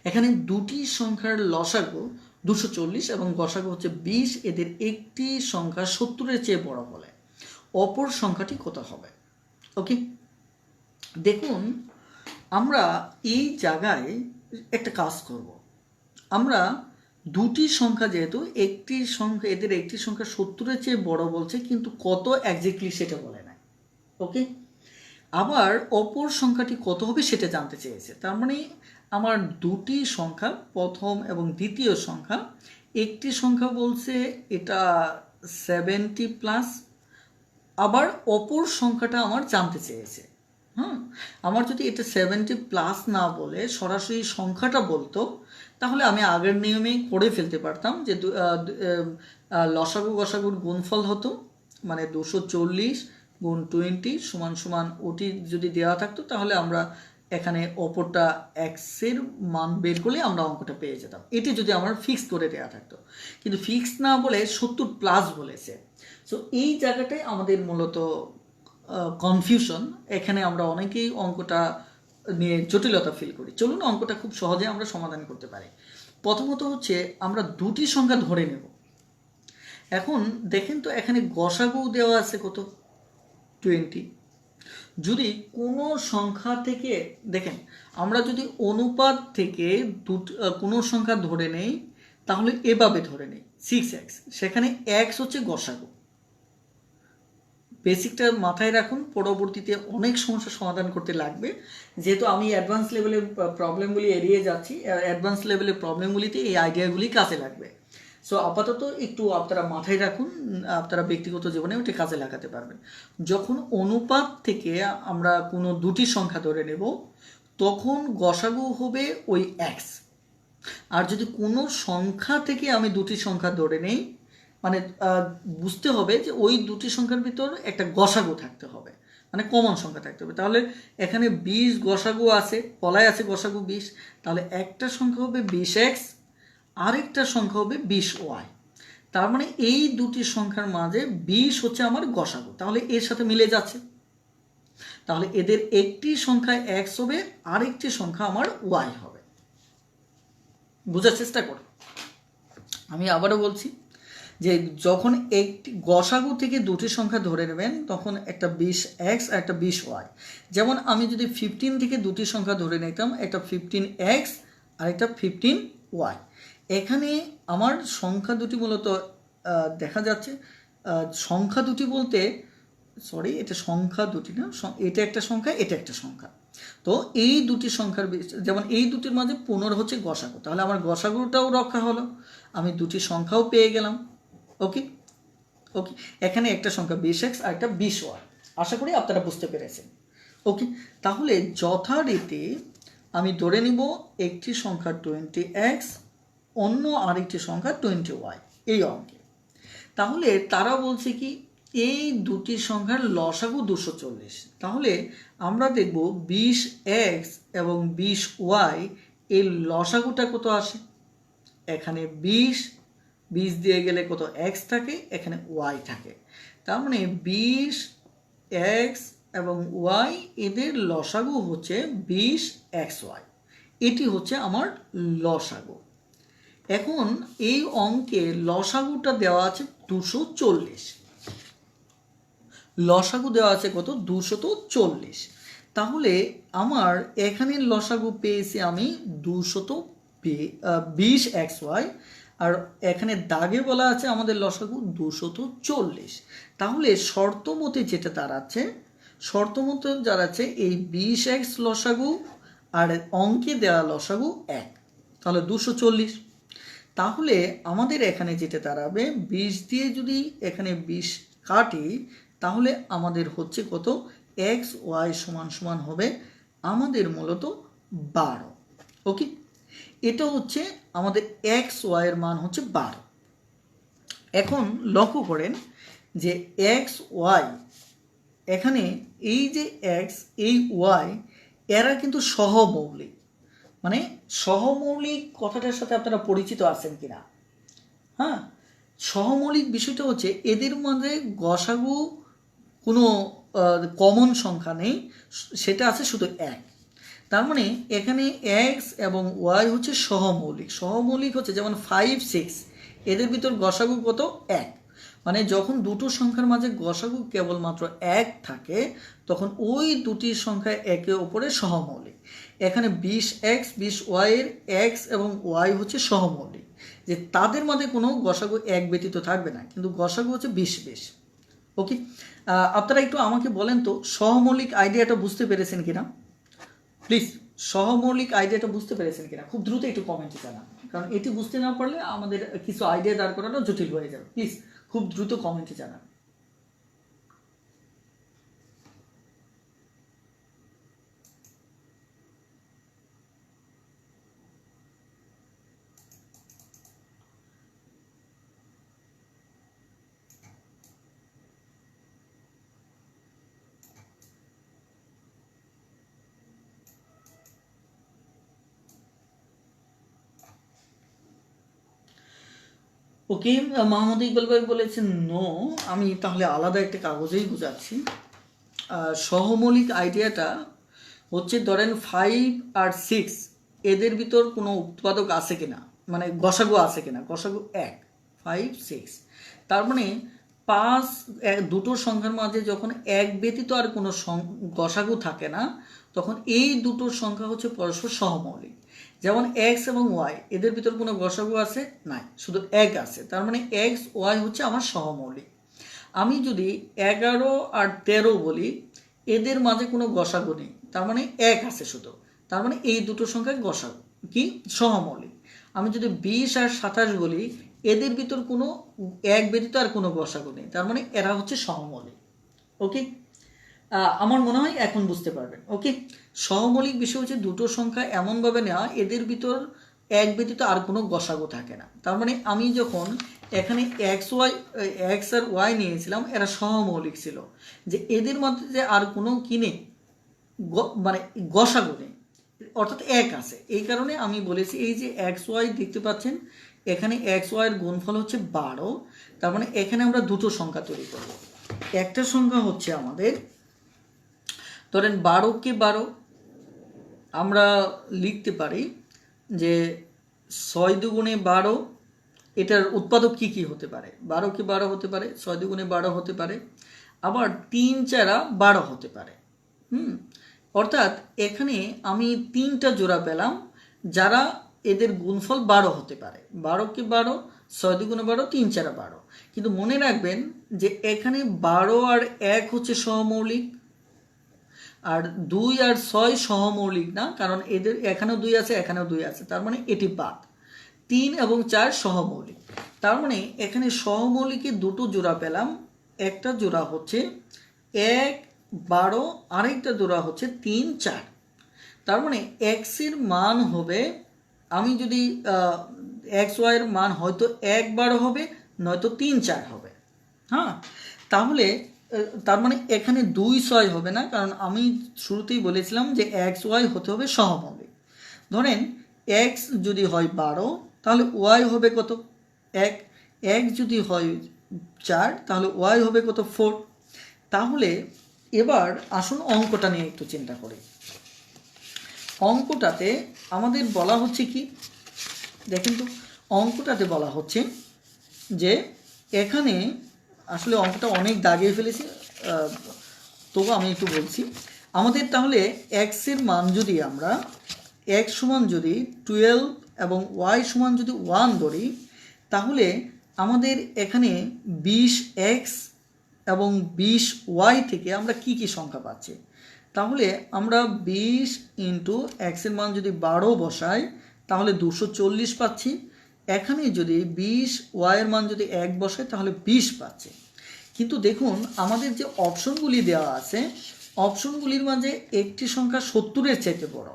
এখানে দুটি সংখ্যার লসাগু 240 এবং গসাগু হচ্ছে 20, এদের একটি সংখ্যা 70-এর চেয়ে বড় হলে অপর সংখ্যাটি কত হবে। ওকে, দেখুন আমরা এই জায়গায় একটা কাজ করব। আমরা দুটি সংখ্যা, যেহেতু একটি সংখ্যা, এদের একটি সংখ্যা 70-এর চেয়ে বড় বলছে, কিন্তু কত এক্স্যাক্টলি সেটা বলে না। ওকে, আবার অপর সংখ্যাটি কত হবে সেটা জানতে চেয়েছে। তার মানে আমার দুটি সংখ্যা, প্রথম এবং দ্বিতীয় সংখ্যা, একটি সংখ্যা বলছে এটা 70+, আবার অপর সংখ্যাটা আমার জানতে চেয়েছে। আমার যদি এটা 70+ না বলে সরাসরি সংখ্যাটা বলতো, তাহলে আমি আগের নিয়মেই করে ফেলতে পারতাম যে লসাগু গসাগুর গুণফল হতো, মানে 240 গুণ 20 সমান সমান ওটি যদি দেওয়া থাকতো, তাহলে আমরা এখানে অপরটা এক্সের মান বের করলে আমরা অঙ্কটা পেয়ে যেতাম, এটি যদি আমার ফিক্স করে দেওয়া থাকতো। কিন্তু ফিক্স না বলে 70+ বলেছে। সো এই জায়গাটায় আমাদের মূলত কনফিউশন। এখানে আমরা অনেকেই অঙ্কটা নিয়ে জটিলতা ফিল করি। চলুন অঙ্কটা খুব সহজে আমরা সমাধান করতে পারি। প্রথমত হচ্ছে আমরা দুটি সংখ্যা ধরে নেব। এখন দেখেন তো এখানে গসাগু দেওয়া আছে কত, 20। যদি কোনো সংখ্যা থেকে, দেখেন আমরা যদি অনুপাত থেকে কোনো সংখ্যা ধরে নেই, তাহলে এভাবে ধরে নেই 6x, সেখানে x হচ্ছে গসাগু। বেসিকটা মাথায় রাখুন, পরবর্তীতে অনেক সমস্যা সমাধান করতে লাগবে। যেহেতু আমি অ্যাডভান্স লেভেলের প্রবলেমগুলি এড়িয়ে যাচ্ছি, অ্যাডভান্স লেভেলের প্রবলেমগুলিতে এই আইডিয়াগুলি কাজে লাগবে। সো আপাতত একটু আপনারা মাথায় রাখুন, আপনারা ব্যক্তিগত জীবনে ওটা কাজে লাগাতে পারবেন। যখন অনুপাত থেকে আমরা কোনো দুটি সংখ্যা ধরে নেব, তখন গসাগু হবে ওই x। আর যদি কোনো সংখ্যা থেকে আমি দুটি সংখ্যা ধরে নেই, মানে বুঝতে হবে যে ওই দুটি সংখ্যার ভিতর একটা গসাগু থাকতে হবে, মানে কমন সংখ্যা থাকতে হবে। তাহলে এখানে 20 গসাগু আছে, বলাই আছে গসাগু 20, তাহলে একটা সংখ্যা হবে 20x, আরেকটা সংখ্যা হবে 20y। তার মানে এই দুটি সংখ্যার মাঝে 20 হচ্ছে আমার গসাগু, তাহলে এর সাথে মিলে যাচ্ছে। তাহলে এদের একটি সংখ্যা x হবে, আরেকটি সংখ্যা আমার y হবে। বোঝার চেষ্টা করো, আমি আবারও বলছি যে যখন একটি গসাগু থেকে দুটি সংখ্যা ধরে নেবেন, তখন একটা 20x আর একটা 20y। যেমন আমি যদি 15 থেকে দুটি সংখ্যা ধরে নিতাম, একটা 15x আর একটা 15y। এখানে আমার সংখ্যা দুটি মূলত দেখা যাচ্ছে, সংখ্যা দুটি বলতে সরি, এটা সংখ্যা দুটি না, এটা একটা সংখ্যা, এটা একটা সংখ্যা। তো এই দুটি সংখ্যার, যেমন এই দুটির মাঝে 15 হচ্ছে গসাগু, তাহলে আমার গসাগুটাও রক্ষা হলো, আমি দুটি সংখ্যাও পেয়ে গেলাম। ওকে ওকে, এখানে একটা সংখ্যা 20x আর একটা 20y। আশা করি আপনারা বুঝতে পেরেছেন। ওকে, তাহলে যথারীতি আমি ধরে নিব একটি সংখ্যা 20x, অন্য আরেকটি সংখ্যা 20y এই অঙ্কে। তাহলে তারা বলছে কি এই দুটি সংখ্যার লসাগু 240। তাহলে আমরা দেখব 20x এবং 20y এর লসাগুটা কত আসে। এখানে 20 দিয়ে গেলে কত x থাকে, এখানে y থাকে। তার মানে 20x এবং y এদের লসাগু হচ্ছে 20xy। এটি হচ্ছে আমার লসাগু। এখন এই অঙ্কে লসাগুটা দেওয়া আছে 240। লসাগু দেওয়া আছে কত, 240। তাহলে আমার এখানে লসাগু পেয়েছি আমি 220xy, আর এখানে দাগে বলা আছে আমাদের লসাগু 240। তাহলে শর্ত মতে যেটা দাঁড়াচ্ছে, শর্ত মতে দাঁড়াচ্ছে এই 20x লসাগু আর অঙ্কে দেওয়া লসাগু 1, তাহলে 240। তাহলে আমাদের এখানে যেটা দাঁড়াবে, 20 দিয়ে যদি এখানে 20 কাটি, তাহলে আমাদের হচ্ছে কত, xy সমান সমান হবে আমাদের মূলত 12। ওকে, এটা হচ্ছে আমাদের এক্স ওয়াইয়ের মান হচ্ছে 12। এখন লক্ষ্য করেন যে এক্স ওয়াই, এখানে এই যে এক্স এই ওয়াই এরা কিন্তু সহমৌলিক। মানে সহমৌলিক কথাটার সাথে আপনারা পরিচিত আছেন কিনা? হ্যাঁ, সহমৌলিক বিষয়টা হচ্ছে এদের মধ্যে গসাগু কোনো কমন সংখ্যা নেই, সেটা আছে শুধু এক। তার মানে এখানে এক্স এবং ওয়াই হচ্ছে সহমৌলিক। সহমৌলিক হচ্ছে যেমন 5, 6 এদের ভিতর গসাগু কত? 1। মানে যখন দুটো সংখ্যার মাঝে গসাগু কেবলমাত্র 1 থাকে তখন ওই দুটি সংখ্যা একে অপরে সহমৌলিক। এখানে 20x 20y এর এক্স এবং ওয়াই হচ্ছে সহমৌলিক, যে তাদের মধ্যে কোনো গসাগু 1 ব্যতীত থাকবে না, কিন্তু গসাগু হচ্ছে 20। ওকে, আপনারা একটু আমাকে বলেন তো সহমৌলিক আইডিয়াটা বুঝতে পেরেছেন কিনা? প্লিজ সহমৌলিক আইডিয়াটা বুঝতে পেরেছেন কিনা খুব দ্রুত একটু কমেন্টে জানান, কারণ এটি বুঝতে না পারলে আমাদের কিছু আইডিয়া দাঁড় করানো জটিল হয়ে যাবে। প্লিজ খুব দ্রুত কমেন্টে জানান। ওকে, মাহমুদ ইকবাল ভাই বলেছেন নো। আমি তাহলে আলাদা একটা কাগজেই বুঝাচ্ছি। সহমৌলিক আইডিয়াটা হচ্ছে ধরেন 5 আর 6 এদের ভিতর কোনো উৎপাদক আছে কিনা, মানে গসাগু আছে কিনা। গসাগু 1, 5, 6। তার মানে 5 দুটো সংখ্যার মাঝে যখন এক ব্যতীত আর কোনো গসাগু থাকে না তখন এই দুটো সংখ্যা হচ্ছে পরস্পর সহমৌলিক। যেমন এক্স এবং ওয়াই এদের ভিতর কোনো গসাগু আছে? নাই, শুধু এক আছে। তার মানে এক্স ওয়াই হচ্ছে আমার সহমৌলিক। আমি যদি 11 আর 13 বলি এদের মাঝে কোনো গসাগু নেই, তার মানে এক আছে শুধু। তার মানে এই দুটো সংখ্যা গসাগু কি সহমৌলিক। আমি যদি 20 আর 27 বলি এদের ভিতর কোনো এক ব্যতীত আর কোনো গসাগু নেই, তার মানে এরা হচ্ছে সহমৌলিক। ওকে, আমার মনে হয় এখন বুঝতে পারবেন। ওকে, সহমৌলিক বিষয় হচ্ছে দুটো সংখ্যা এমনভাবে নেওয়া এদের ভিতর এক ব্যতীত আর কোনো গসাগু থাকে না। তার মানে আমি যখন এখানে এক্স আর ওয়াই নিয়েছিলাম এরা সহমৌলিক ছিল, যে এদের মধ্যে যে আর কোনো কি নেই, মানে গসাগু নেই, অর্থাৎ এক আছে। এই কারণে আমি বলেছি এই যে এক্স ওয়াই দেখতে পাচ্ছেন এখানে এক্স ওয়াইয়ের গুণফল হচ্ছে 12। তার মানে এখানে আমরা দুটো সংখ্যা তৈরি করব। একটা সংখ্যা হচ্ছে আমাদের ধরেন 12কে 12 আমরা লিখতে পারি যে 6 দুগুণে 12। এটার উৎপাদক কি কি হতে পারে? 12কে 12 হতে পারে, 6 দুগুণে 12 হতে পারে, আবার 3 4 12 হতে পারে। অর্থাৎ এখানে আমি 3টা জোড়া পেলাম যারা এদের গুণফল 12 হতে পারে। 12কে 12, 6 দুগুণে 12, 3 4 12। কিন্তু মনে রাখবেন যে এখানে 12 আর 1 হচ্ছে সহমৌলিক, আর 2 আর 6 সহমৌলিক না, কারণ এদের এখানেও 2 আছে এখানেও 2 আছে, তার মানে এটি বাদ। 3 এবং 4 সহমৌলিক। তার মানে এখানে সহমৌলিকের দুটো জোড়া পেলাম, একটা জোড়া হচ্ছে 1 12, আরেকটা জোড়া হচ্ছে 3 4। তার মানে এক্স এর মান হবে, আমি যদি এক্স ওয়াইয়ের মান হয়তো 1 12 হবে নয়তো 3 4 হবে। হ্যাঁ, তাহলে তার মানে এখানে 2 6 হবে না, কারণ আমি শুরুতেই বলেছিলাম যে এক্স ওয়াই হতে হবে সহমৌলিক। ধরেন এক্স যদি হয় 12 তাহলে ওয়াই হবে কত? 1। এক্স যদি হয় 4 তাহলে ওয়াই হবে কত? 4। তাহলে এবার আসুন অঙ্কটা নিয়ে একটু চিন্তা করি। অঙ্কটাতে আমাদের বলা হচ্ছে কি দেখেন তো, অঙ্কটাতে বলা হচ্ছে যে এখানে আসলে অঙ্কটা অনেক দাগিয়ে ফেলেছি, তবু আমি একটু বলছি। আমাদের তাহলে এক্স এর মান যদি আমরা এক্স সমান যদি 12 এবং ওয়াই সমান যদি 1 ধরি, তাহলে আমাদের এখানে 20x এবং 20y থেকে আমরা কি কি সংখ্যা পাচ্ছি? তাহলে আমরা 20 ইন্টু এক্স এর মান যদি 12 বসাই তাহলে 240 পাচ্ছি। এখানে যদি 20 ওয়াইয়ের মান যদি 1 বসাই তাহলে 20 পাচ্ছি। কিন্তু দেখুন আমাদের যে অপশনগুলি দেওয়া আছে অপশনগুলির মাঝে একটি সংখ্যা 70-এর চাইতে বড়,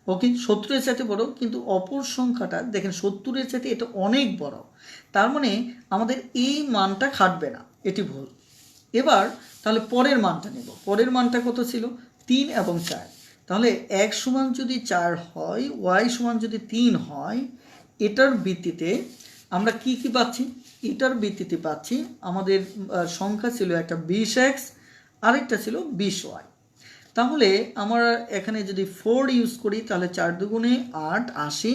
ওকে, 70-এর চাইতে বড়, কিন্তু অপর সংখ্যাটা দেখেন 70-এর চাইতে এটা অনেক বড়, তার মানে আমাদের এই মানটা খাটবে না, এটি ভুল। এবার তাহলে পরের মানটা নেব। পরের মানটা কত ছিল? 3 এবং 4। তাহলে x সমান যদি 4 হয়, y সমান যদি 3 হয়, এটার ভিত্তিতে আমরা কি কি পাচ্ছি? এটার ভিত্তিতে পাচ্ছি আমাদের সংখ্যা ছিল একটা 20x, আরেকটা ছিল 20y। তাহলে আমরা এখানে যদি 4 ইউজ করি তাহলে 4 দুগুণে 8 80,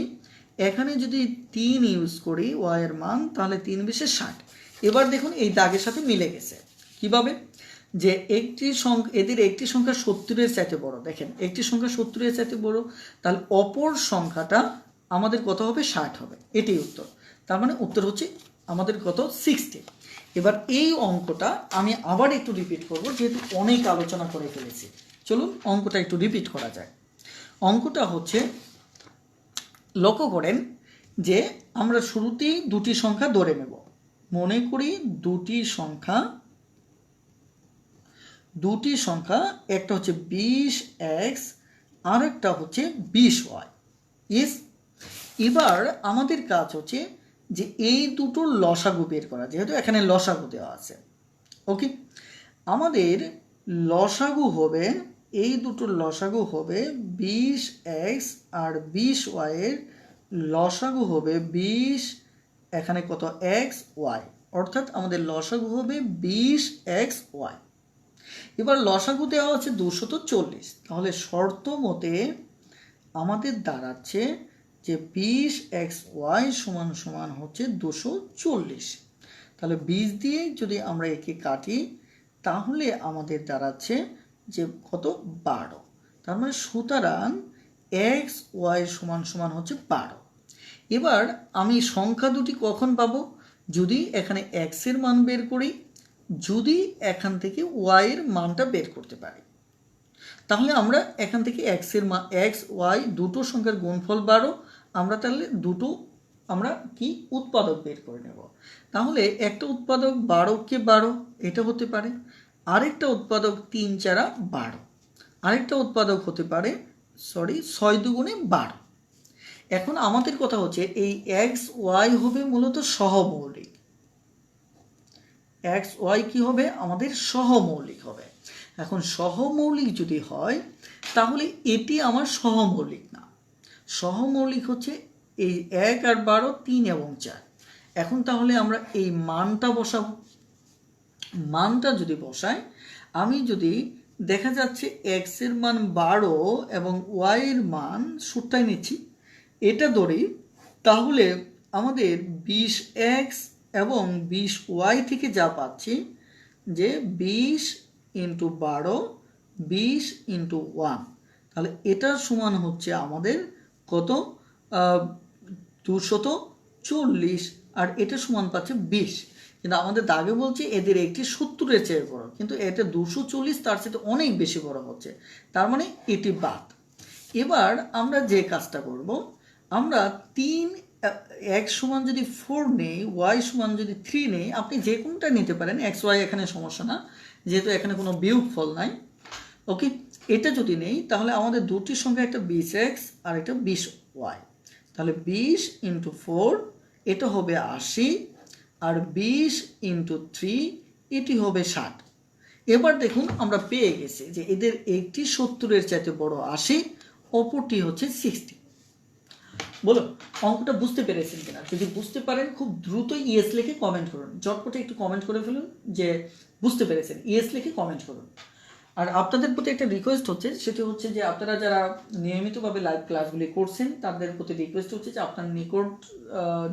এখানে যদি 3 ইউজ করি y এর মান, তাহলে 3 বিশে 60। এবার দেখুন এই দাগের সাথে মিলে গেছে। কিভাবে? যে একটি সংখ্যা, এদের একটি সংখ্যা 70-এর চাইতে বড়, দেখেন একটি সংখ্যা 70-এর চাইতে বড়, তাহলে অপর সংখ্যাটা আমাদের কত হবে? 60 হবে, এটাই উত্তর। তার মানে উত্তর হচ্ছে আমাদের কত? 60। এবার এই অঙ্কটা আমি আবার একটু রিপিট করব, যেহেতু অনেক আলোচনা করে ফেলেছি। চলুন অঙ্কটা একটু রিপিট করা যায়। অঙ্কটা হচ্ছে, লক্ষ্য করেন যে আমরা শুরুতেই দুটি সংখ্যা ধরে নেব। মনে করি দুটি সংখ্যা, একটা হচ্ছে 20x, আর একটা হচ্ছে 20y। ইস, এবার আমাদের কাজ হচ্ছে যে এই দুটোর লসাগু বের করা, যেহেতু এখানে লসাগু দেওয়া আছে। ওকে, আমাদের লসাগু হবে, এই দুটোর লসাগু হবে 20x আর 20y এর লসাগু হবে 20, এখানে কত? xy, অর্থাৎ আমাদের লসাগু হবে 20xy। এবার লসাগু দেওয়া আছে 240, তাহলে শর্ত মতে আমাদের দাঁড়াচ্ছে যে 20xy সমান সমান হচ্ছে 240। তাহলে 20 দিয়ে যদি আমরা একে কাটি তাহলে আমাদের দাঁড়াচ্ছে যে কত? 12। তার মানে সুতরাং xy সমান সমান হচ্ছে 12। এবার আমি সংখ্যা দুটি কখন পাবো? যদি এখানে x এর মান বের করি, যদি এখান থেকে y এর মানটা বের করতে পারি, তাহলে আমরা এখান থেকে x এর মান, x y দুটো সংখ্যার গুণফল 12, আমরা তাহলে দুটো আমরা কি উৎপাদক বের করে নেব। তাহলে একটা উৎপাদক 12 কে 12, এটা হতে পারে। আরেকটা উৎপাদক 3 4 12, আরেকটা উৎপাদক হতে পারে 6 দুগুণে 12। এখন আমাদের কথা হচ্ছে এই এক্স ওয়াই হবে মূলত সহমৌলিক। এক্স ওয়াই কি হবে? আমাদের সহমৌলিক হবে। এখন সহমৌলিক যদি হয় তাহলে এটি আমার সহমৌলিক না। সহমৌলিক হচ্ছে এই 1 আর 12, 3 এবং 4। এখন তাহলে আমরা এই মানটা বসাবো। মানটা যদি বসাই, আমি যদি দেখা যাচ্ছে এক্স এর মান 12 এবং ওয়াই এর মান সূত্রটাই নিচ্ছি, এটা ধরি, তাহলে আমাদের 20x এবং 20y থেকে যা পাচ্ছি যে 20 × 12, 20 × 1, তাহলে এটার সমান হচ্ছে আমাদের কত? 240, আর এটা সমান পাচ্ছে 20। কিন্তু আমাদের দাগে বলছে এদের একটি 70-এর চেয়ে বড়, কিন্তু এটা 240 তার চেয়ে অনেক বেশি বড় হচ্ছে, তার মানে এটি বাদ। এবার আমরা যে কাজটা করব, আমরা 3 x সমান যদি 4 নেই, y সমান যদি 3 নেই, আপনি যে কোনটা নিতে পারেন, এক্স ওয়াই এখানে সমস্যা না, যেহেতু এখানে কোনো বিয়োগফল নাই। ওকে, এটা যদি নেই তাহলে আমাদের দুটি সংখ্যা, একটা 20x আর একটা 20y, তাহলে 20 × 4 এটা হবে 80, আর 20 × 3 এটি হবে 60। এবার দেখুন আমরা পেয়ে গেছি যে এদের একটি 70-এর চাইতে বড় 80, অপরটি হচ্ছে 60। বলুন অঙ্কটা বুঝতে পেরেছেন কিনা? যদি বুঝতে পারেন খুব দ্রুত ইয়েস লিখে কমেন্ট করুন, চটপটে একটু কমেন্ট করে ফেলুন যে বুঝতে পেরেছেন, ইয়েস লিখে কমেন্ট করুন। আর আপনাদের প্রতি একটা রিকোয়েস্ট হচ্ছে, সেটি হচ্ছে যে আপনারা যারা নিয়মিতভাবে লাইভ ক্লাসগুলি করছেন তাদের প্রতি রিকোয়েস্ট হচ্ছে যে আপনার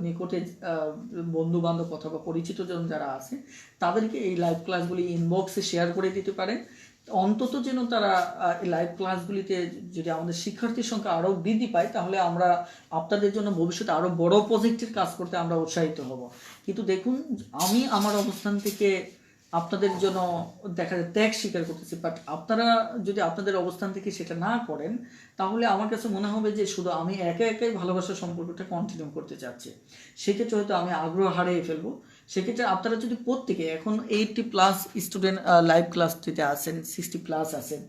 নিকটে বন্ধু বান্ধব অথবা পরিচিত জন যারা আছে তাদেরকে এই লাইভ ক্লাসগুলি ইনবক্সে শেয়ার করে দিতে পারেন, অন্তত যেন তারা এই লাইভ ক্লাসগুলিতে যদি আমাদের শিক্ষার্থীর সংখ্যা আরও বৃদ্ধি পায়, তাহলে আমরা আপনাদের জন্য ভবিষ্যতে আরও বড় প্রজেক্টের কাজ করতে আমরা উৎসাহিত হব। কিন্তু দেখুন, আমি আমার অবস্থান থেকে আপনাদের জন্য দেখা যায় ত্যাগ স্বীকার করতেছি, বাট আপনারা যদি আপনাদের অবস্থান থেকে সেটা না করেন তাহলে আমার কাছে মনে হবে যে শুধু আমি একা একাই ভালোবাসার সম্পর্কটা কন্টিনিউ করতে চাচ্ছি, সেক্ষেত্রে হয়তো আমি আগ্রহ হারিয়ে ফেলবো। সেক্ষেত্রে আপনারা যদি প্রত্যেকে, এখন 80+ স্টুডেন্ট লাইভ ক্লাসটিতে আছেন, 60+ আছেন,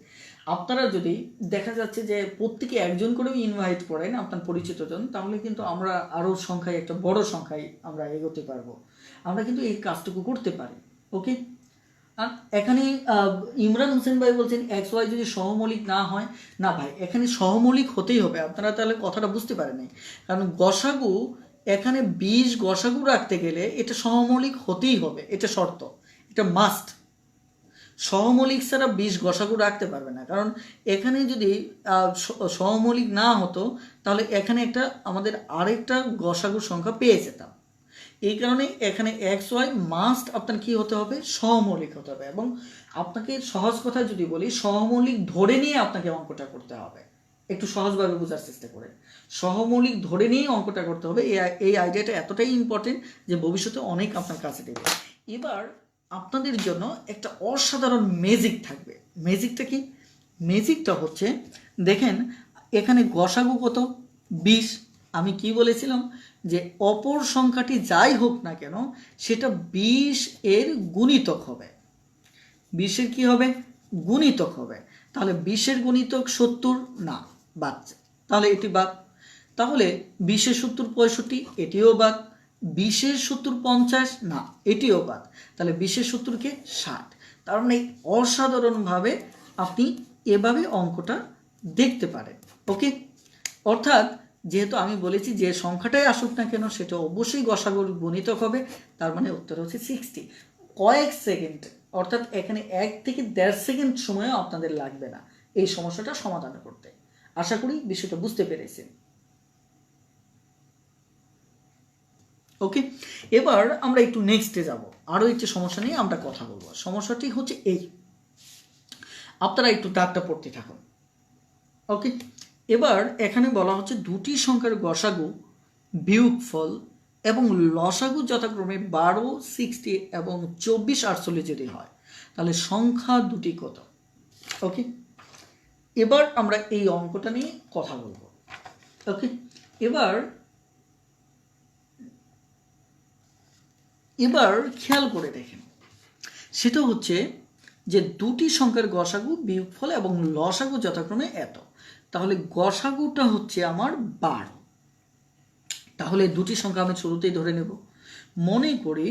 আপনারা যদি দেখা যাচ্ছে যে প্রত্যেকে একজন করেও ইনভাইট করেন আপনার পরিচিত জন, তাহলে কিন্তু আমরা আরও সংখ্যায় একটা বড় সংখ্যায় আমরা এগোতে পারবো। আমরা কিন্তু এই কাজটুকু করতে পারি। ওকে, আর এখানে ইমরান হোসেন ভাই বলছেন এক্স ওয়াই যদি সহমৌলিক না হয়, না ভাই এখানে সহমৌলিক হতেই হবে। আপনারা তাহলে কথাটা বুঝতে পারেন, কারণ গসাগু এখানে 20 গসাগু রাখতে গেলে এটা সহমৌলিক হতেই হবে, এটা শর্ত, এটা মাস্ট। সহমৌলিক ছাড়া 20 গসাগু রাখতে পারবে না, কারণ এখানে যদি সহমৌলিক না হতো তাহলে এখানে একটা আমাদের আরেকটা গসাগুর সংখ্যা পেয়ে যেতাম। এই কারণে এখানে এক্স ওয়াই মাস্ট আপনার কি হতে হবে, সহমৌলিক হতে হবে। এবং আপনাকে সহজ কথায় যদি বলি, সহমৌলিক ধরে নিয়ে আপনাকে অঙ্কটা করতে হবে। একটু সহজভাবে বোঝার চেষ্টা করে, সহমৌলিক ধরে নিয়ে অঙ্কটা করতে হবে। এই আইডিয়াটা এতটাই ইম্পর্টেন্ট যে ভবিষ্যতে অনেক আপনার কাছে দেবে। এবার আপনাদের জন্য একটা অসাধারণ ম্যাজিক থাকবে। ম্যাজিকটা কি? ম্যাজিকটা হচ্ছে, দেখেন এখানে গসাগু কত, 20। আমি কি বলেছিলাম যে অপর সংখ্যাটি যাই হোক না কেন সেটা 20 এর গুণিতক হবে। 20 এর কি হবে, গুণিতক হবে। তাহলে 20 এর গুণিতক 70 না, বাদ, তাহলে এটি বাদ। তাহলে 20 এর 70 65, এটিও বাদ। 20 এর 70 50 না, এটিও বাদ। তাহলে 20 এর 70 কে 60। তার মানে অসাধারণভাবে আপনি এভাবে অঙ্কটা দেখতে পারেন। ওকে, অর্থাৎ যেহেতু আমি বলেছি যে সংখ্যাটাই আসুক না কেন সেটা অবশ্যই গসাগুর গুণিতক হবে, তার মানে উত্তর হচ্ছে 60। কয়েক সেকেন্ড, অর্থাৎ এখানে 1 থেকে 1.5 সেকেন্ড সময়ও আপনাদের লাগবে না এই সমস্যাটা সমাধান করতে। আশা করি বিষয়টা বুঝতে পেরেছেন। ওকে, এবার আমরা একটু নেক্সটে যাব, আরও একটি সমস্যা নিয়ে আমরা কথা বলবো। সমস্যাটি হচ্ছে এই, আপনারা একটু দাগটা পড়তে থাকুন। ওকে, এবার এখানে বলা হচ্ছে দুটি সংখ্যার গসাগু, বিয়োগফল এবং লসাগু যথাক্রমে 12, 60 এবং 24, 48 যদি হয় তাহলে সংখ্যা দুটি কত। ওকে, এবার আমরা এই অঙ্কটা নিয়ে কথা বলবো। ওকে, এবার খেয়াল করে দেখেন, সেটা হচ্ছে যে দুটি সংখ্যার গসাগু, বিয়োগফল এবং লসাগু যথাক্রমে এত। তাহলে গসাগুটা হচ্ছে আমার 12। তাহলে দুটি সংখ্যা আমি শুরুতেই ধরে নেব। মনে করি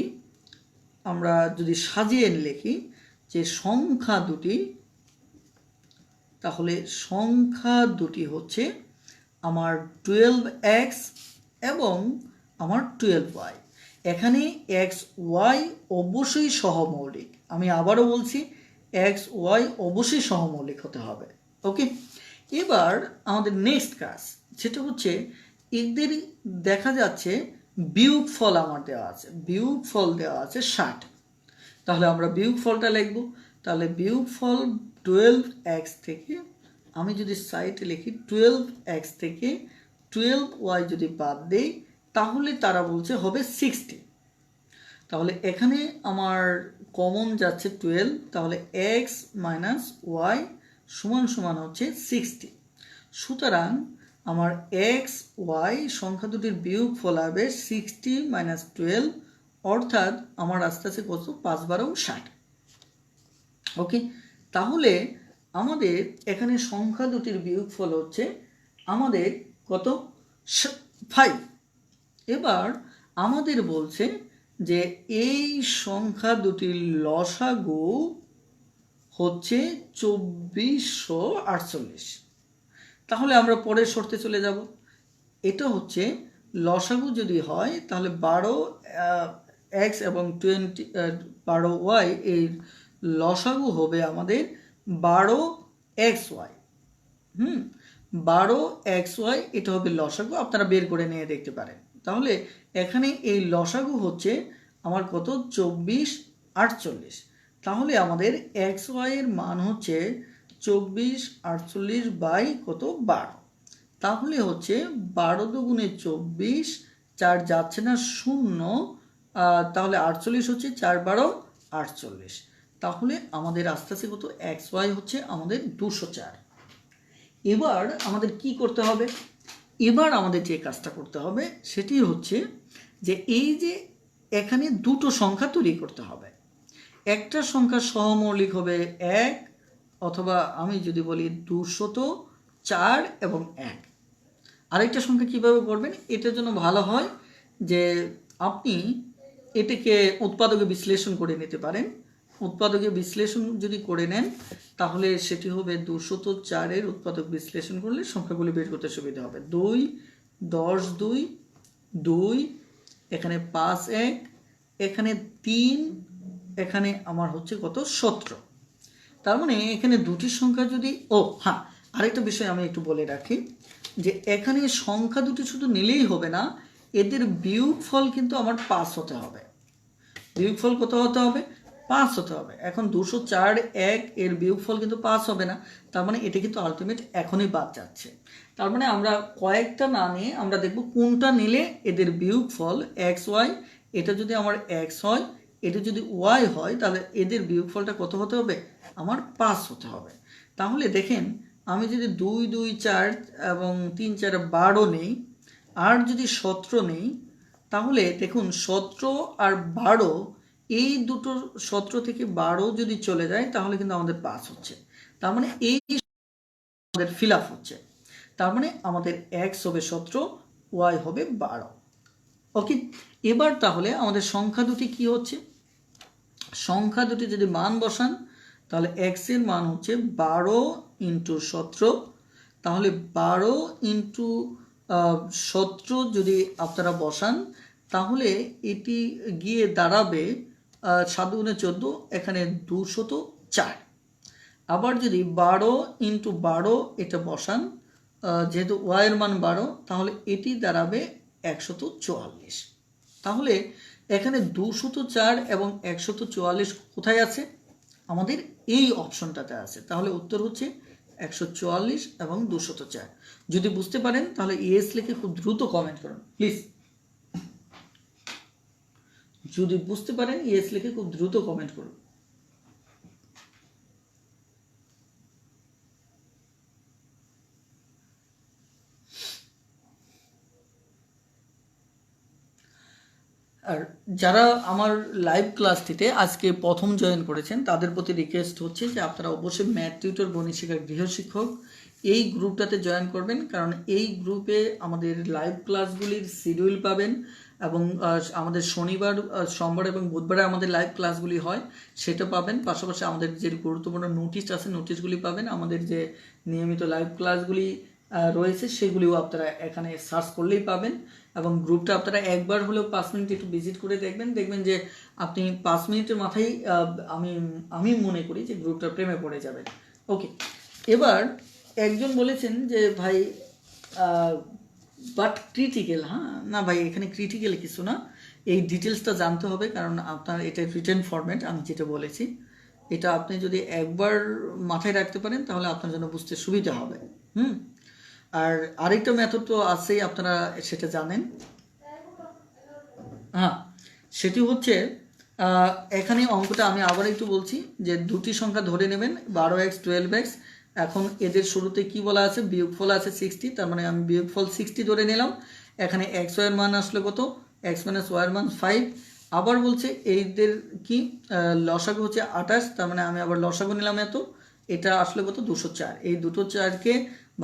আমরা যদি সাজিয়ে লিখি যে সংখ্যা দুটি, তাহলে সংখ্যা দুটি হচ্ছে আমার 12x এবং আমার 12y। এখানে এক্স ওয়াই অবশ্যই সহমৌলিক। আমি আবারও বলছি, এক্স ওয়াই অবশ্যই সহমৌলিক হতে হবে। ওকে, এবার আমাদের নেক্সট কাজ সেটা হচ্ছে এদের দেখা যাচ্ছে বিয়োগফল আমার দেওয়া আছে, বিয়োগফল দেওয়া আছে 60। তাহলে আমরা বিয়োগফলটা লিখব। তাহলে বিয়োগফল 12x থেকে আমি যদি সাইডে লিখি 12x থেকে 12y যদি বাদ দেই তাহলে তারা বলছে হবে 60। তাহলে এখানে আমার কমন যাচ্ছে 12, তাহলে x মাইনাস ওয়াই সমান সমান হচ্ছে 60। সুতরাং আমার এক্স ওয়াই সংখ্যা দুটির বিয়োগফল হবে 60 মাইনাস 12, অর্থাৎ আমার আস্তে আস্তে কত, 5 12 60। ওকে, তাহলে আমাদের এখানে সংখ্যা দুটির বিয়োগফল হচ্ছে আমাদের কত, 5। এবার আমাদের বলছে যে এই সংখ্যা দুটির লসাগু হচ্ছে 2448। তাহলে আমরা পরের শর্তে চলে যাব। এটা হচ্ছে লসাগু যদি হয় তাহলে 12x এবং 12y এই লসাগু হবে আমাদের 12xy। 12xy এটা হবে লসাগু, আপনারা বের করে নিয়ে দেখতে পারেন। তাহলে এখানে এই লসাগু হচ্ছে আমার কত, 2448। তাহলে আমাদের xy এর মান হচ্ছে 2448 বাই কত, 12। তাহলে হচ্ছে 12 দুগুণে 24, 4 যাচ্ছে না, 0, তাহলে 48 হচ্ছে 4 12 48। তাহলে আমাদের আস্তে আস্তে কত, xy হচ্ছে আমাদের 204। এবার আমাদের কি করতে হবে, এবার আমাদের যে কাজটা করতে হবে সেটি হচ্ছে যে এই যে এখানে দুটো সংখ্যা তৈরি করতে হবে। একটা সংখ্যা সহমৌলিক হবে 1 অথবা আমি যদি বলি 204 এবং 1। আরেকটা সংখ্যা কিভাবে করবেন, এটার জন্য ভালো হয় যে আপনি এটাকে উৎপাদকে বিশ্লেষণ করে নিতে পারেন। উৎপাদকে বিশ্লেষণ যদি করে নেন তাহলে সেটি হবে 204-এর উৎপাদক বিশ্লেষণ করলে সংখ্যাগুলি বের করতে সুবিধা হবে। 2, 10, 2, 2, এখানে 5, 1, এখানে 3, এখানে আমার হচ্ছে কত 17। তার মানে এখানে দুটি সংখ্যা যদি হ্যাঁ, আরেকটা বিষয় আমি একটু বলে রাখি যে এখানে সংখ্যা দুটি শুধু নিলেই হবে না, এদের বিয়োগফল কিন্তু আমার 5 হতে হবে। বিয়োগফল কত হতে হবে? 5 হতে হবে। এখন 204, 1 এর বিয়োগফল কিন্তু 5 হবে না, তার মানে এটা কিন্তু আলটিমেট এখনই বাদ যাচ্ছে। তার মানে আমরা কয়েকটা না নিয়ে আমরা দেখব কোনটা নিলে এদের বিয়োগফল XY, এটা যদি আমার X হয়, এটা যদি Y হয়, তাহলে এদের বিয়োগফলটা কত হতে হবে? আমার 5 হতে হবে। তাহলে দেখেন আমি যদি 2, 2, 4 এবং 3, 4, 12 নেই, আর যদি 17 নেই, তাহলে দেখুন 17 আর 12, এই দুটো 17 থেকে 12 যদি চলে যায় তাহলে কিন্তু আমাদের 5 হচ্ছে। তার মানে এই আমাদের ফিল আপ হচ্ছে। তার মানে আমাদের X হবে 17, Y হবে 12। ওকে, এবার তাহলে আমাদের সংখ্যা দুটি কি হচ্ছে? সংখ্যা দুটি যদি মান বসান তাহলে X এর মান হচ্ছে 12 × 17। তাহলে 12 × 17 যদি আপনারা বসান তাহলে এটি গিয়ে দাঁড়াবে 7 × 14, এখানে 204। আবার যদি 12 × 12 এটা বসান, যেহেতু Y এর মান 12, তাহলে এটি দাঁড়াবে 144। তাহলে এখানে 204 এবং 144 কোথায় আছে? আমাদের এই অপশনটাতে আছে। তাহলে উত্তর হচ্ছে 144 এবং 204। যদি বুঝতে পারেন তাহলে ইয়েস লিখে খুব দ্রুত কমেন্ট করুন প্লিজ। যদি বুঝতে পারেন ইয়েস লিখে খুব দ্রুত কমেন্ট করুন। আর যারা আমার লাইভ ক্লাসটিতে আজকে প্রথম জয়েন করেছেন তাদের প্রতি রিকোয়েস্ট হচ্ছে যে আপনারা অবশ্যই ম্যাথ টিউটর বনিশিখার গৃহশিক্ষক এই গ্রুপটাতে জয়েন করবেন, কারণ এই গ্রুপে আমাদের লাইভ ক্লাসগুলির শিডিউল পাবেন এবং আমাদের শনিবার, সোমবার এবং বুধবারে আমাদের লাইভ ক্লাসগুলি হয় সেটা পাবেন। পাশাপাশি আমাদের যে গুরুত্বপূর্ণ নোটিশ আছে নোটিশগুলি পাবেন। আমাদের যে নিয়মিত লাইভ ক্লাসগুলি রয়েছে সেগুলিও আপনারা এখানে সার্চ করলেই পাবেন। এবং গ্রুপটা আপনারা একবার হলেও 5 মিনিট একটু ভিজিট করে দেখবেন যে আপনি 5 মিনিটের মাথায় আমি মনে করি যে গ্রুপটার প্রেমে পড়ে যাবেন। ওকে, এবার একজন বলেছেন যে ভাই বাট ক্রিটিক্যাল। হ্যাঁ, না ভাই, এখানে ক্রিটিক্যাল কিছু না, এই ডিটেলসটা জানতে হবে, কারণ আপনার এটা রিটেন ফরম্যাট। আমি যেটা বলেছি এটা আপনি যদি একবার মাথায় রাখতে পারেন তাহলে আপনার জন্য বুঝতে সুবিধা হবে। আর আরেকটা মেথড তো আছেই, আপনারা সেটা জানেন। হ্যাঁ, সেটি হচ্ছে এখানে অঙ্কটা আমি আবার একটু বলছি যে দুটি সংখ্যা ধরে নেবেন 12x 12x। এখন এদের শুরুতে কি বলা আছে? বিয়োগফল আছে 60, তার মানে আমি বিয়োগফল 60 ধরে নিলাম। এখানে XY এর মান আসলে কত? X - Y এর মান 5। আবার বলছে এইদের কি লসাগু হচ্ছে 28, তার মানে আমি আবার লসাগু নিলাম এত, এটা আসলে কত? 204। এই দুটো 4কে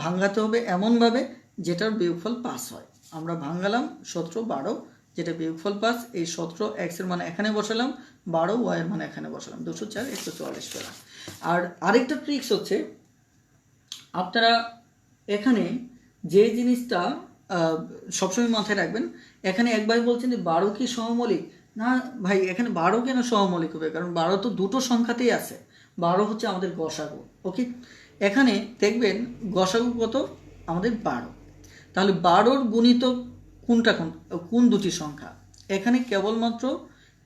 ভাঙাতে হবে এমনভাবে যেটার বিয়োগফল 5 হয়। আমরা ভাঙালাম 17, 12, যেটা বিয়োগফল 5। এই 17 X এর মান এখানে বসালাম, 12 Y এর মান এখানে বসালাম, 204 144 পেলাম। আর আরেকটা ট্রিক্স হচ্ছে আপনারা এখানে যে জিনিসটা সবসময় মাথায় রাখবেন, এখানে এক ভাই বলছেন যে 12 কি সহমৌলিক? না ভাই, এখানে 12 কেন সহমৌলিক হবে? কারণ 12 তো দুটো সংখ্যাতেই আছে। 12 হচ্ছে আমাদের গসাগু। ওকে, এখানে দেখবেন গসাগু কত? আমাদের 12। তাহলে 12-র গুণিতক কোন দুটি সংখ্যা? এখানে কেবলমাত্র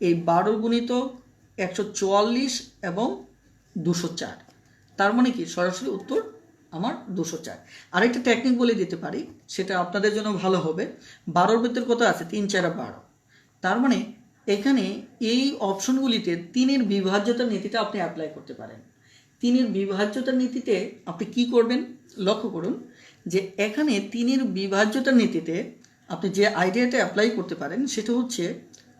এই 12-র গুণিতক 144 এবং 204। তার মানে কি সরাসরি উত্তর আমার 204। আরেকটা টেকনিক বলে দিতে পারি, সেটা আপনাদের জন্য ভালো হবে। 12-র ভিতর কত আছে? 3, 4, 12। তার মানে এখানে এই অপশনগুলিতে 3-এর বিভাজ্যতার নীতিটা আপনি অ্যাপ্লাই করতে পারেন। 3-এর বিভাজ্যতার নীতিতে আপনি কি করবেন? লক্ষ্য করুন যে এখানে 3-এর বিভাজ্যতার নীতিতে আপনি যে আইডিয়াটা অ্যাপ্লাই করতে পারেন সেটা হচ্ছে,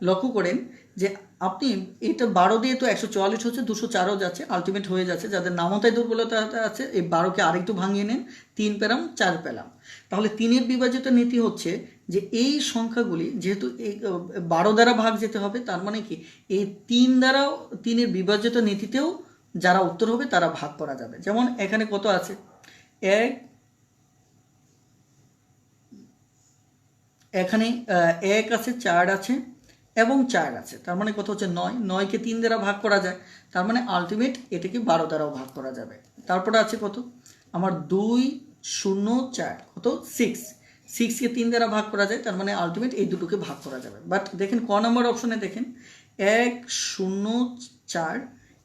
লক্ষ্য করেন যে আপনি এটা 12 দিয়ে তো 144 হচ্ছে, 204ও যাচ্ছে, আলটিমেট হয়ে যাচ্ছে। যাদের নামতায় দুর্বলতা আছে এই 12কে আরেকটু ভাঙিয়ে নেন, 3 পেলাম 4 পেলাম। তাহলে 3-এর বিভাজিত নীতি হচ্ছে যে এই সংখ্যাগুলি যেহেতু এই 12 দ্বারা ভাগ যেতে হবে, তার মানে কি এই 3 দ্বারাও 3-এর বিভাজিত নীতিতেও যারা উত্তর হবে তারা ভাগ করা যাবে। যেমন এখানে কত আছে, এখানে 1 আছে, 4 আছে এবং 4 আছে, তার মানে কত হচ্ছে 9। 9কে 3 দ্বারা ভাগ করা যায়, তার মানে আলটিমেট এটাকে 12 দ্বারাও ভাগ করা যাবে। তারপরে আছে কত আমার 2 0 4 কত 6, 6কে 3 দ্বারা ভাগ করা যায়, তার মানে আলটিমেট এই দুটোকে ভাগ করা যাবে। বাট দেখেন ক নম্বর অপশনে দেখেন 1 0 4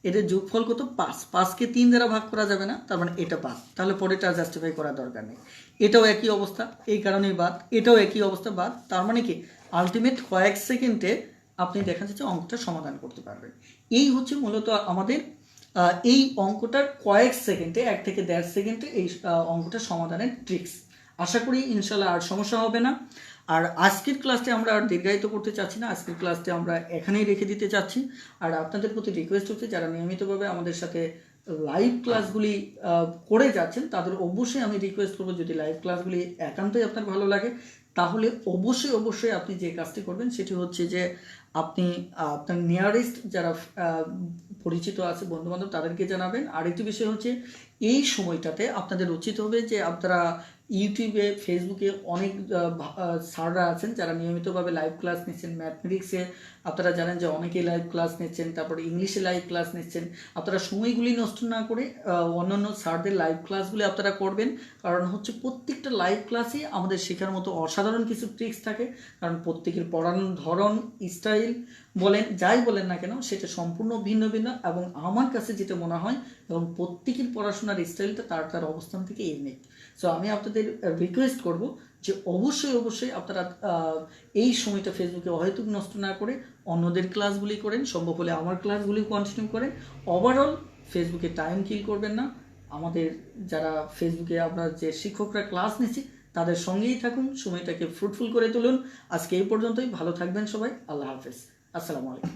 এদের যোগফল কত 5, 5কে 3 দ্বারা ভাগ করা যাবে না, তার মানে এটা বাদ, তাহলে পরেটা জাস্টিফাই করার দরকার নেই। এটাও একই অবস্থা, এই কারণেই বাদ, এটাও একই অবস্থা বাদ। তার মানে কি আলটিমেট কয়েক সেকেন্ডে আপনি দেখা যাচ্ছে অঙ্কটা সমাধান করতে পারবেন। এই হচ্ছে মূলত আমাদের এই অঙ্কটার কয়েক সেকেন্ডে, 1 থেকে 1.5 সেকেন্ডে এই অঙ্কটা সমাধানের ট্রিক্স। আশা করি ইনশাল্লাহ আর সমস্যা হবে না। আর আজকের ক্লাসটি আমরা আর দীর্ঘায়িত করতে চাচ্ছি না, আজকের ক্লাসটি আমরা এখানেই রেখে দিতে চাচ্ছি। আর আপনাদের প্রতি রিকোয়েস্ট হচ্ছে যারা নিয়মিতভাবে আমাদের সাথে লাইভ ক্লাসগুলি করে যাচ্ছেন তাদের অবশ্যই আমি রিকোয়েস্ট করবো, যদি লাইভ ক্লাসগুলি একান্তই আপনার ভালো লাগে তাহলে অবশ্যই আপনি যে কাজটি করবেন সেটি হচ্ছে যে আপনি আপনার নিয়ারেস্ট যারা পরিচিত আছে বন্ধুবান্ধব তাদেরকে জানাবেন। আরেকটি বিষয় হচ্ছে এই সময়টাতে আপনাদের উচিত হবে যে আপনারা ইউটিউবে ফেসবুকে অনেক স্যাররা আছেন যারা নিয়মিতভাবে লাইভ ক্লাস নিচ্ছেন। ম্যাথমেটিক্সে আপনারা জানেন যে অনেকেই লাইভ ক্লাস নিচ্ছেন, তারপরে ইংলিশে লাইভ ক্লাস নিচ্ছেন। আপনারা সময়গুলি নষ্ট না করে অন্যান্য স্যারদের লাইভ ক্লাসগুলি আপনারা করবেন, কারণ হচ্ছে প্রত্যেকটা লাইভ ক্লাসে আমাদের শেখার মতো অসাধারণ কিছু ট্রিক্স থাকে। কারণ প্রত্যেকের পড়ানোর ধরন, স্টাইল বলেন যাই বলেন না কেন সেটা সম্পূর্ণ ভিন্ন ভিন্ন, এবং আমার কাছে যেটা মনে হয় এবং প্রত্যেকের পড়াশোনার স্টাইলটা তার তার অবস্থান থেকে ইউনিক। সো আমি আপনাদের রিকোয়েস্ট করব যে অবশ্যই আপনারা এই সময়টা ফেসবুকে অহেতুক নষ্ট না করে অন্যদের ক্লাসগুলি করেন, সম্ভব হলে আমার ক্লাসগুলি কন্টিনিউ করেন। ওভারঅল ফেসবুকে টাইম কিল করবেন না। আমাদের যারা ফেসবুকে আমরা যে শিক্ষকরা ক্লাস নিচ্ছি তাদের সঙ্গেই থাকুন, সময়টাকে ফ্রুটফুল করে তুলুন। আজকে এই পর্যন্তই, ভালো থাকবেন সবাই, আল্লাহ হাফেজ, আসসালামু আলাইকুম।